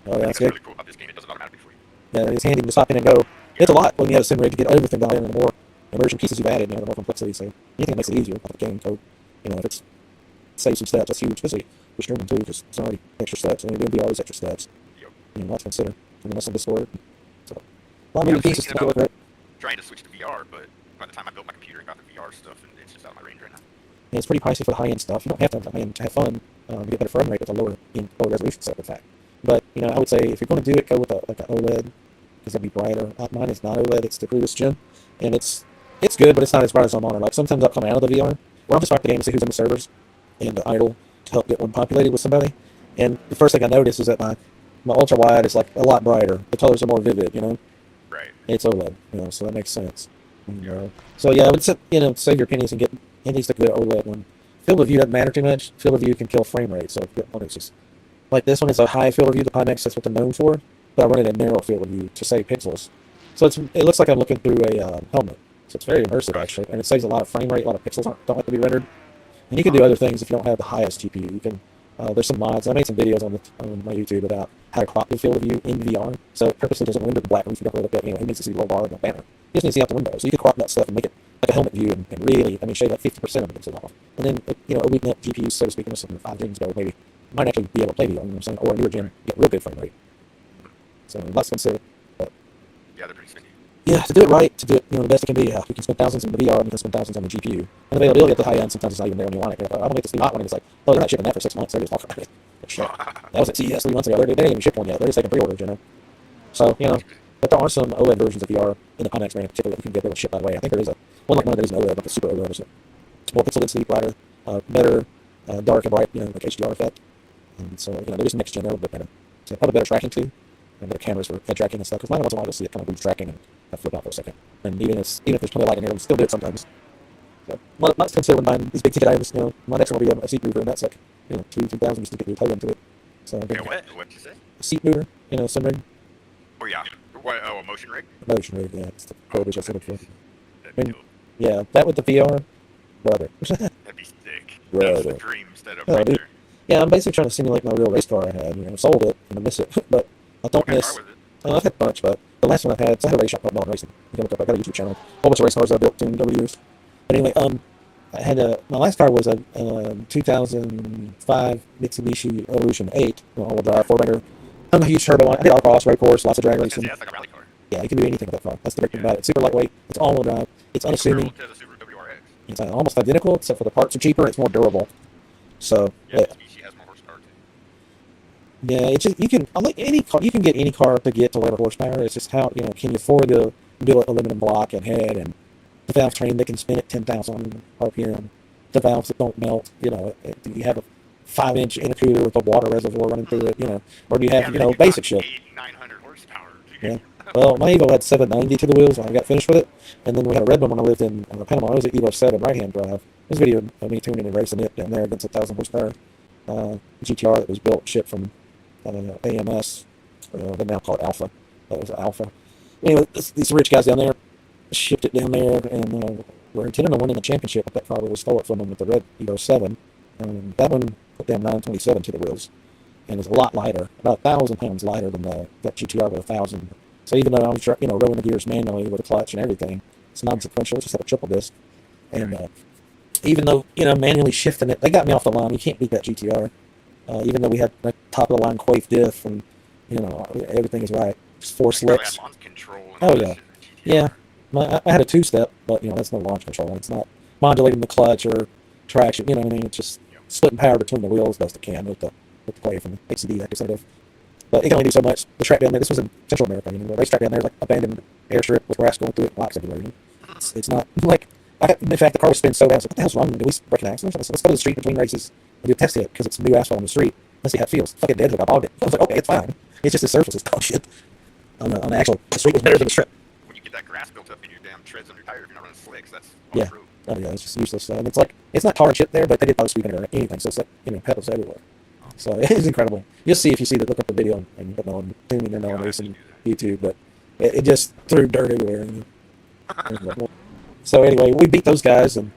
A: Oh, that's
B: really cool about this game. It does it automatically for you.
A: Yeah, it's handy to stop in and go. It's a lot when you have a sim rig to get everything dialed in, and the more immersion pieces you've added, the more complexity. So anything that makes it easier, like the game code, if it's saves some steps, that's huge, especially for streaming too, because it's already extra steps, and you're doing all these extra steps. Lots to consider. And then that's on Discord. So a lot of moving pieces to make it work right.
B: Trying to switch to VR, but by the time I built my computer and got the VR stuff, and it's just out of my range right now.
A: Yeah, it's pretty pricey for the high-end stuff. You don't have to have the high-end to have fun. You get better frame rate with a lower resolution set, in fact. But I would say if you're going to do it, go with like an OLED, because it'll be brighter. Mine is not OLED; it's the previous gen, and it's good, but it's not as bright as I'm on. Like sometimes I'll come out of the VR, or I'll just start the game and see who's in the servers, and idle to help get one populated with somebody. And the first thing I notice is that my ultra wide is like a lot brighter. The colors are more vivid,
B: Right.
A: It's OLED, so that makes sense. So yeah, I would save your pennies and get at least a good OLED one. Field of view doesn't matter too much. Field of view can kill frame rate. So if you get one, it's just like this one is a high field of view. The Pimax, that's what they're known for. But I run it in narrow field of view to save pixels. So it looks like I'm looking through a helmet. So it's very immersive actually, and it saves a lot of frame rate. A lot of pixels don't have to be rendered. And you can do other things if you don't have the highest GPU. You can there's some mods. I made some videos on my YouTube about how to crop the field of view in VR. So it purposely doesn't render the black roof. You don't really look at, who needs to see the low bar and the banner. You just need to see out the window. So you can crop that stuff and make it like a helmet view and really, shave like 50% of the pixels off. And then, a weak net GPU, so to speak, some 5 gens ago, maybe might actually be able to play VR, you know what I'm saying? Or a newer gen, get real good frame rate. So lots to consider. But
B: Yeah, they're pretty sticky.
A: yeah, to do it right, to do it, the best it can be, you can spend thousands on the VR and you can spend thousands on the GPU. And availability at the high end, sometimes it's not even there when you want it. I don't think it's not one, it's like, oh, they're not shipping that for 6 months, they're just talking about it. Shit. That was at CES 3 months ago. They didn't even ship one yet. They're just taking pre-orders, So, but there are some OLED versions of VR in the IMAX brand, particularly that you can get able to ship that way. I think there is one like mine that is an OLED, like a super OLED, or more pixel density, brighter, better, dark and bright, like HDR effect. And so, there is next gen, they're a little bit better. So probably better tracking too, and better cameras for head tracking and stuff. Because mine once in a while you'll see it kind of lose tracking and flip out for a second. And even if there's plenty of light in here, it'll still do it sometimes. So, not to consider when buying these big ticket items, my next one will be a seat mover, and that's like, 2,000 just to get your toe into it. So
B: What'd you say?
A: A seat mover, some rig.
B: Oh yeah. What? Oh, a motion rig.
A: A motion rig, yeah. It's the verbiage I was looking for.
B: That'd be dope.
A: Yeah, that with the VR, brother.
B: That'd be sick.
A: Brother.
B: That's the dream setup
A: Oh,
B: right
A: dude.
B: there.
A: Yeah, I'm basically trying to simulate my real race car I had. I sold it and I miss it, but I don't
B: What kind of
A: miss.
B: car was it?
A: I've had a bunch, but the last one I had, so I had a race shop called Ball Racing. You can look up, I got a YouTube channel, a whole bunch of race cars I built over the years. But anyway, I had my last car was a 2005 Mitsubishi Evolution 8, all-wheel drive, 4-banger. I'm a huge turbo one. I did autocross, road course, lots of drag racing.
B: Yeah, it's like a rally car.
A: Yeah, you can do anything with that car. That's the great thing about it. It's super lightweight. It's all-wheel drive. It's unassuming.
B: To the Super WRX.
A: It's almost identical, except for the parts are cheaper. It's more durable. So
B: Yeah,
A: yeah.
B: Mitsubishi has more horsepower too.
A: Yeah, it's just, you can, unlike any car, you can get any car to get to whatever horsepower. It's just how, can you afford to do an aluminum block and head, and the valve train that can spin at 10,000 RPM, the valves that don't melt, do you have a 5-inch intercooler with a water reservoir running through it, or do you have, basic shit.
B: 900 horsepower.
A: Yeah. Well, my Evo had 790 to the wheels when I got finished with it, and then we had a red one when I lived in Panama. It was an Evo 7 right-hand drive. There's a video of me tuning and racing it down there against a 1,000 horsepower GTR that was built, shipped from AMS, they now call it Alpha. That was Alpha. Anyway, these rich guys down there shipped it down there, and were intending on winning the championship with that car, but we stole it from them with the red Evo 7. That one put down 927 to the wheels, and it's a lot lighter, about 1,000 pounds lighter than that GTR with 1,000. So even though I was, rolling the gears manually with a clutch and everything, it's non-sequential. It's just had a triple disc, and even though manually shifting it, they got me off the line. You can't beat that GTR. Even though we had like top of the line Quaife diff, and everything is right. Just 4 slicks.
B: Launch control.
A: Oh yeah, yeah. I had a 2-step, but that's no launch control. It's not modulating the clutch or traction. You know what I mean? It's just splitting power between the wheels best it can with the Quaife and the HCD representative. But it can only do so much. The track down there, this was in Central America. The racetrack down there is like abandoned airstrip with grass going through it, rocks everywhere. It's not like, in fact, the car was spinning so bad. I was like, what the hell's wrong? Did we break an accident? Let's go to the street between races and do a test hit because it's new asphalt on the street. Let's see how it feels. Fucking dead. I bogged it. I was like, okay, it's fine. It's just the surface is dog shit. On the actual, the street was better than the strip.
B: When you get that grass built up in your damn treads on your tire, if you're not running slicks, that's
A: Yeah.
B: true.
A: Oh yeah, it's just useless. And it's like, it's not tar and shit there, but they did not sweep it or anything. So it's like, pedals everywhere. So it is incredible. You'll see if you see look up the video and put on tuning and on this and YouTube, but it just threw dirt everywhere. So anyway, we beat those guys, and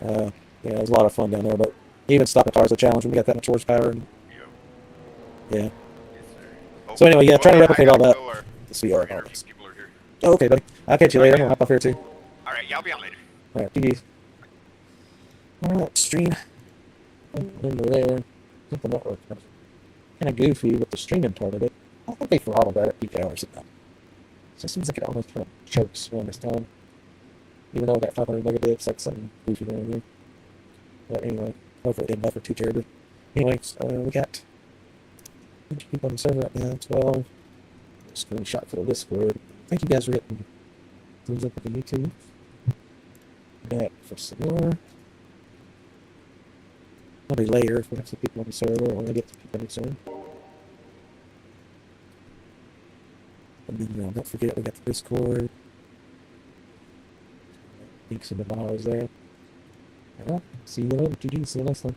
A: it was a lot of fun down there. But even stopping cars is a challenge when we got that much horsepower. And, yeah. So anyway, trying to replicate all that. This VR.
B: People are here.
A: Oh, okay, buddy. I'll catch you later. I'll hop off here too.
B: All right, yeah, I'll be on later.
A: All right, GG's. All right, stream. Into there. The network. Kind of goofy with the streaming part of it. I think they throttled that at peak hours. So it seems like it almost kind of chokes when this time. Even though I got 500 megabits, like something goofy there. But anyway, hopefully it didn't buffer too terribly. Anyways, we got people on the server right now, 12. Screenshot for the Discord. Thank you guys for hitting thumbs up with the YouTube. Back for some more. Probably later if we have some people on the server, or when I get some people on the server. And then, don't forget we got the Discord. Links in the bios there. Alright, see you later. GG, see you next time.